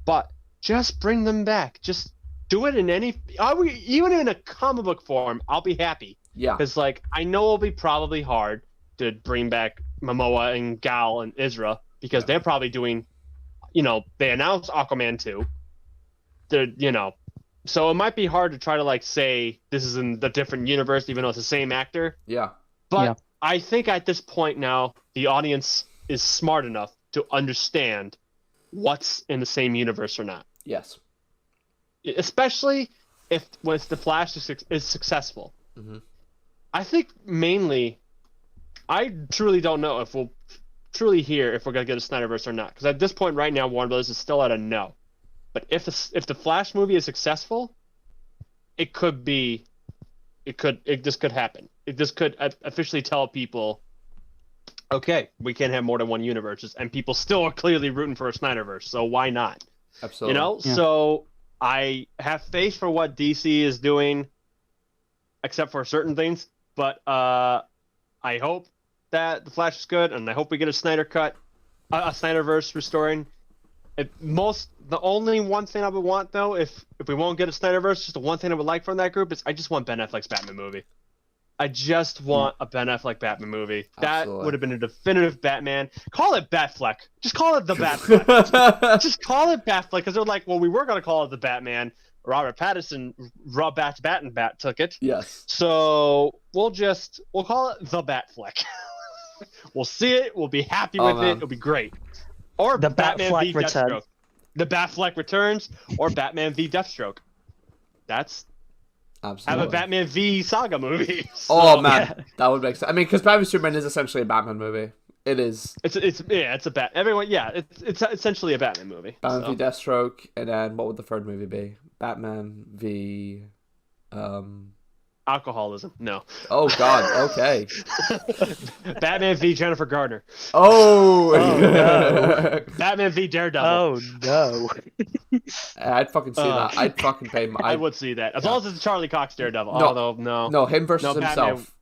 But just bring them back. Just do it in even in a comic book form, I'll be happy. Yeah. Because, like, I know it'll be probably hard to bring back Momoa and Gal and Ezra, because they're probably doing, they announced Aquaman 2. So it might be hard to try to, like, say this is in the different universe, even though it's the same actor. Yeah. But I think at this point now, the audience is smart enough to understand what's in the same universe or not. Yes. Especially when the Flash is successful. Mm-hmm. I think mainly, I truly don't know if we'll truly hear if we're going to get a Snyderverse or not. Because at this point right now, Warner Brothers is still at a no. But if the Flash movie is successful, this could happen. This could officially tell people, okay, we can't have more than one universe, and people still are clearly rooting for a Snyderverse, so why not? Absolutely. So I have faith for what DC is doing, except for certain things, but I hope that the Flash is good, and I hope we get a Snyder cut, a Snyderverse restoring. The only one thing I would want, though, if we won't get a Snyderverse, just the one thing I would like from that group is I just want Ben Affleck's Batman movie. I just want a Ben Affleck Batman movie. That would have been a definitive Batman. Call it Batfleck. Just call it the Batfleck. just call it Batfleck, because they're like, well, we were going to call it the Batman. Robert Pattinson, Bat took it. Yes. So we'll call it the Batfleck. We'll see it. We'll be happy with it. It'll be great. Or the Batman v return. Deathstroke. The Batfleck returns, or Batman v Deathstroke. That's absolutely have a Batman v Saga movie. So, oh man, that would make sense. I mean, because Batman Superman is essentially a Batman movie. It is. It's a Bat. Everyone, it's essentially a Batman movie. Batman v Deathstroke, and then what would the third movie be? Batman v. Alcoholism. No. Oh God. Okay. Batman v Jennifer Garner. Oh no. Batman v Daredevil. Oh no. I'd fucking see that. I'd fucking pay. I would see that, as long as it's Charlie Cox Daredevil. No, him versus himself.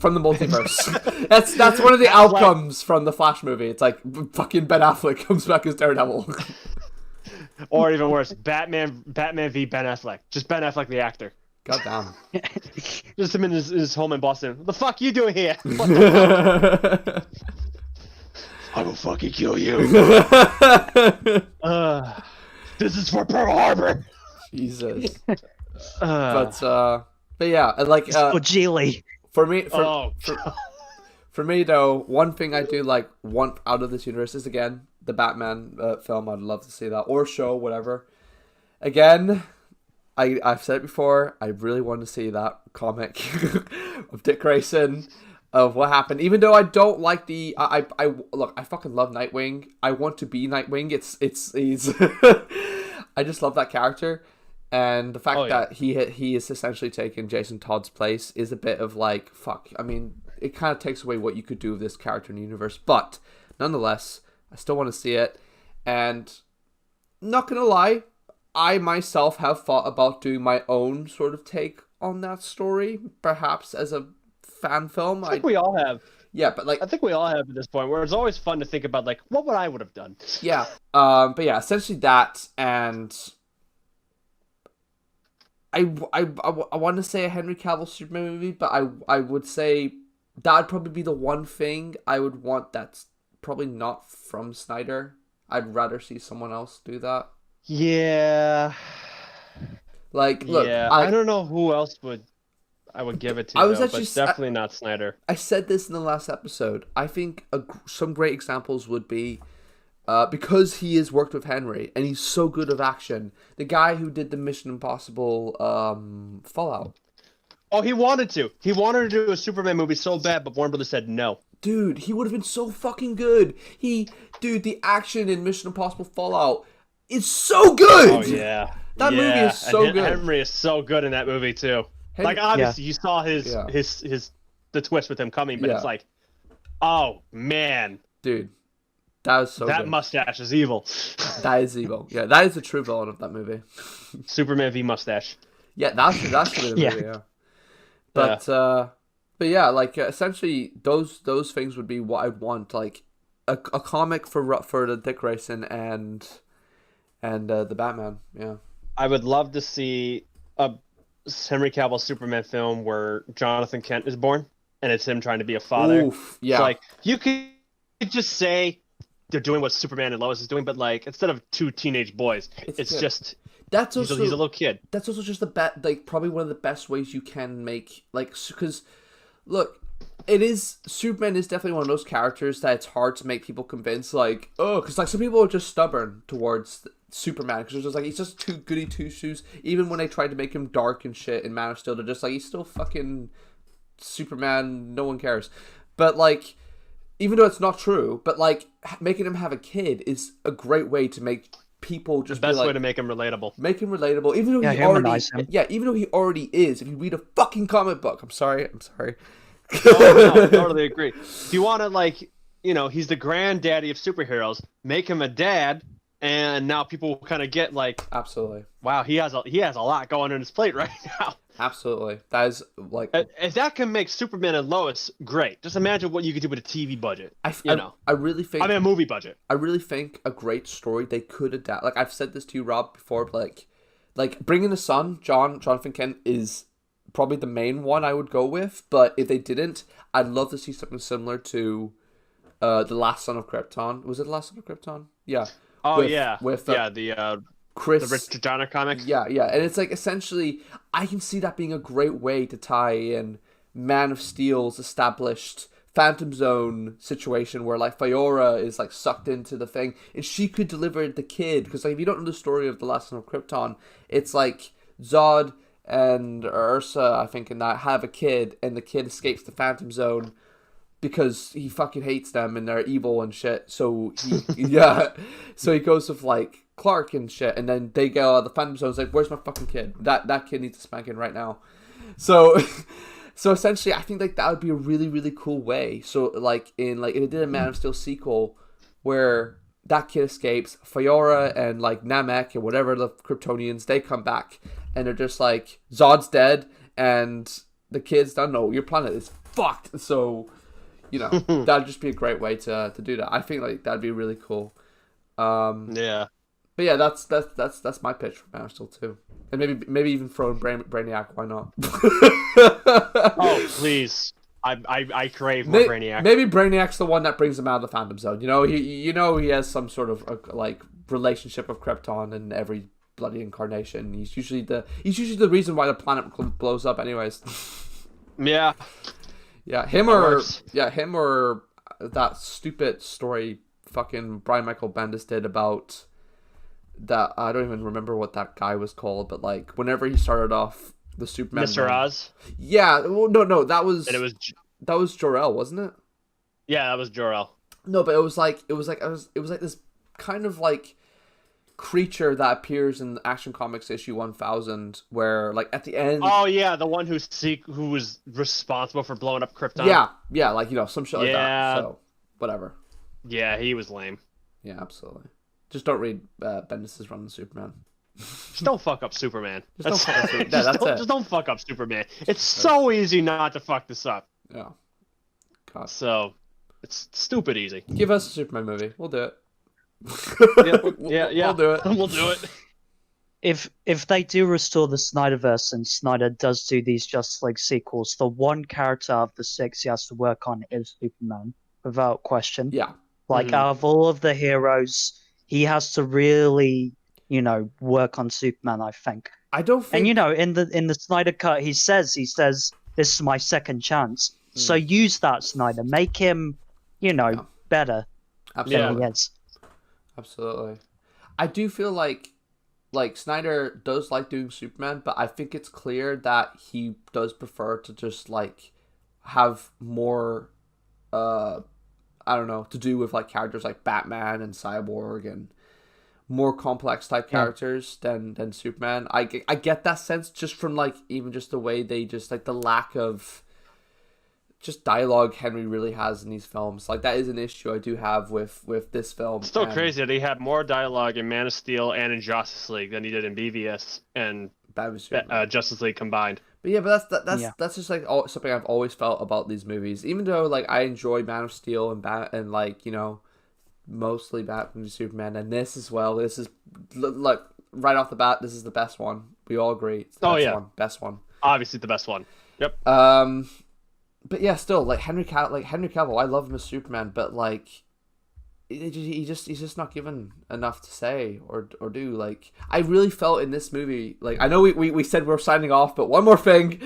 From the multiverse. that's one of the Batfleck. Outcomes from the Flash movie. It's like fucking Ben Affleck comes back as Daredevil. Or even worse, Batman v Ben Affleck. Just Ben Affleck the actor. God damn. Just him in his home in Boston. What the fuck you doing here? I will fucking kill you. This is for Pearl Harbor. Jesus. But yeah, like for Geely. For me though, one thing I do want out of this universe is again the Batman film. I'd love to see that, or show, whatever. Again, I've said it before. I really want to see that comic of Dick Grayson, of what happened. Even though I don't like the I fucking love Nightwing. I want to be Nightwing. He's I just love that character. And the fact that he is essentially taken Jason Todd's place is a bit of like, fuck. I mean, it kind of takes away what you could do with this character in the universe. But nonetheless, I still want to see it. And not going to lie, I myself have thought about doing my own sort of take on that story, perhaps as a fan film. I think we all have. Yeah, but like, I think we all have at this point where it's always fun to think about like, what would I would have done? Yeah. But yeah, essentially that, and I want to say a Henry Cavill Superman movie, but I would say that'd probably be the one thing I would want that's probably not from Snyder. I'd rather see someone else do that. Yeah. Like, look, yeah, I don't know who else I would give it to. But definitely not Snyder. I said this in the last episode. I think some great examples would be because he has worked with Henry and he's so good of action. The guy who did the Mission Impossible Fallout. Oh, he wanted to. He wanted to do a Superman movie so bad, but Warner Brothers said no. Dude, he would have been so fucking good. The action in Mission Impossible Fallout is so good. Oh yeah, that movie is so good. Henry is so good in that movie too. Like obviously, you saw the twist with him coming, but it's like, oh man, dude. That was so that good. mustache is evil. That is evil. Yeah, that is the true villain of that movie. Superman v mustache. Yeah, that's the movie. Yeah. But yeah, like essentially those things would be what I'd want. Like a comic for the Dick Grayson and the Batman. Yeah. I would love to see a Henry Cavill Superman film where Jonathan Kent is born and it's him trying to be a father. Oof, yeah. It's like you could just say they're doing what Superman and Lois is doing, but like instead of two teenage boys, it's just that's also he's a little kid. That's also just probably one of the best ways you can make because look, Superman is definitely one of those characters that it's hard to make people convince because like some people are just stubborn towards Superman because it's just like he's just too goody two shoes. Even when they tried to make him dark and shit in Man of Steel, they're just like he's still fucking Superman. No one cares, but like. Even though it's not true, but like making him have a kid is a great way to make people just the best way to make him relatable. Make him relatable, even though even though he already is. If you read a fucking comic book, I'm sorry. No, totally agree. If you want to he's the granddaddy of superheroes. Make him a dad, and now people kind of get like, absolutely. Wow, he has a lot going on his plate right now. Absolutely. That is like if that can make Superman and Lois great. Just imagine what you could do with a TV budget. I really think a movie budget. I really think a great story they could adapt. Like I've said this to you, Rob, before. But like bringing the son, Jonathan Kent is probably the main one I would go with. But if they didn't, I'd love to see something similar to the Last Son of Krypton. Was it the Last Son of Krypton? Yeah. Oh the Chris, the Richard Donner comic. Yeah, and it's like essentially I can see that being a great way to tie in Man of Steel's established Phantom Zone situation where like Fiora is like sucked into the thing and she could deliver the kid because like if you don't know the story of the Last Son of Krypton, it's like Zod and Ursa I think in that have a kid and the kid escapes the Phantom Zone because he fucking hates them and they're evil and shit. So he goes with like Clark and shit, and then they go the Phantom Zone's like, where's my fucking kid? That kid needs a spanking right now. So essentially I think like that would be a really, really cool way. So like if they did a Man of Steel sequel where that kid escapes, Fiora and like Namek and whatever the Kryptonians, they come back and they're just like Zod's dead and the kids don't know your planet is fucked. So that'd just be a great way to do that. I think like that'd be really cool. Yeah. But yeah, that's my pitch for Man of Steel 2. And maybe even throw in Brainiac, why not? Oh, please. I crave more Brainiac. Maybe Brainiac's the one that brings him out of the Phantom Zone. He has some sort of like relationship with Krypton in every bloody incarnation. He's usually the reason why the planet blows up, anyways. Yeah. Yeah, him or that stupid story fucking Brian Michael Bendis did about that. I don't even remember what that guy was called, but like whenever he started off the Superman, Mr. Oz. Yeah, well, no, that was Jor-El, wasn't it? Yeah, that was Jor-El. No, but it was like this kind of like creature that appears in Action Comics issue 1000, where like at the end. Oh yeah, the one who was responsible for blowing up Krypton. Yeah, like some shit like that. So whatever. Yeah, he was lame. Yeah, absolutely. Just don't read Bendis' run on Superman. Just don't fuck up Superman. Just don't fuck up Superman. It's so easy not to fuck this up. Yeah. God. So it's stupid easy. Give us a Superman movie. We'll do it. Yeah. We'll do it. We'll do it. If they do restore the Snyderverse and Snyder does do these Justice League sequels, the one character of the 6 he has to work on is Superman, without question. Yeah. Like out of all of the heroes, he has to really, work on Superman, I think. I don't think. And in the Snyder cut, he says, this is my second chance. So use that, Snyder. Make him, better. Absolutely. Than he is. Absolutely. I do feel like Snyder does like doing Superman, but I think it's clear that he does prefer to just like have more I don't know, to do with like characters like Batman and Cyborg and more complex type characters than Superman. I get that sense just from like even just the way they just like the lack of just dialogue Henry really has in these films. Like that is an issue I do have with this film. It's still crazy that he had more dialogue in Man of Steel and in Justice League than he did in BVS and Justice League combined. But yeah, but that's just like something I've always felt about these movies. Even though like I enjoy Man of Steel and like mostly Batman v Superman and this as well. This is like right off the bat, this is the best one. We all agree. It's the best one. Obviously the best one. Yep. But yeah, still like Henry Cavill, I love him as Superman, but like he's just not given enough to say or do. Like I really felt in this movie, like I know we said we're signing off, but one more thing.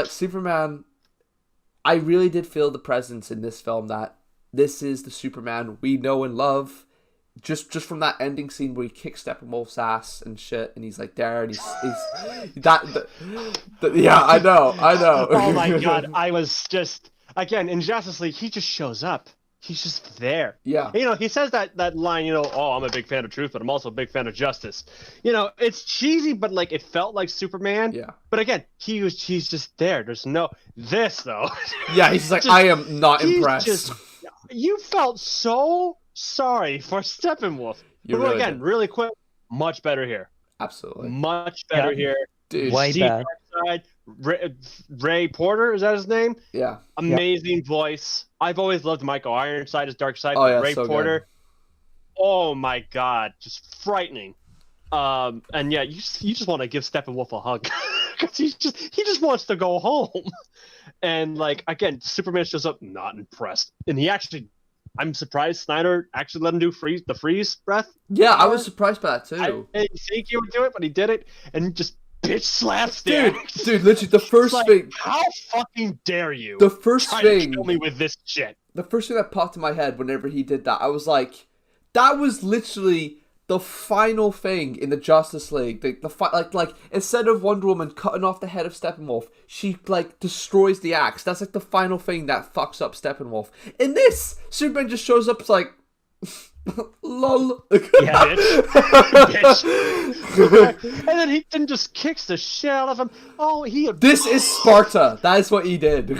Superman, I really did feel the presence in this film that this is the Superman we know and love. Just from that ending scene where he kicks Steppenwolf's ass and shit, and he's like there, and he's yeah, I know. Oh my god, I was just again in Justice League. He just shows up. He's just there. Yeah. He says that line. Oh, I'm a big fan of truth, but I'm also a big fan of justice. It's cheesy, but like it felt like Superman. Yeah. But again, he's just there. There's no this though. Yeah, he's like I am not impressed. You felt so sorry for Steppenwolf. Really quick, much better here. Absolutely. Much better here. Dude, way better. Ray Porter, is that his name? Yeah. Amazing voice. I've always loved Michael Ironside as Darkseid, but Ray Porter. Good. Oh my god, just frightening. And yeah, you just want to give Steppenwolf a hug because he just wants to go home. And like again, Superman shows up not impressed, and I'm surprised Snyder actually let him do the freeze breath. Yeah, I was surprised by that too. I didn't think he would do it, but he did it, and just bitch slaps dude, literally the first thing. How fucking dare you? The first thing. To kill me with this shit. The first thing that popped in my head whenever he did that, I was like, that was literally the final thing in the Justice League. Like instead of Wonder Woman cutting off the head of Steppenwolf, she like destroys the axe. That's like the final thing that fucks up Steppenwolf. In this, Superman just shows up like, lol. Yeah, bitch. And then he then just kicks the shit out of him. Oh, This is Sparta. That is what he did.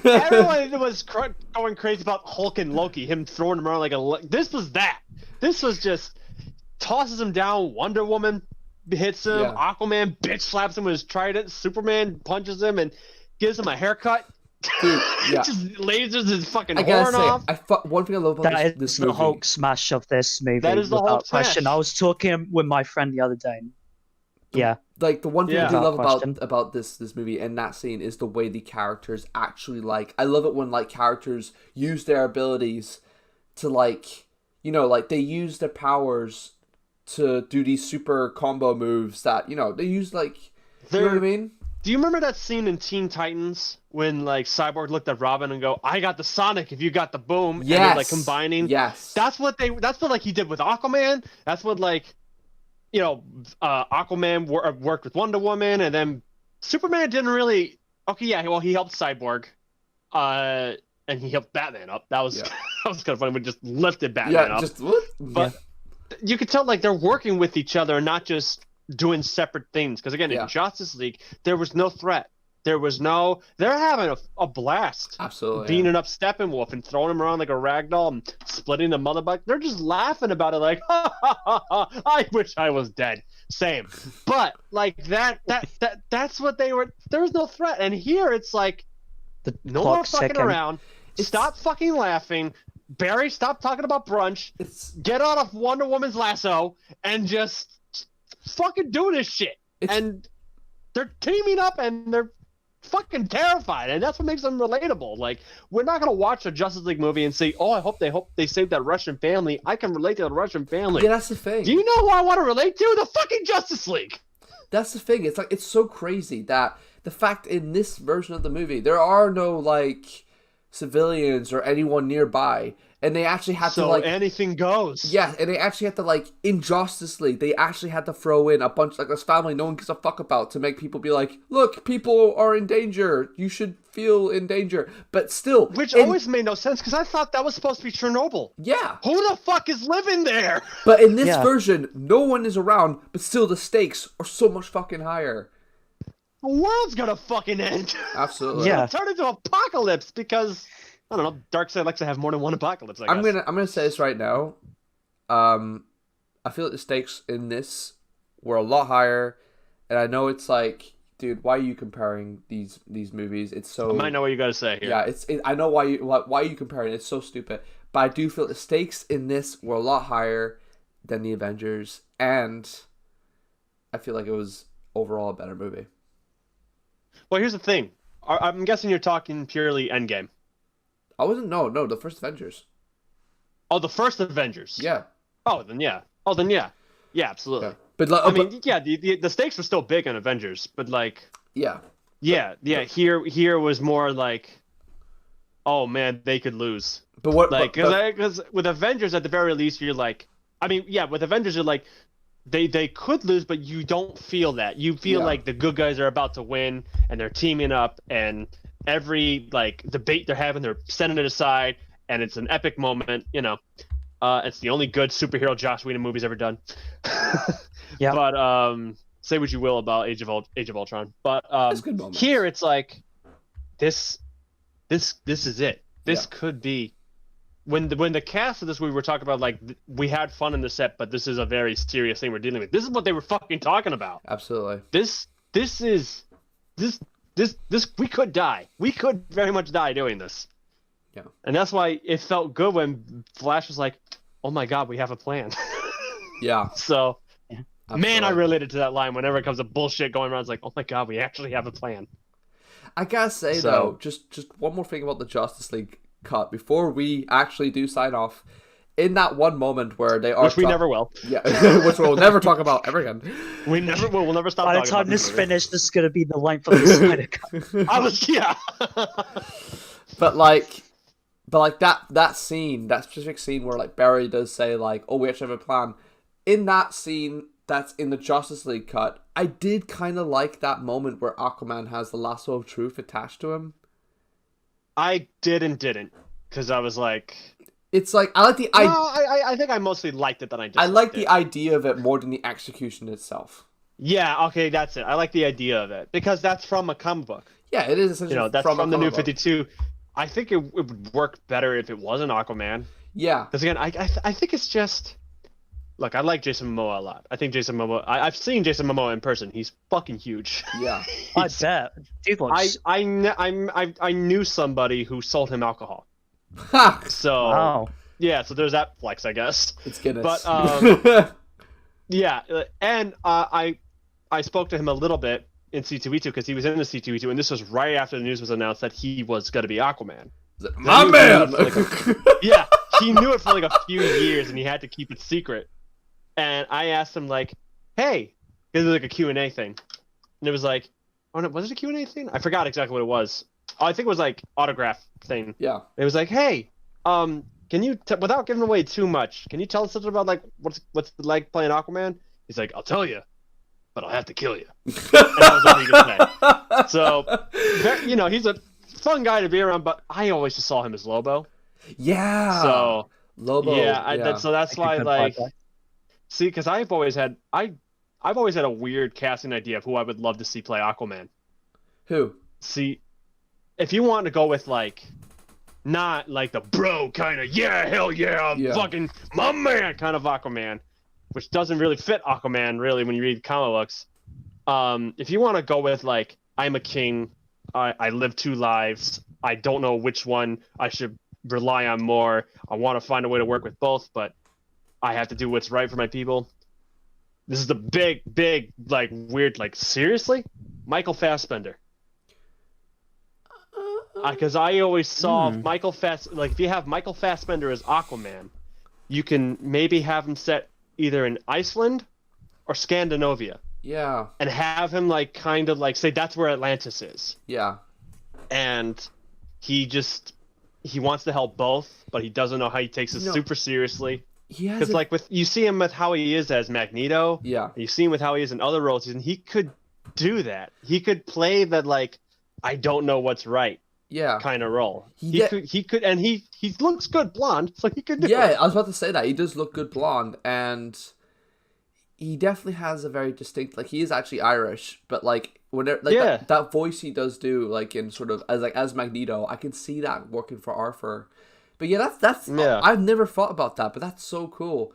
Everyone was going crazy about Hulk and Loki. Him throwing him around like This was that. This was just tosses him down. Wonder Woman hits him. Yeah. Aquaman bitch slaps him with his trident. Superman punches him and gives him a haircut. Dude, yeah. Just lasers his fucking horn off. One thing I love about this movie. That is the Hulk smash of this movie. That is the Hulk question. Smash. I was talking with my friend the other day. Like the one thing I do love question. about this movie and that scene is the way the characters actually like. I love it when like characters use their abilities to like, you know, like they use their powers to do these super combo moves that, you know, they use like, you know what I mean? Do you remember that scene in Teen Titans when like Cyborg looked at Robin and go, "I got the Sonic if you got the Boom," Yes. and they're like combining. Yes. That's what like he did with Aquaman. That's what like, you know, Aquaman worked with Wonder Woman, and then Superman didn't really. Okay, yeah, well he helped Cyborg, and he helped Batman up. That was that was kind of funny. We just lifted Batman up. Just what? But you could tell like they're working with each other and not just doing separate things. Because again, in Justice League, there was no threat. They're having a blast. Absolutely. Beating up Steppenwolf and throwing him around like a ragdoll and splitting the mother bug. They're just laughing about it like, ha, ha, ha, ha, I wish I was dead. Same. But like that's what they were. There was no threat. And here it's like, no more fucking around. Stop fucking laughing. Barry, stop talking about brunch. Get out of Wonder Woman's lasso and just fucking do this shit. And they're teaming up and they're fucking terrified, and that's what makes them relatable. Like, we're not gonna watch a Justice League movie and say, "Oh, I hope they saved that Russian family." I can relate to the Russian family. Yeah, that's the thing. Do you know who I want to relate to? The fucking Justice League. That's the thing. It's like it's so crazy that the fact in this version of the movie there are no like civilians or anyone nearby. And they actually had to like anything goes. Yeah, and they actually had to like in Justice League, they actually had to throw in a bunch like this family no one gives a fuck about to make people be like, look, people are in danger. You should feel in danger. But still, which always made no sense because I thought that was supposed to be Chernobyl. Yeah. Who the fuck is living there? But in this version, no one is around. But still, the stakes are so much fucking higher. The world's gonna fucking end. Absolutely. Yeah. It's gonna turn into apocalypse because. I don't know. Darkseid likes to have more than one apocalypse. I guess. I'm gonna say this right now. I feel like the stakes in this were a lot higher, and I know it's like, dude, why are you comparing these movies? It's so. I might know what you got to say here. Yeah, I know why are you comparing? It's so stupid, but I do feel the stakes in this were a lot higher than the Avengers, and I feel like it was overall a better movie. Well, here's the thing. I'm guessing you're talking purely Endgame. I wasn't. No, the first Avengers. Oh, the first Avengers. Yeah. Oh, then yeah. Yeah, absolutely. Yeah. But like, I mean, yeah, the stakes were still big in Avengers, but like. Yeah. Here was more like, oh man, they could lose. But what? Like, because with Avengers, at the very least, you're like, I mean, yeah, with Avengers, you're like, they could lose, but you don't feel that. You feel like the good guys are about to win, and they're teaming up, and every like debate they're having, they're setting it aside, and it's an epic moment. You know, it's the only good superhero Joss Whedon movie's ever done. Yeah. But say what you will about Age of Ultron, but here it's like this is it. This could be when the cast of this movie were talking about like we had fun in the set, but this is a very serious thing we're dealing with. This is what they were fucking talking about. Absolutely. This we could die. We could very much die doing this. Yeah. And that's why it felt good when Flash was like, "Oh my God, we have a plan." Yeah. So, Absolutely. Man, I related to that line whenever it comes to bullshit going around. It's like, "Oh my God, we actually have a plan." I gotta say though, just one more thing about the Justice League cut before we actually do sign off. In that one moment where they are, which we never will. Yeah, which we'll never talk about ever again. We never will. We'll never stop. By the time this finished, this is gonna be the length of the Snyder Cut. But like that scene, that specific scene where like Barry does say like, "Oh, we actually have a plan." In that scene, that's in the Justice League cut. I did kind of like that moment where Aquaman has the lasso of truth attached to him. I didn't, because I was like. It's like I like the idea. No, I think I mostly liked it than I just. I like the idea of it more than the execution itself. Yeah, okay, that's it. I like the idea of it because that's from a comic book. Yeah, it is essentially that's from the New 52. I think it would work better if it wasn't Aquaman. Yeah, because again, I think it's just. Look, I like Jason Momoa a lot. I think Jason Momoa. I've seen Jason Momoa in person. He's fucking huge. Yeah, I bet. Dude looks... I knew somebody who sold him alcohol. So yeah, so there's that flex, I guess. It's Guinness. But yeah, and I spoke to him a little bit in C2E2 because he was in the C2E2, and this was right after the news was announced that he was going to be Aquaman. My man! Yeah, he knew it for like a few years, and he had to keep it secret. And I asked him like, "Hey," because it was like a Q&A thing, and it was like, "Oh no, was it a Q&A thing? I forgot exactly what it was. Oh, I think it was like autograph thing." Yeah. It was like, "Hey, can you without giving away too much, can you tell us something about like what's it like playing Aquaman?" He's like, "I'll tell you, but I'll have to kill you." And that was what he could say. So, you know, he's a fun guy to be around, but I always just saw him as Lobo. Yeah. So Lobo. yeah, so that's why like, see, because I've always had a weird casting idea of who I would love to see play Aquaman. Who? See, if you want to go with like, not like the bro kind of hell yeah, fucking my man kind of Aquaman, which doesn't really fit Aquaman really when you read comic books. If you want to go with like, I'm a king, I live two lives, I don't know which one I should rely on more. I want to find a way to work with both, but I have to do what's right for my people. This is the big like weird like, seriously, Michael Fassbender. Because I always saw Michael like if you have Michael Fassbender as Aquaman, you can maybe have him set either in Iceland or Scandinavia. Yeah. And have him like kind of like say that's where Atlantis is. Yeah. And he wants to help both, but he doesn't know how he takes it super seriously. Because like you see him with how he is as Magneto. Yeah. And you see him with how he is in other roles, and he could do that. He could play that like, I don't know what's right. Yeah, kind of role. He could, and he looks good blonde, so he could do it. Yeah, I was about to say that. He does look good blonde, and he definitely has a very distinct, like, he is actually Irish, but like whenever like that voice he does do, like in sort of as Magneto, I can see that working for Arthur. But yeah, that's I've never thought about that, but that's so cool.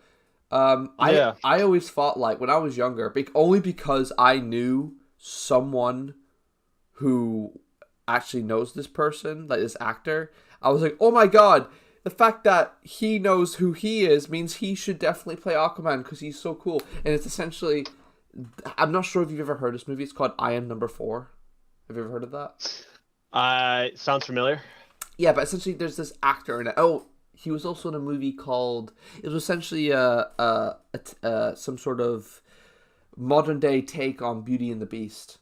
I always thought, like, when I was younger, only because I knew someone who actually knows this person, like this actor, I was like, oh my god, the fact that he knows who he is means he should definitely play Aquaman because he's so cool. And it's essentially, I'm not sure if you've ever heard this movie, it's called I Am Number 4. Have you ever heard of that? Sounds familiar. Yeah, but essentially there's this actor in it. Oh, he was also in a movie called, it was essentially some sort of modern day take on Beauty and the Beast.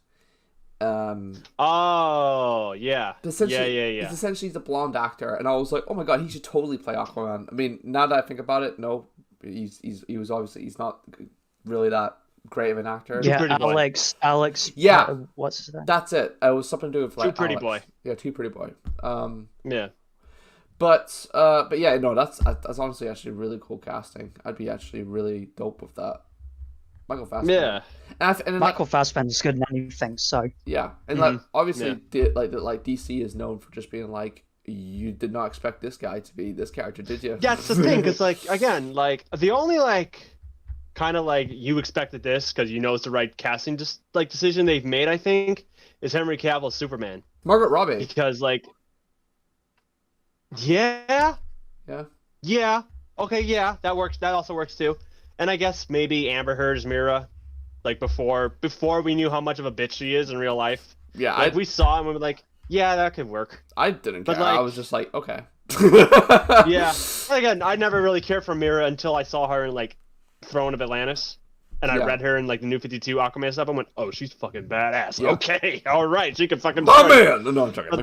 Oh yeah. It's essentially the blonde actor, and I was like, oh my god, he should totally play Aquaman. I mean, now that I think about it, no, he's not really that great of an actor. Yeah, Alex. Yeah, what's his name? That's it. It was something to do with like Too Pretty Boy. Yeah, Too Pretty Boy. Yeah. But yeah, no, that's honestly actually really cool casting. I'd be actually really dope with that. Michael Fassbender. Yeah. And Michael Fassbender's good in anything, so. Yeah. And like obviously DC is known for just being like, you did not expect this guy to be this character, did you? Yeah, that's the thing, because like, again, like the only like kind of like you expected this because you know it's the right casting decision they've made, I think, is Henry Cavill's Superman. Margaret Robbie. Because like Yeah. Okay, yeah, that works. That also works too. And I guess maybe Amber Heard's Mira, like before we knew how much of a bitch she is in real life. Yeah, like we saw and we were like, yeah, that could work. I didn't care. Like, I was just like, okay. Yeah. Again, I never really cared for Mira until I saw her in like Throne of Atlantis. And I read her in like the New 52 Aquaman stuff and went, oh, she's fucking badass. Yeah. Okay, all right, she can fucking. My man. No, I'm talking. My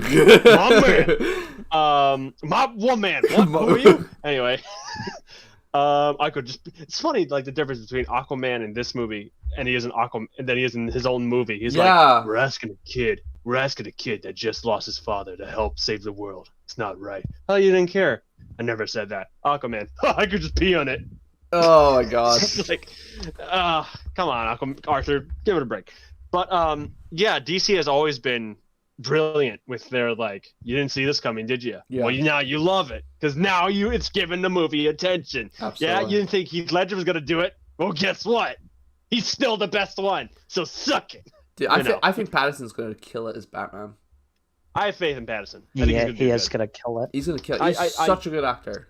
man. My woman. What? Who are you? Anyway, I could just. It's funny, like the difference between Aquaman in this movie and he is in Aquaman, and then he is in his own movie. He's like, we're asking a kid that just lost his father to help save the world. It's not right. Oh, you didn't care. I never said that. Aquaman. I could just pee on it. Oh my god. Like, come on, Arthur, give it a break. But yeah, DC has always been brilliant with their like, you didn't see this coming, did you? Yeah. Well, now you love it because now it's giving the movie attention. Absolutely. Yeah, you didn't think Heath Ledger was gonna do it. Well, guess what? He's still the best one. So suck it. Dude, I think Pattinson's gonna kill it as Batman. I have faith in Pattinson. He is gonna kill it. He's gonna kill it. He's such a good actor.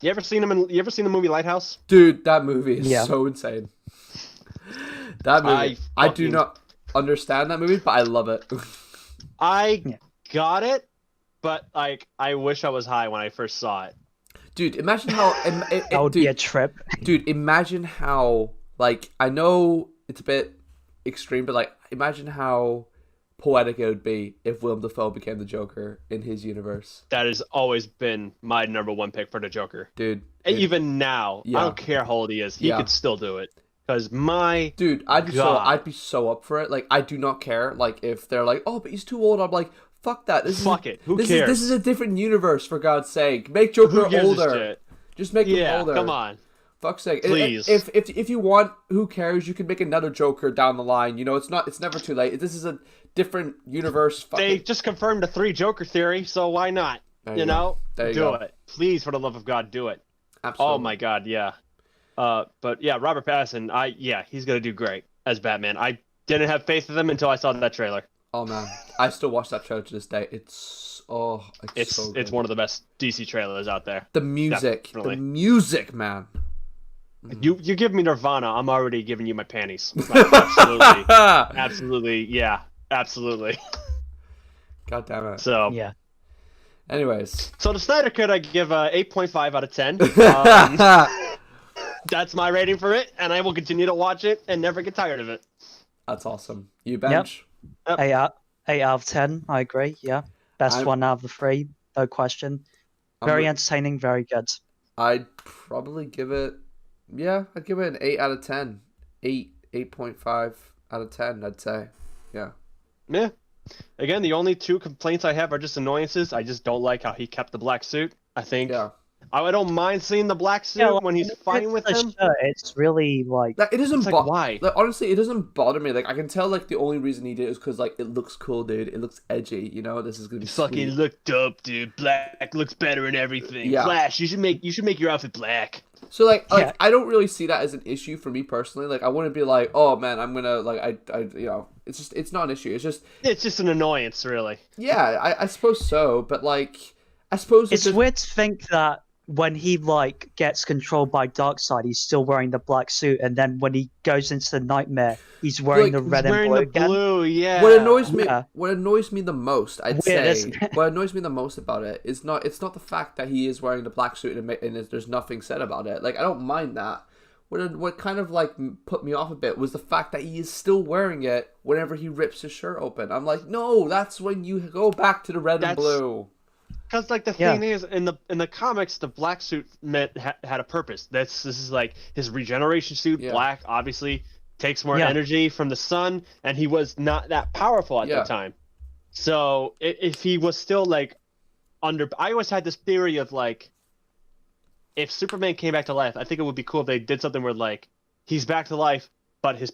You ever seen the movie Lighthouse? Dude, that movie is so insane. That movie, I do not understand that movie, but I love it. I got it, but like I wish I was high when I first saw it. Dude, imagine how that would be a trip. Dude, imagine how, like, I know it's a bit extreme, but like imagine how poetic it would be if Willem Dafoe became the Joker in his universe. That has always been my number one pick for the Joker. Dude. Even now, I don't care how old he is. He could still do it. Because I'd be so up for it. Like, I do not care. Like, if they're like, oh, but he's too old. I'm like, fuck that. Fuck it. Who cares? This is a different universe, for God's sake. Make Joker older. Just make him older. Come on. Fuck's sake. Please. If you want, who cares? You can make another Joker down the line. You know, it's never too late. This is a different universe. They just confirmed the 3 Joker theory, so why not? You know? Do it. Please, for the love of God, do it. Absolutely. Oh my God, yeah. But yeah, Robert Pattinson, he's gonna do great as Batman. I didn't have faith in him until I saw that trailer. Oh man, I still watch that trailer to this day. It's so good. It's one of the best DC trailers out there. The music, man. You give me Nirvana, I'm already giving you my panties. Like, absolutely, absolutely, yeah, absolutely. God damn it. So yeah. Anyways, so the Snyder Cut, I give 8.5 out of 10. That's my rating for it, and I will continue to watch it and never get tired of it. That's awesome. You bench? Yep. 8 out of 10. I agree. Yeah, best one out of the 3, no question. Very entertaining, very good. I'd probably give it. Yeah, I'd give it an 8 out of 10. 8.5 out of 10. I'd say. Yeah. Yeah. Again, the only 2 complaints I have are just annoyances. I just don't like how he kept the black suit. I think. Yeah. I don't mind seeing the black suit when he's fighting with him. It's really like it doesn't bother. Why? Like, honestly, it doesn't bother me. Like, I can tell like the only reason he did it is because like it looks cool, dude. It looks edgy. You know, this is gonna be fucking look dope, dude. Black looks better in everything. Yeah. Flash, you should make your outfit black. So like I don't really see that as an issue for me personally. Like, I wouldn't be like, oh man, I'm gonna like I you know, it's not an issue. It's just an annoyance, really. Yeah, I suppose so. But like, I suppose it's weird to think that when he like gets controlled by Darkseid, he's still wearing the black suit, and then when he goes into the nightmare, he's wearing the red and blue again. Yeah. What annoys me the most, what annoys me the most about it is it's not the fact that he is wearing the black suit and there's nothing said about it. Like, I don't mind that. What kind of like put me off a bit was the fact that he is still wearing it whenever he rips his shirt open. I'm like, no, that's when you go back to the red and blue. Because like the thing is, in the comics, the black suit had a purpose. This is like his regeneration suit. Yeah. Black obviously takes more energy from the sun, and he was not that powerful at the time. So if he was still like I always had this theory of like, if Superman came back to life, I think it would be cool if they did something where like he's back to life, but he's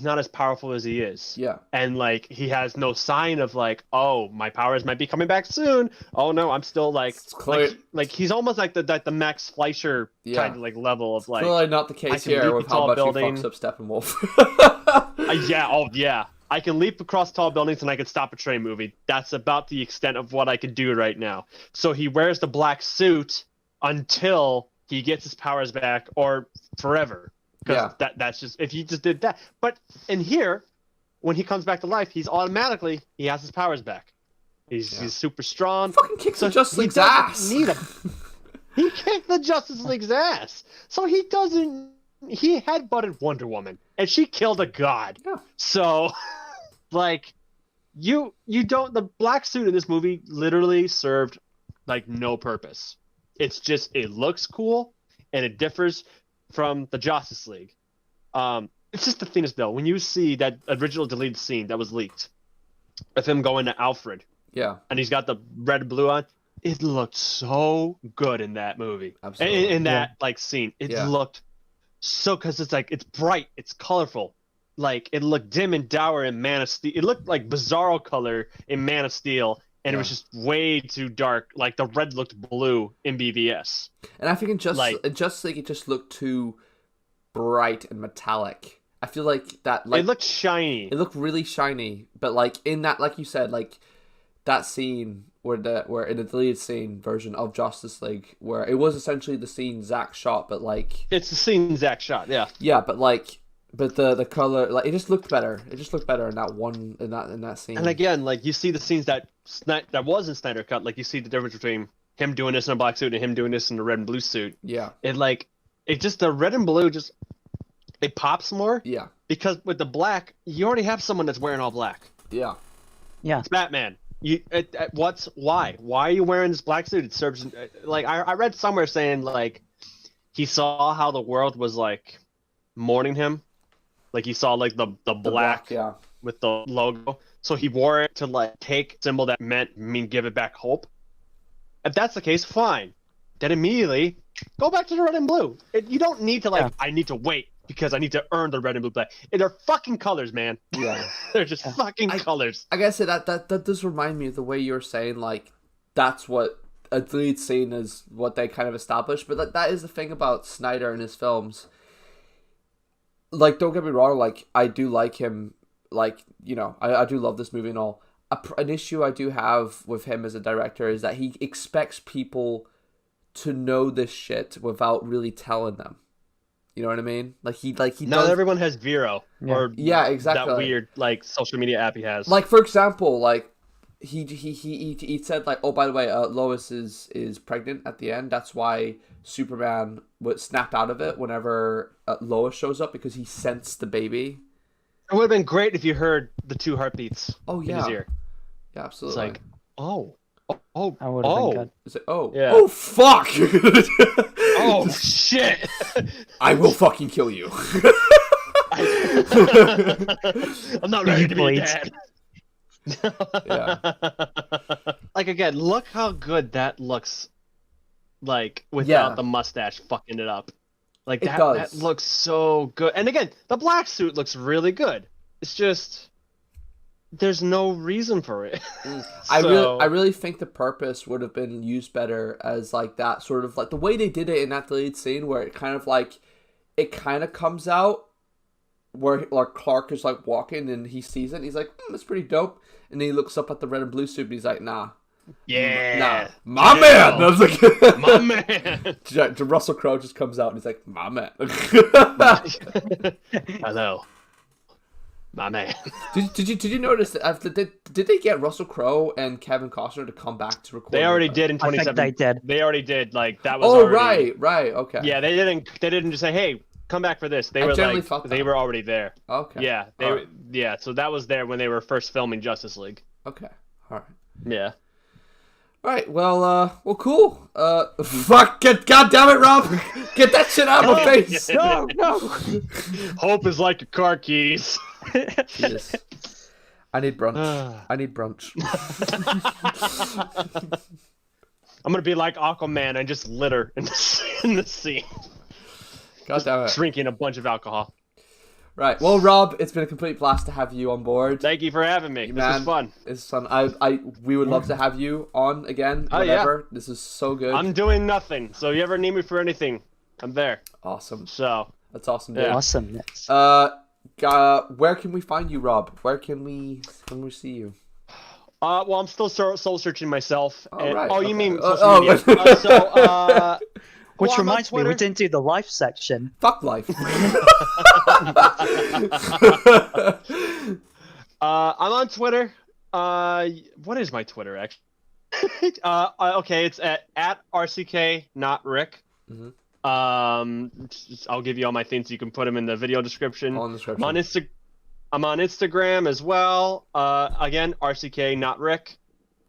not as powerful as he is. Yeah. And like he has no sign of like, oh, my powers might be coming back soon. Oh no, I'm still like he's almost like the Max Fleischer kind of like level of like. Clearly not the case here with how much he fucks up Steppenwolf. I can leap across tall buildings and I can stop a train movie. That's about the extent of what I can do right now. So he wears the black suit until he gets his powers back, or forever. Because that's just, if he just did that. But in here, when he comes back to life, he has his powers back. He's super strong. Fucking kicks the Justice League's ass. He kicked the Justice League's ass. So he headbutted Wonder Woman, and she killed a god. Yeah. So, like, the black suit in this movie literally served, like, no purpose. It's just, it looks cool, and it differs from the Justice League. It's just the thing is, though, when you see that original deleted scene that was leaked of him going to Alfred, and he's got the red and blue on, it looked so good in that movie. Absolutely. In that like scene, it looked so, because it's like, it's bright, it's colorful. Like, it looked dim and dour in Man of Steel. It looked like Bizarro color in Man of Steel. And it was just way too dark. Like, the red looked blue in BVS. And I think in Justice League, it just looked too bright and metallic. I feel like that... Like, it looked shiny. It looked really shiny. But, like, in that, like you said, like, that scene where in the deleted scene version of Justice League, where it was essentially the scene Zack shot, but, like... It's the scene Zack shot, yeah. Yeah, but, like, But the color, like, it just looked better. It just looked better in that scene. And again, like, you see the scenes that was in Snyder Cut, like, you see the difference between him doing this in a black suit and him doing this in the red and blue suit. Yeah. It just, the red and blue just, it pops more. Yeah. Because with the black, you already have someone that's wearing all black. Yeah. Yeah. It's Batman. Why? Why are you wearing this black suit? It serves, like, I read somewhere saying, like, he saw how the world was, like, mourning him. Like, he saw, like, the black yeah. with the logo. So he wore it to, like, take a symbol that give it back hope. If that's the case, fine. Then immediately go back to the red and blue. You don't need to, like, I need to wait because I need to earn the red and blue black. They're fucking colors, man. Yeah. They're just fucking colors. I guess that does remind me of the way you were saying, like, that's what a lead scene is, what they kind of established. But that is the thing about Snyder and his films. Like, don't get me wrong, like, I do like him, like, you know, I do love this movie and all. An issue I do have with him as a director is that he expects people to know this shit without really telling them. You know what I mean? Like, he Not everyone has Vero. Or exactly. That weird, like, social media app he has. Like, for example, like, he said, like, oh, by the way, Lois is pregnant at the end. That's why Superman would snap out of it whenever Lois shows up, because he sensed the baby. It would have been great if you heard the 2 heartbeats in his ear. Yeah, absolutely. It's like, oh. That would have been good. It's like, oh, yeah. Oh, fuck! Oh, shit! I will fucking kill you. I'm not ready to be dead. Yeah. Like, again, look how good that looks, like, without the mustache fucking it up. Like, that looks so good. And again, the black suit looks really good. It's just, there's no reason for it. I really think the purpose would have been used better as, like, that sort of, like, the way they did it in that deleted scene where it kind of, like, it kind of comes out where, like, Clark is, like, walking and he sees it and he's like, that's pretty dope. And then he looks up at the red and blue suit and he's like, nah. Yeah. My man! I was like, my man! Russell Crowe just comes out and he's like, my man. Hello. My man. Did you notice that did they get Russell Crowe and Kevin Costner to come back to record? They already did in 2017. I think they did. They already did. Like, that was. Oh, already... right, okay. Yeah, they didn't just say, hey, come back for this. They were like, they were already there. Okay. Yeah, yeah. So that was there when they were first filming Justice League. Okay. All right. Yeah. All right. Well, cool. Fuck! God damn it, Rob! Get that shit out of my face! No. Hope is like a car keys. Jesus. I need brunch. I'm gonna be like Aquaman and just litter in the sea. God damn it! Drinking a bunch of alcohol. Right. Well, Rob, it's been a complete blast to have you on board. Thank you for having me. This was fun. It's fun. We would love to have you on again. Whatever. Yeah. This is so good. I'm doing nothing, so if you ever need me for anything, I'm there. Awesome. So that's awesome, dude. Yeah. Awesome. Yes. Where can we find you, Rob? Where can we see you? Well, I'm still soul searching myself. Right. Oh, okay. You mean social media? Which reminds me, we didn't do the life section. Fuck life. I'm on Twitter. What is my Twitter, actually? Okay, it's at RCK, not Rick. Mm-hmm. I'll give you all my things. You can put them in the video description. On the description. I'm on Instagram as well. Again, RCK, not Rick.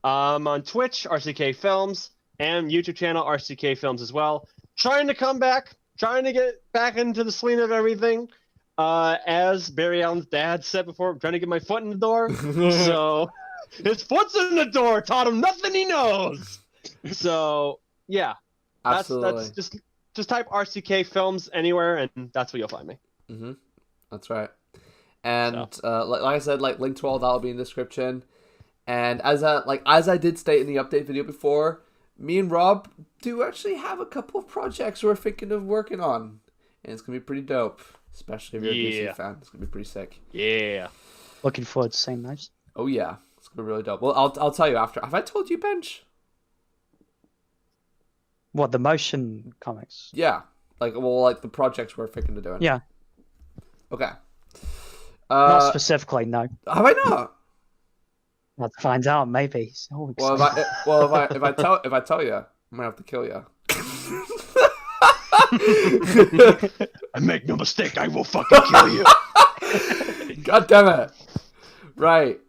I'm on Twitch, RCK Films, and YouTube channel, RCK Films as well. Trying to come back, trying to get back into the swing of everything. As Barry Allen's dad said before, I'm trying to get my foot in the door. So his foot's in the door, taught him nothing he knows. So yeah, absolutely. That's just type RCK Films anywhere, and that's where you'll find me. Mm-hmm. That's right. And like I said, like, link to all that will be in the description. And as I did state in the update video before, me and Rob do actually have a couple of projects we're thinking of working on, and it's gonna be pretty dope. Especially if you're a DC fan, it's gonna be pretty sick. Yeah. Looking forward to seeing those. Oh yeah, it's gonna be really dope. Well, I'll tell you after. Have I told you, Bench? What, the motion comics? Yeah, like the projects we're thinking of doing. Yeah. Okay. Not specifically, no. Have I not? I'll find out, maybe. So Well, if I tell you, I'm gonna have to kill you. And make no mistake, I will fucking kill you. God damn it! Right.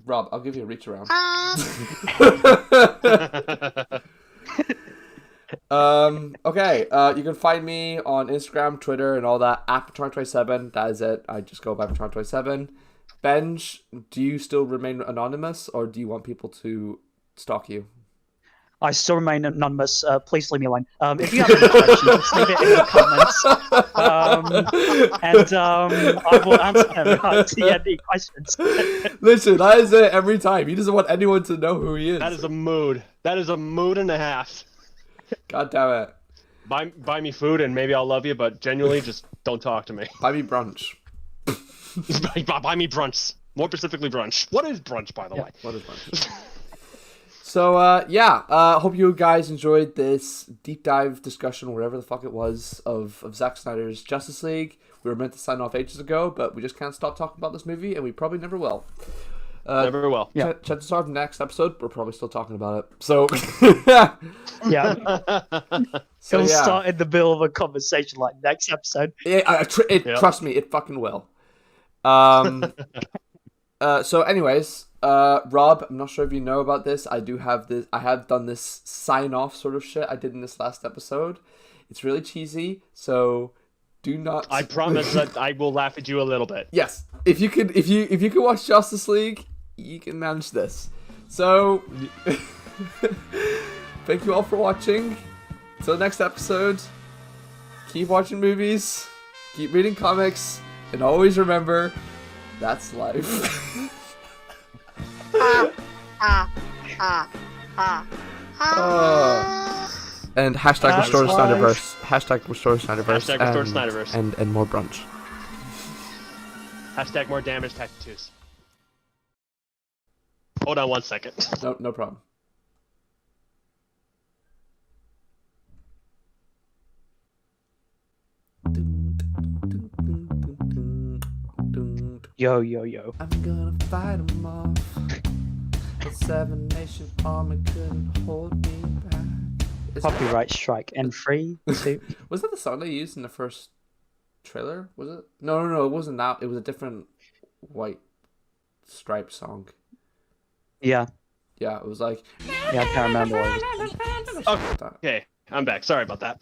Rob, I'll give you a reach around. Okay. You can find me on Instagram, Twitter, and all that at Patron27. That is it. I just go by Patron27. Benj, do you still remain anonymous, or do you want people to stalk you? I still remain anonymous. Please leave me alone. If you have any questions, just leave it in the comments. I will answer them any questions. Listen, that is it every time. He doesn't want anyone to know who he is. That is a mood. That is a mood and a half. God damn it. Buy me food and maybe I'll love you, but genuinely just don't talk to me. Buy me brunch. Buy me brunch. More specifically, brunch. What is brunch, by the way? What is brunch? So, hope you guys enjoyed this deep dive discussion, whatever the fuck it was, of Zack Snyder's Justice League. We were meant to sign off ages ago, but we just can't stop talking about this movie, and we probably never will. Never will. Yeah. Chances are, next episode, we're probably still talking about it. So, yeah. It'll start in the middle of a conversation like next episode. Trust me, it fucking will. So anyways, Rob, I'm not sure if you know about this. I have done this sign-off sort of shit I did in this last episode. It's really cheesy, so do not... I promise that I will laugh at you a little bit. Yes. If you could watch Justice League, you can manage this. So, thank you all for watching. Until next episode, keep watching movies, keep reading comics, and always remember, that's life. And hashtag restore Snyderverse. Hashtag restore Snyderverse. Hashtag restore Snyderverse. And more brunch. Hashtag more damage tattoos. Hold on 1 second. No problem. Yo. I'm gonna fight 'em off. The Seven Nation Army couldn't hold me back. Copyright strike. And 3, 2. Was that the song they used in the first trailer? Was it? No. It wasn't that. It was a different White Stripe song. Yeah. Yeah, it was like... Yeah, I can't remember what it was. Okay, I'm back. Sorry about that.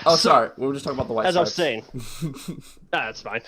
Oh, sorry. We were just talking about the White As Stripes. I was saying. That's fine.